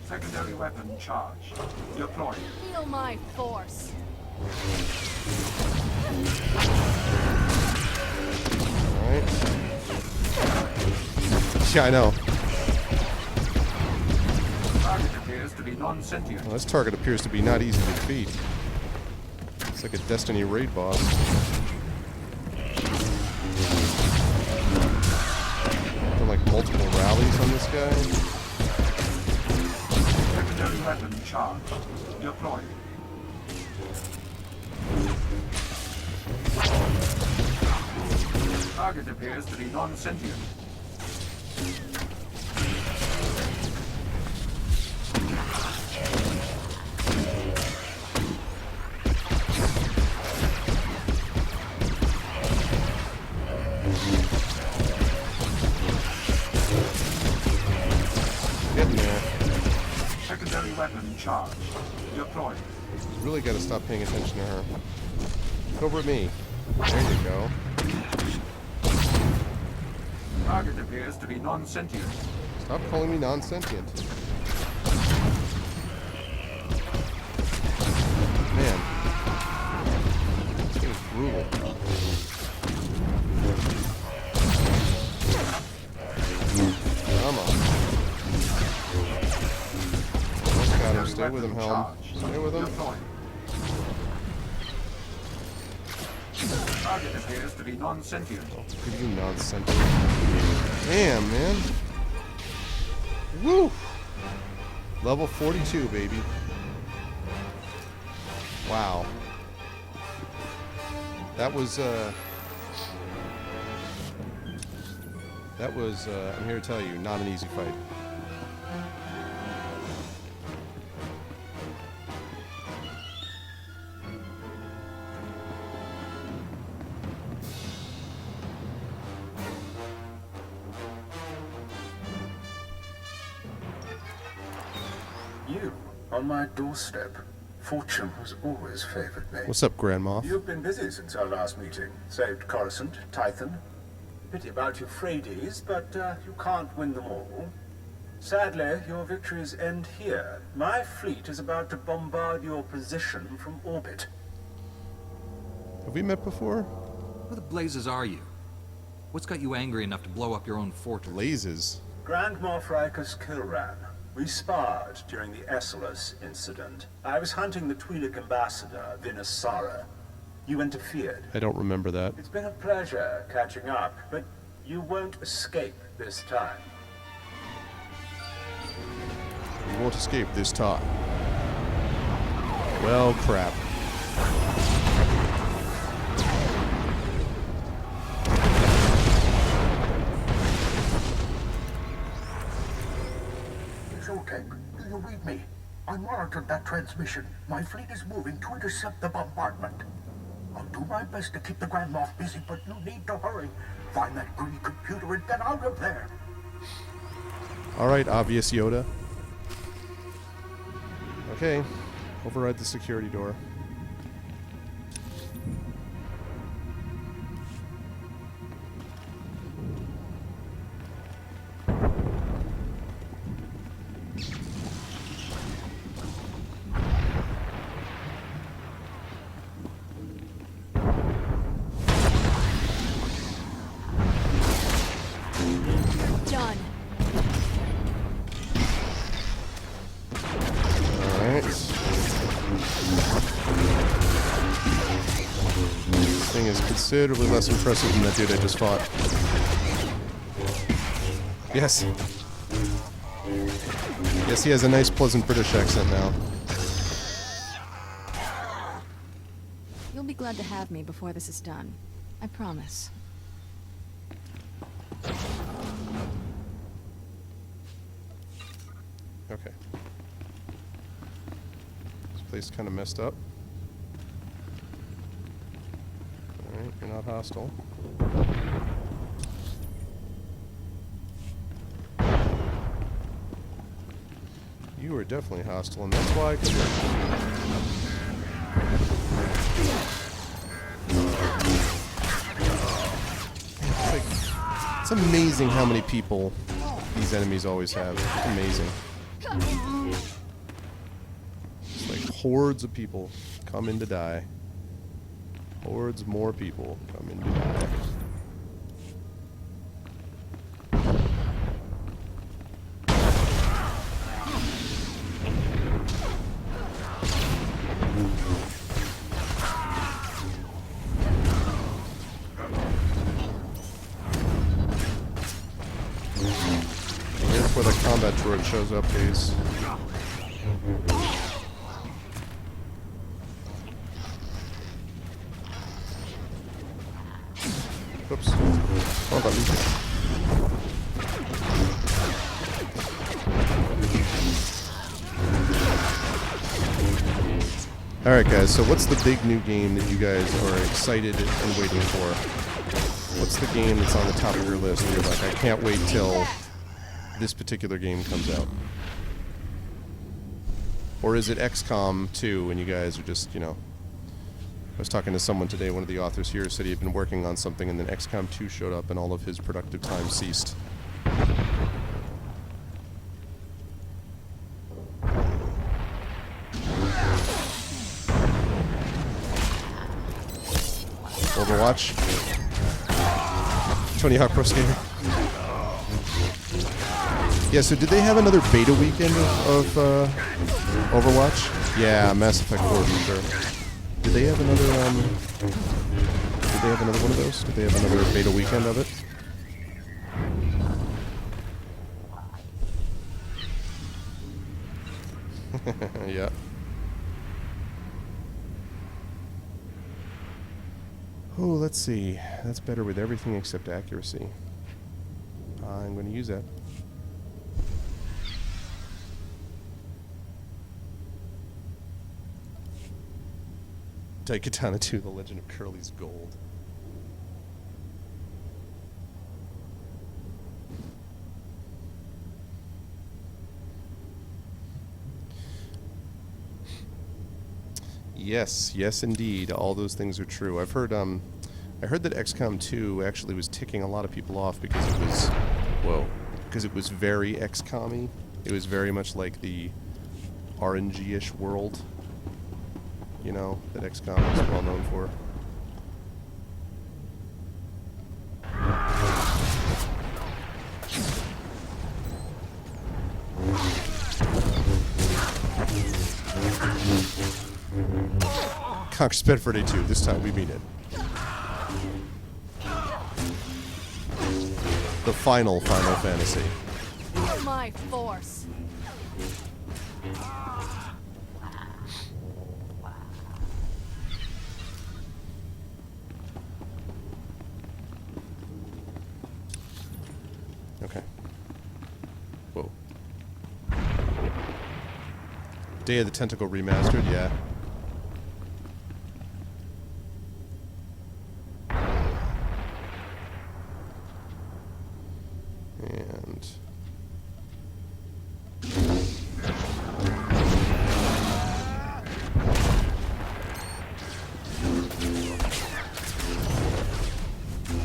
Secondary weapon charge. Deploy. Feel my force. Alright. Yeah, I know. Target appears to be non-sentient. Well, this target appears to be not easy to defeat. It's like a Destiny raid boss. Done like multiple rallies on this guy. Secondary weapon charge. Deploy. Target appears to be non-sentient. Getting there. Secondary weapon charge. Deploy. Really gotta stop paying attention to her. Look over at me. There you go. Target appears to be non-sentient. Stop calling me non-sentient. Man. This game's brutal. Come on. Almost got him. Stay with him, Helm. Stay with him. Target appears to be non-sentient. Look at you, non-sentient. Damn, man. Woo! Level 42, baby. Wow. That was, I'm here to tell you, not an easy fight. You, on my doorstep. Fortune has always favored me. What's up, Grand Moff? You've been busy since our last meeting. Saved Coruscant, Tython. Pity about Euphrates, but you can't win them all. Sadly, your victories end here. My fleet is about to bombard your position from orbit. Have we met before? Where the blazes are you? What's got you angry enough to blow up your own fortress? Blazes? Grand Moff Rikus Kilran. We sparred during the Essalus incident. I was hunting the Twi'lek ambassador, Vinasara. You interfered. I don't remember that. It's been a pleasure catching up, but you won't escape this time. You won't escape this time. Well, crap. Believe me, I monitored that transmission. My fleet is moving to intercept the bombardment. I'll do my best to keep the Grand Moff busy, but you need to hurry. Find that greedy computer and get out of there. All right, obvious Yoda. Okay, override the security door. Done. Alright. This thing is considerably less impressive than that dude I just fought. Yes. Yes, he has a nice, pleasant British accent now. You'll be glad to have me before this is done. I promise. Okay. This place kind of messed up. Alright, you're not hostile. You are definitely hostile, and that's why I could It's amazing how many people these enemies always have. It's amazing. It's like hordes of people come in to die. Hordes more people come in to die. Before the combat droid shows up, please. Oops. Hold on. Alright guys, so what's the big new game that you guys are excited and waiting for? What's the game that's on the top of your list where you're like, I can't wait till this particular game comes out? Or is it XCOM 2 and you guys are just, you know... I was talking to someone today, one of the authors here said he had been working on something and then XCOM 2 showed up and all of his productive time ceased. Overwatch. Tony Hawk Pro Skater. Yeah, so did they have another beta weekend of Overwatch? Yeah, Mass Effect 4 for sure. Did they have another, did they have another one of those? Did they have another beta weekend of it? Yeah. Oh, let's see. That's better with everything except accuracy. I'm going to use that. Daikatana 2, The Legend of Curly's Gold. Yes, yes indeed. All those things are true. I've heard, I heard that XCOM 2 actually was ticking a lot of people off because it was, because it was very XCOM-y. It was very much like the RNG-ish world, you know, that XCOM is well known for. Conquer Bedford Day 2, this time we mean it. The final Final Fantasy. My force. Okay. Whoa. Day of the Tentacle remastered, yeah. And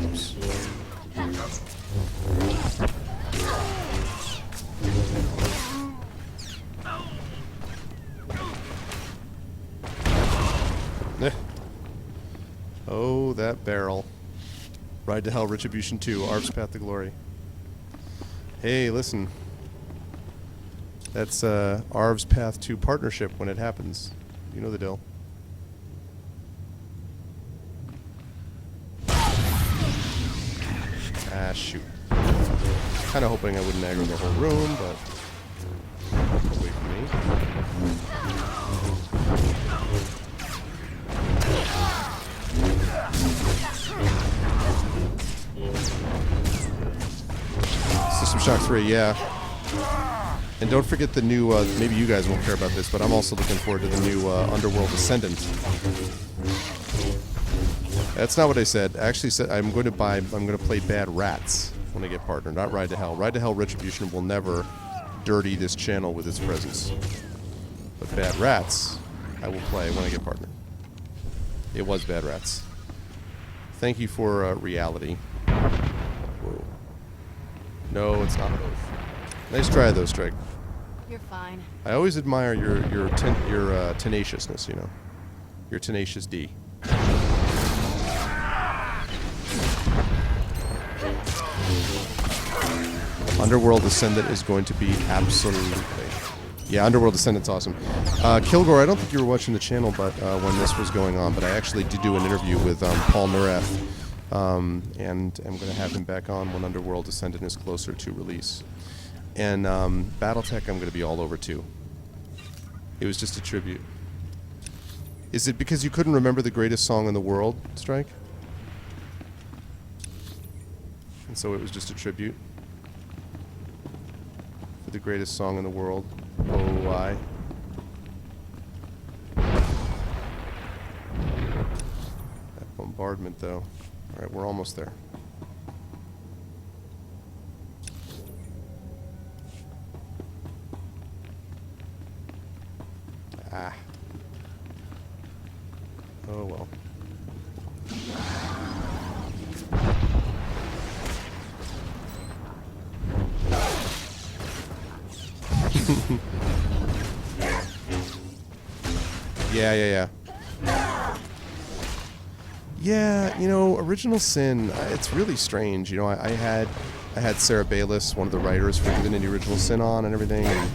oops. Oh, that barrel. Ride to Hell Retribution 2, Arv's Path to Glory. Hey, listen. That's Arv's Path to partnership when it happens. You know the deal. Ah, shoot. Kinda hoping I wouldn't aggro the whole room, but away from me. System Shock 3, yeah. And don't forget the new, maybe you guys won't care about this, but I'm also looking forward to the new Underworld Ascendant. That's not what I said. I actually said I'm going to play Bad Rats when I get partnered, not Ride to Hell. Ride to Hell Retribution will never dirty this channel with its presence. But Bad Rats, I will play when I get partnered. It was Bad Rats. Thank you for reality. Whoa. No, it's not both. Nice try, though, Strike. You're fine. I always admire your tenaciousness, you know. Your tenacious D. Underworld Ascendant is going to be absolutely... Yeah, Underworld Ascendant's awesome. Kilgore, I don't think you were watching the channel but when this was going on, but I actually did do an interview with Paul Neurath, and I'm going to have him back on when Underworld Ascendant is closer to release. And Battletech I'm going to be all over too. It was just a tribute. Is it because you couldn't remember the greatest song in the world, Strike? And so it was just a tribute for the greatest song in the world. Oh, I. That bombardment, though. Alright, we're almost there. Ah. Oh, well. Yeah. Yeah, you know, Original Sin, it's really strange. You know, I had Sarah Bayless, one of the writers for Divinity Original Sin on and everything, and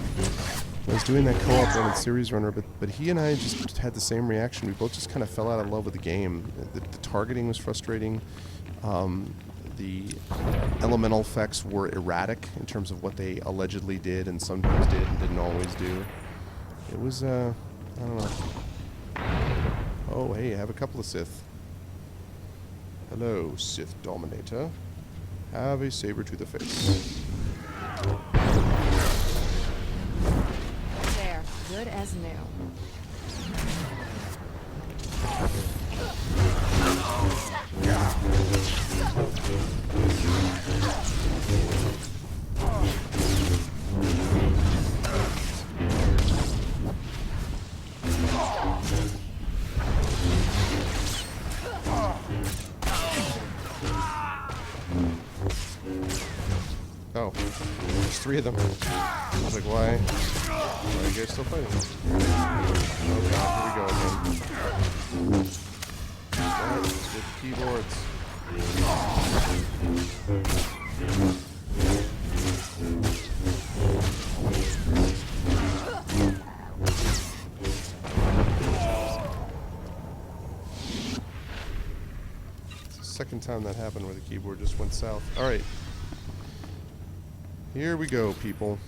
I was doing that co-op run in Series Runner, but he and I just had the same reaction. We both just kind of fell out of love with the game. The targeting was frustrating. The elemental effects were erratic in terms of what they allegedly did and sometimes did and didn't always do. It was, I don't know. Oh, hey, I have a couple of Sith. Hello, Sith Dominator. Have a saber to the face. There, good as new. Oh, there's 3 of them. I was like, why are you guys still fighting? Oh god, here we go again. What is with keyboards? It's the second time that happened where the keyboard just went south. Alright. Here we go, people.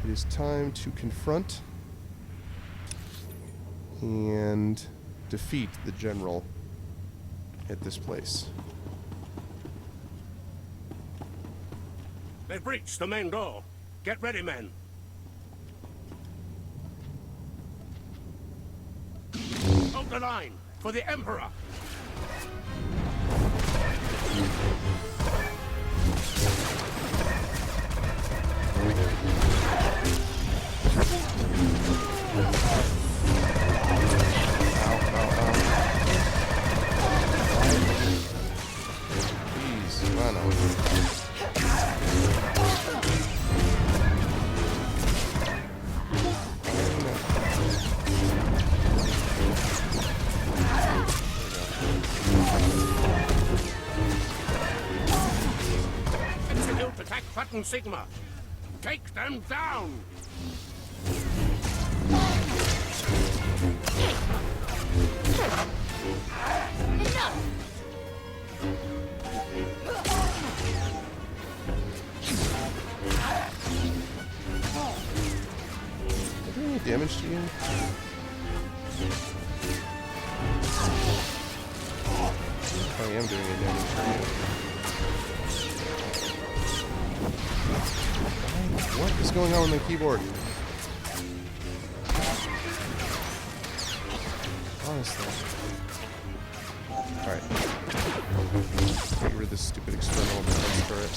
It is time to confront and defeat the general at this place. They've breached the main door. Get ready, men. the line for the Emperor. Please, come on. Execute attack button Sigma. Take them down. Any damage to you? I am doing any damage to you. What is going on with my keyboard? Honestly. Alright. Get rid of this stupid experimental defense turret.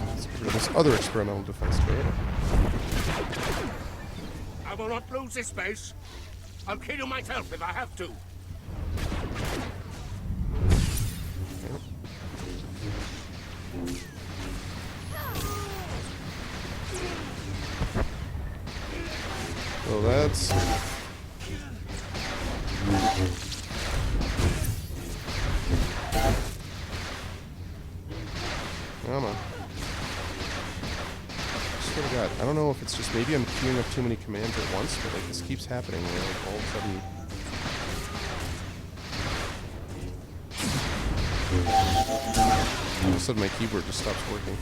Let's get rid of this other experimental defense turret. I will not lose this base. I'll kill you myself if I have to. So that's... Come on. Swear to God, I don't know if it's just maybe I'm queuing up too many commands at once, but like this keeps happening, you know, like all of a sudden. All of a sudden my keyboard just stops working.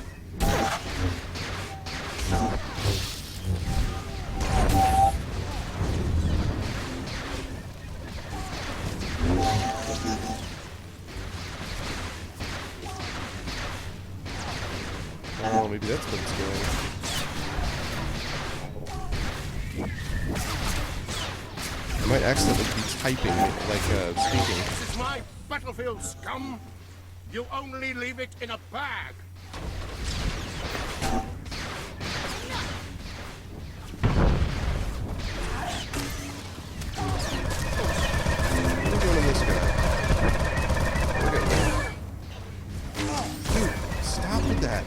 Oh, maybe that's what it's doing. I might accidentally be typing, like, speaking. This is my battlefield, scum. You only leave it in a bag. What are we doing to this guy? Look at that. Dude, stop with that.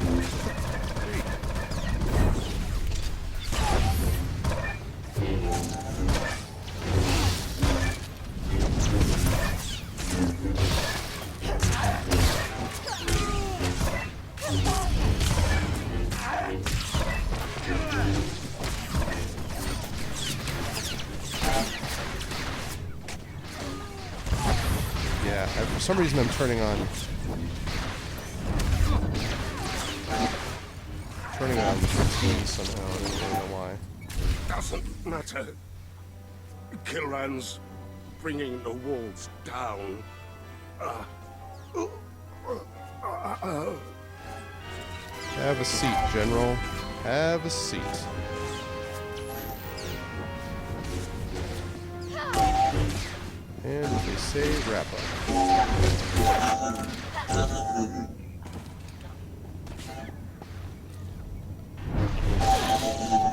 Yeah, for some reason I'm turning on the routine somehow. I don't really know why. Doesn't matter. Kilran's bringing the walls down. Have a seat, General. Have a seat. And as they say, wrap up.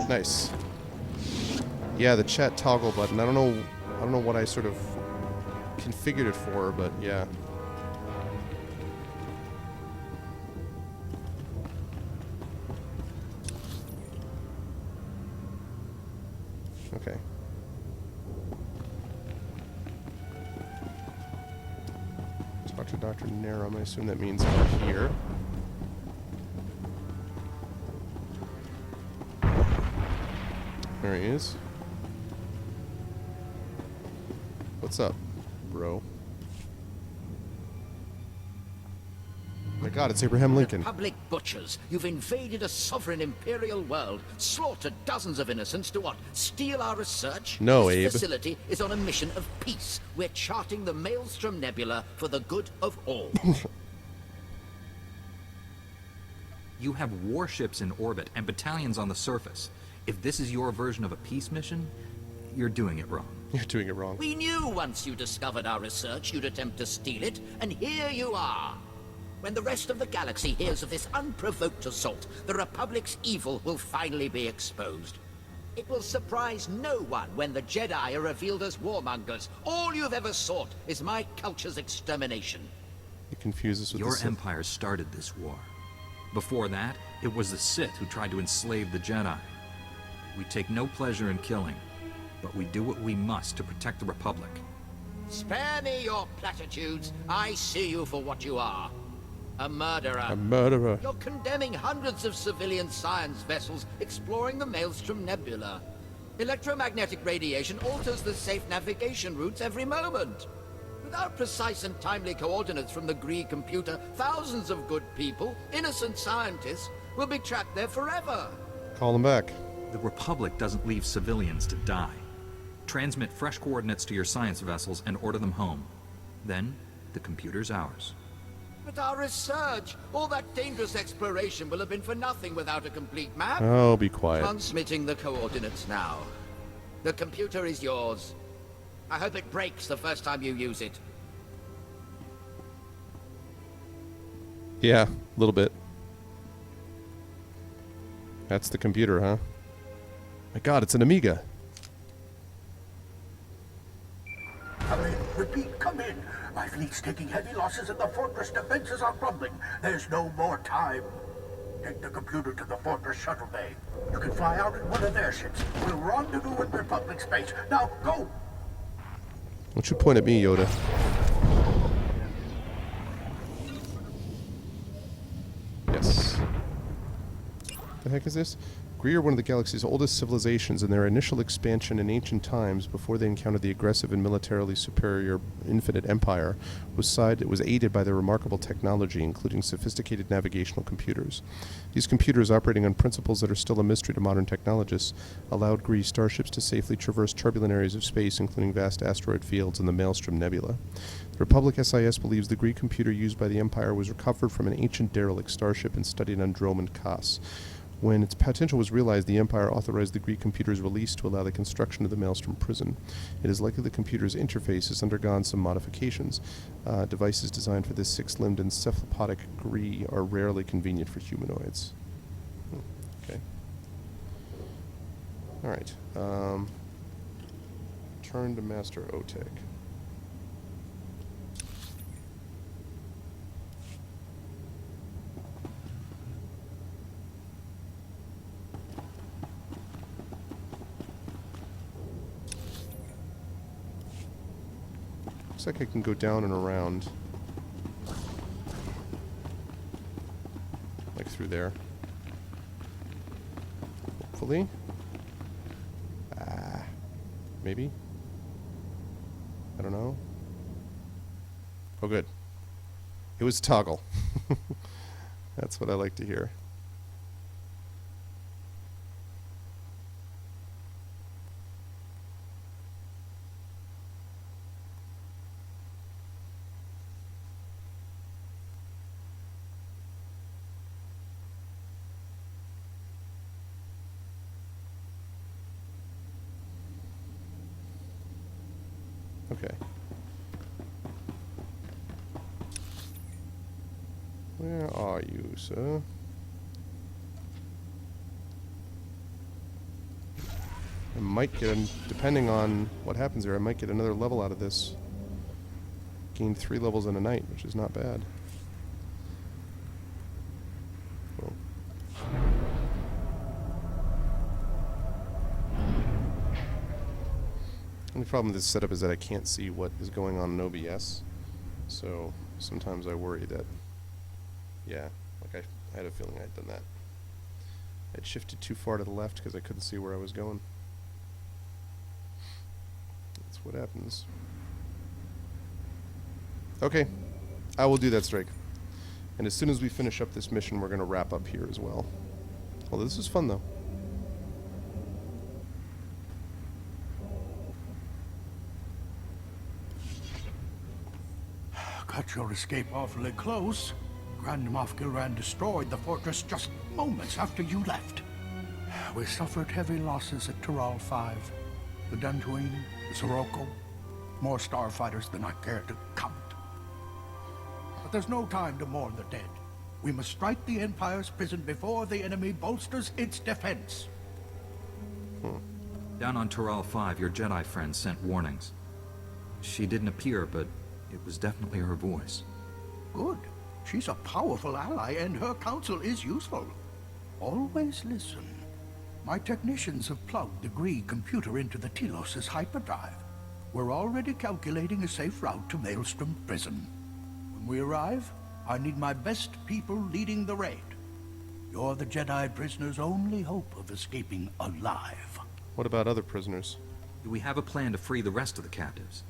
Nice. Yeah, the chat toggle button. I don't know what I sort of configured it for, but yeah. Okay. Talk to Dr. Narum. I assume that means out here. There he is. What's up, bro? Oh my God, it's Abraham Lincoln. Republic butchers, you've invaded a sovereign imperial world, slaughtered dozens of innocents to what? Steal our research? No, this Abe. Facility is on a mission of peace. We're charting the Maelstrom Nebula for the good of all. You have warships in orbit and battalions on the surface. If this is your version of a peace mission, you're doing it wrong. You're doing it wrong. We knew once you discovered our research you'd attempt to steal it, and here you are. When the rest of the galaxy hears of this unprovoked assault, the Republic's evil will finally be exposed. It will surprise no one when the Jedi are revealed as warmongers. All you've ever sought is my culture's extermination. You confuse us with Your the Sith. empire started this war. Before that, it was the Sith who tried to enslave the Jedi. We take no pleasure in killing, but we do what we must to protect the Republic. Spare me your platitudes. I see you for what you are. A murderer. A murderer. You're condemning hundreds of civilian science vessels exploring the Maelstrom Nebula. Electromagnetic radiation alters the safe navigation routes every moment. Without precise and timely coordinates from the Gree computer, thousands of good people, innocent scientists, will be trapped there forever. Call them back. The Republic doesn't leave civilians to die. Transmit fresh coordinates to your science vessels and order them home. Then, the computer's ours. But our research, all that dangerous exploration will have been for nothing without a complete map. Oh, be quiet. Transmitting the coordinates now. The computer is yours. I hope it breaks the first time you use it. Yeah, a little bit. That's the computer, huh? My god, it's an Amiga. Come in. Repeat, come in. My fleet's taking heavy losses and the fortress defenses are crumbling. There's no more time. Take the computer to the fortress shuttle bay. You can fly out in one of their ships. We'll rendezvous in Republic space. Now, go! Don't you point at me, Yoda. Yes. The heck is this? Gree are one of the galaxy's oldest civilizations, and their initial expansion in ancient times, before they encountered the aggressive and militarily superior Infinite Empire, was aided by their remarkable technology, including sophisticated navigational computers. These computers, operating on principles that are still a mystery to modern technologists, allowed Gree starships to safely traverse turbulent areas of space, including vast asteroid fields and the Maelstrom Nebula. The Republic SIS believes the Gree computer used by the Empire was recovered from an ancient derelict starship and studied on Dromund Kaas. When its potential was realized, the Empire authorized the Gree computer's release to allow the construction of the Maelstrom prison. It is likely the computer's interface has undergone some modifications. Devices designed for this six-limbed encephalopodic Gree are rarely convenient for humanoids. Okay. Alright. Turn to Master Otek. Looks like I can go down and around. Like through there. Hopefully. Maybe? I don't know. Oh, good. It was toggle. That's what I like to hear. Okay. Where are you, sir? I might get, depending on what happens here, I might get another level out of this. Gain 3 levels in a night, which is not bad. Cool. The only problem with this setup is that I can't see what is going on in OBS. So sometimes I worry that, yeah, like I had a feeling I'd done that. I'd shifted too far to the left because I couldn't see where I was going. That's what happens. Okay, I will do that, Strike. And as soon as we finish up this mission, we're going to wrap up here as well. Well, this is fun, though. Cut your escape awfully close. Grand Moff Gilran destroyed the fortress just moments after you left. We suffered heavy losses at Tural 5. The Dantooine, the Sirocco, more starfighters than I care to count. But there's no time to mourn the dead. We must strike the Empire's prison before the enemy bolsters its defense. Down on Tural 5, your Jedi friend sent warnings. She didn't appear, but it was definitely her voice. Good. She's a powerful ally, and her counsel is useful. Always listen. My technicians have plugged the Greed computer into the Telos' hyperdrive. We're already calculating a safe route to Maelstrom Prison. When we arrive, I need my best people leading the raid. You're the Jedi prisoner's only hope of escaping alive. What about other prisoners? Do we have a plan to free the rest of the captives?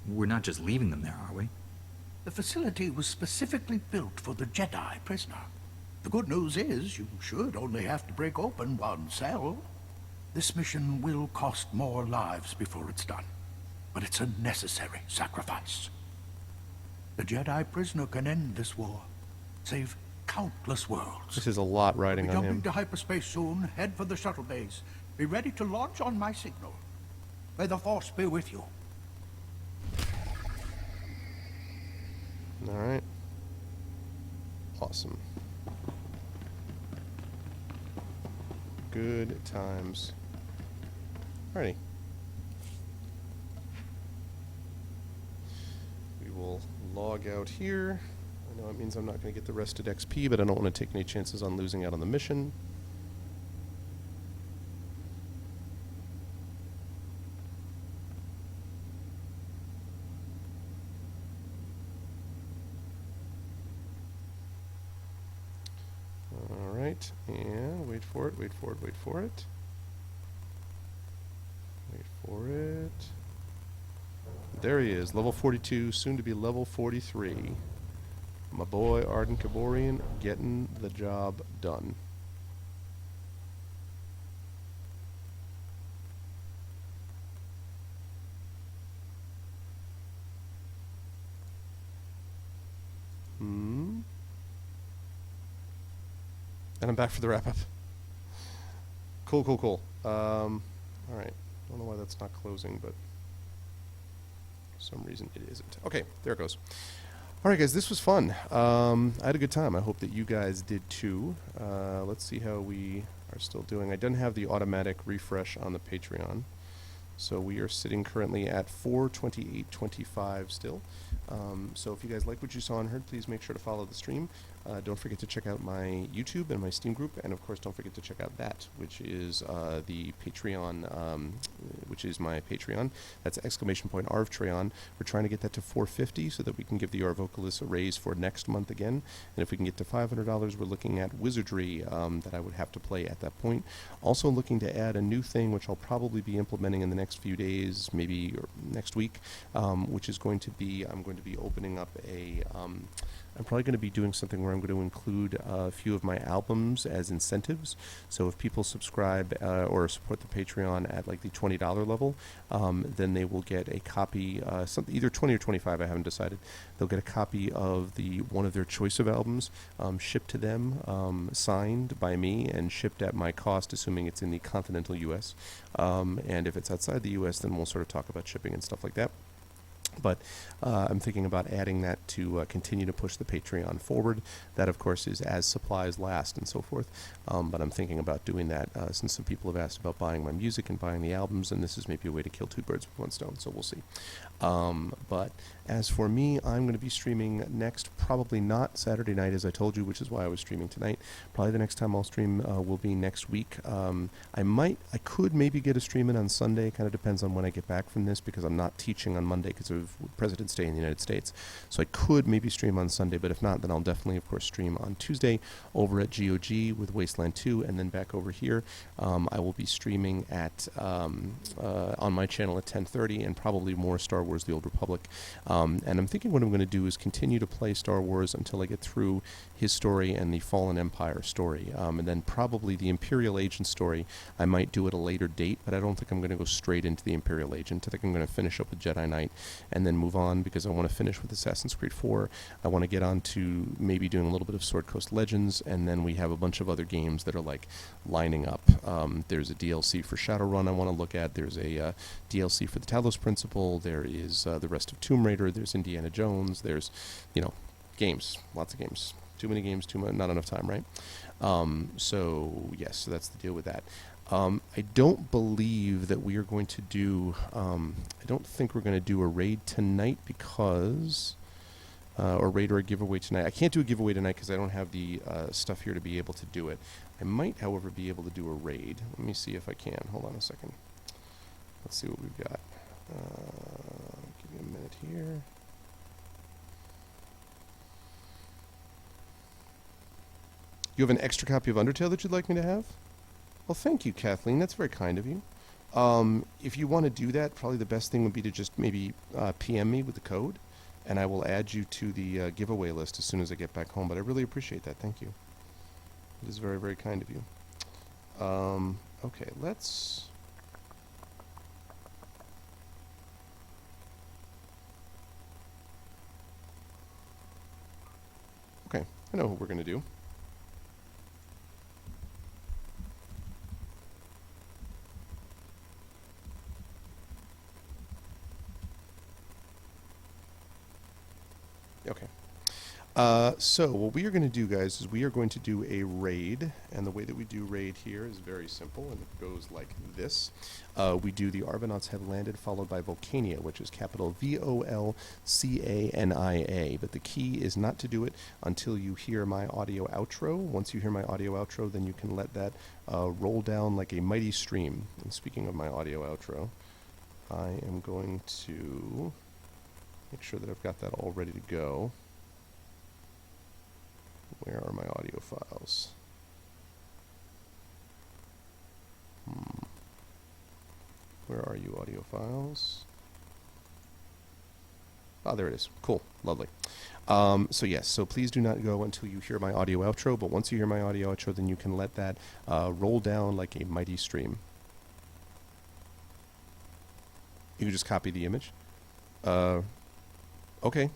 We're not just leaving them there, are we? The facility was specifically built for the Jedi prisoner. The good news is you should only have to break open one cell. This mission will cost more lives before it's done, but it's a necessary sacrifice. The Jedi prisoner can end this war, save countless worlds. This is a lot riding We'll be on jumping him. to hyperspace soon. Head for the shuttle base. Be ready to launch on my signal. May the Force be with you. Alright. Awesome. Good times. Alrighty. We will log out here. I know it means I'm not going to get the rested XP, but I don't want to take any chances on losing out on the mission. Alright, and wait for it, wait for it, wait for it. Wait for it. There he is, level 42, soon to be level 43. My boy Arden Kaborian getting the job done. And I'm back for the wrap-up. Cool, cool, cool. Alright. I don't know why that's not closing, but for some reason it isn't. Okay, there it goes. Alright guys, this was fun. I had a good time. I hope that you guys did too. Let's see how we are still doing. I don't have the automatic refresh on the Patreon. So we are sitting currently at 428.25 still. So if you guys like what you saw and heard, please make sure to follow the stream. Don't forget to check out my YouTube and my Steam group, and of course don't forget to check out that, which is the Patreon, which is my Patreon. That's ! Arv Treon. We're trying to get that to 450 so that we can give the Arvocalis a raise for next month again. And if we can get to $500, we're looking at Wizardry that I would have to play at that point. Also looking to add a new thing, which I'll probably be implementing in the next few days, maybe or next week, which is going to be, I'm going to be opening up a, I'm probably going to be doing something where I'm going to include a few of my albums as incentives. So if people subscribe or support the Patreon at like the $20 level, then they will get a copy, either 20 or 25, I haven't decided. They'll get a copy of one of their choice of albums shipped to them, signed by me and shipped at my cost, assuming it's in the continental U.S. And if it's outside the U.S., then we'll sort of talk about shipping and stuff like that. But I'm thinking about adding that to continue to push the Patreon forward. That, of course, is as supplies last and so forth. But I'm thinking about doing that since some people have asked about buying my music and buying the albums, and this is maybe a way to kill two birds with one stone, so we'll see. But as for me, I'm going to be streaming next, probably not Saturday night, as I told you, which is why I was streaming tonight. Probably the next time I'll stream will be next week. I could maybe get a stream in on Sunday, kind of depends on when I get back from this, because I'm not teaching on Monday because of President's Day in the United States. So I could maybe stream on Sunday, but if not, then I'll definitely, of course, stream on Tuesday over at GOG with Wasteland 2, and then back over here. I will be streaming at on my channel at 10:30, and probably more Star Wars The Old Republic. And I'm thinking what I'm going to do is continue to play Star Wars until I get through his story and the Fallen Empire story. And then probably the Imperial Agent story I might do at a later date, but I don't think I'm going to go straight into the Imperial Agent. I think I'm going to finish up with Jedi Knight and then move on, because I want to finish with Assassin's Creed 4. I want to get on to maybe doing a little bit of Sword Coast Legends, and then we have a bunch of other games that are like lining up. There's a DLC for Shadowrun I want to look at. There's a DLC for the Talos Principle. There is the rest of Tomb Raider. There's Indiana Jones. There's, games. Lots of games. Too many games, not enough time, right? So, yes, so that's the deal with that. I don't believe that we are going to do, I don't think we're going to do a raid tonight because, or raid or a giveaway tonight. I can't do a giveaway tonight because I don't have the stuff here to be able to do it. I might, however, be able to do a raid. Let me see if I can. Hold on a second. Let's see what we've got. Give me a minute here. You have an extra copy of Undertale that you'd like me to have? Well, thank you, Kathleen. That's very kind of you. If you want to do that, probably the best thing would be to just maybe PM me with the code, and I will add you to the giveaway list as soon as I get back home. But I really appreciate that. Thank you. It is very, very kind of you. Okay, let's... Okay, I know what we're going to do. Okay. So what we are going to do, guys, is we are going to do a raid, and the way that we do raid here is very simple, and it goes like this. We do the Arbanauts Have Landed, followed by Volcania, which is capital Volcania, but the key is not to do it until you hear my audio outro. Once you hear my audio outro, then you can let that roll down like a mighty stream. And speaking of my audio outro, I am going to make sure that I've got that all ready to go. Where are my audio files? Where are you, audio files? Ah, there it is. Cool. Lovely. So yes, so please do not go until you hear my audio outro, but once you hear my audio outro, then you can let that roll down like a mighty stream. You can just copy the image. Okay.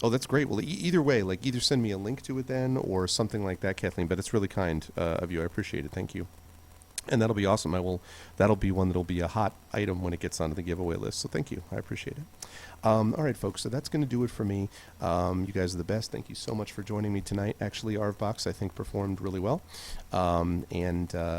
Oh, that's great. Well, either way, like either send me a link to it then or something like that, Kathleen, but it's really kind of you. I appreciate it. Thank you. And that'll be awesome. That'll be one that'll be a hot item when it gets onto the giveaway list. So thank you. I appreciate it. All right, folks. So that's going to do it for me. You guys are the best. Thank you so much for joining me tonight. Actually, ARVBox, I think, performed really well,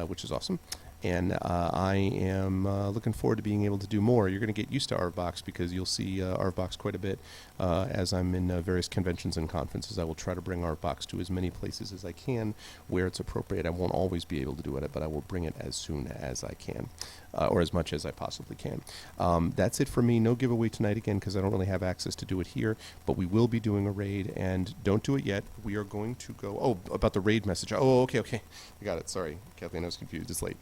which is awesome. And I am looking forward to being able to do more. You're going to get used to ARVBox because you'll see ARVBox quite a bit as I'm in various conventions and conferences. I will try to bring ARVBox to as many places as I can where it's appropriate. I won't always be able to do it, but I will bring it as soon as I can, or as much as I possibly can. That's it for me. No giveaway tonight again because I don't really have access to do it here, but we will be doing a raid, and don't do it yet. We are going to go... Oh, about the raid message. Oh, okay. I got it. Sorry, Kathleen, I was confused. It's late.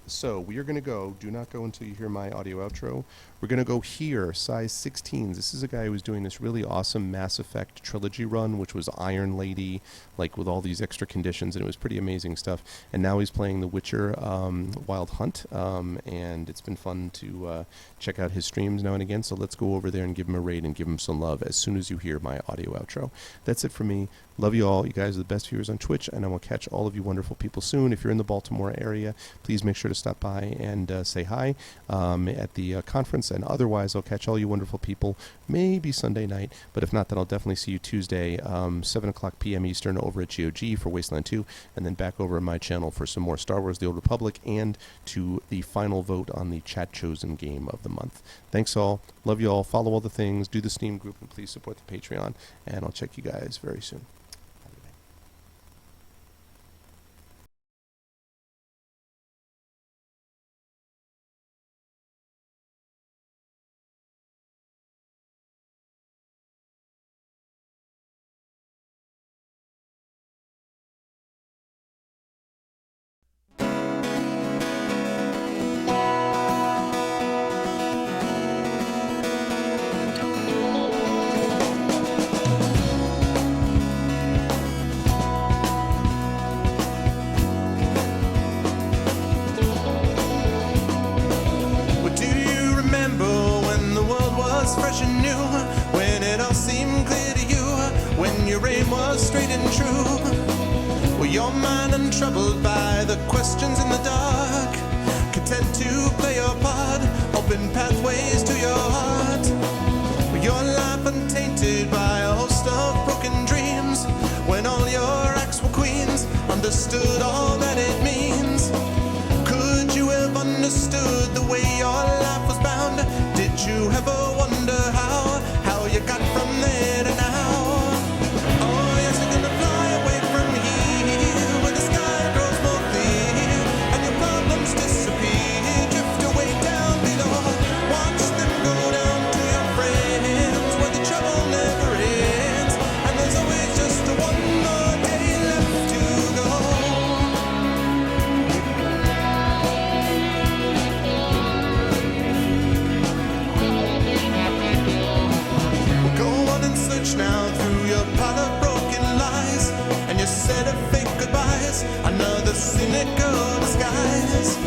So we are going to go, do not go until you hear my audio outro. We're going to go here, size 16s. This is a guy who was doing this really awesome Mass Effect trilogy run, which was Iron Lady, like with all these extra conditions, and it was pretty amazing stuff. And now he's playing The Witcher Wild Hunt, and it's been fun to check out his streams now and again. So let's go over there and give him a raid and give him some love as soon as you hear my audio outro. That's it for me. Love you all. You guys are the best viewers on Twitch, and I will catch all of you wonderful people soon. If you're in the Baltimore area, please make sure to stop by and say hi at the conference. And otherwise, I'll catch all you wonderful people maybe Sunday night. But if not, then I'll definitely see you Tuesday, 7 o'clock p.m. Eastern over at GOG for Wasteland 2, and then back over on my channel for some more Star Wars The Old Republic and to the final vote on the Chat Chosen Game of the Month. Thanks all. Love you all. Follow all the things. Do the Steam group, and please support the Patreon. And I'll check you guys very soon. straight and true. Well, your mind untroubled by the questions in the dark, content to play your part, open pathways to your heart. Well, your life untainted by a host of broken dreams, when all your acts were queens, understood all that it means. Could you have understood the way your life was bound? Did you ever wonder how you got from there to now? Oh yes, you're gonna fly away from here, where the sky grows more clear, and your problems disappear, drift away down below. Watch them go down to your friends, where the trouble never ends, and there's always just one more day left to go. Go on and search now through your pile of broken lies, and your set of fake goodbyes, another cynical disguise.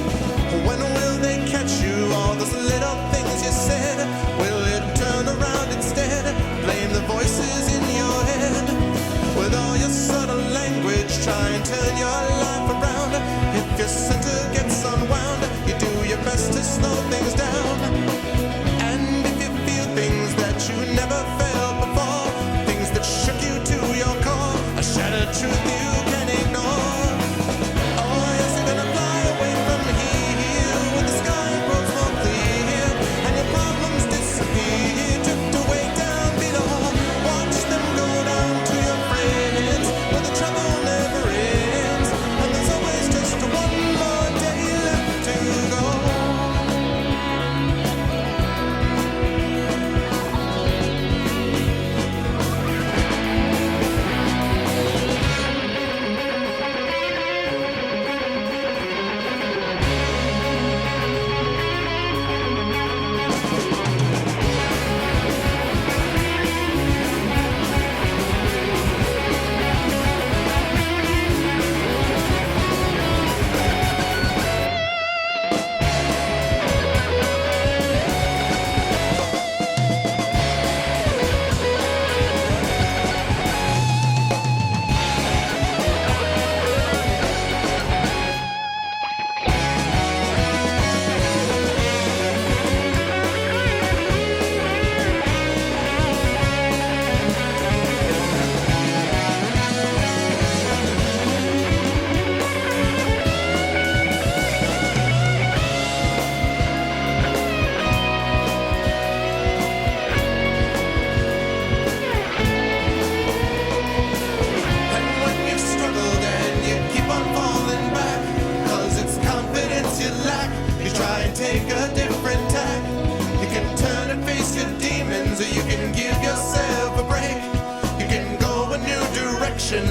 When will they catch you? All those little things you said, will it turn around instead? Blame the voices in your head. With all your subtle language, try and turn your life around. If your center gets unwound, you do your best to slow things down. And if you feel things that you never felt before, things that shook you to your core, a shattered truth you can ignore. Oh yes, you're gonna fly away from here, where the sky grows more clear, and your problems disappear, drift away down below. Watch them go down to your friends, where the trouble never ends, and there's always just one more day left to go. And when you've struggled and you keep on falling back, 'cause it's confidence you lack, you try and take a different tack. You can turn and face your demons, or you can give yourself a break. You can go a new direction,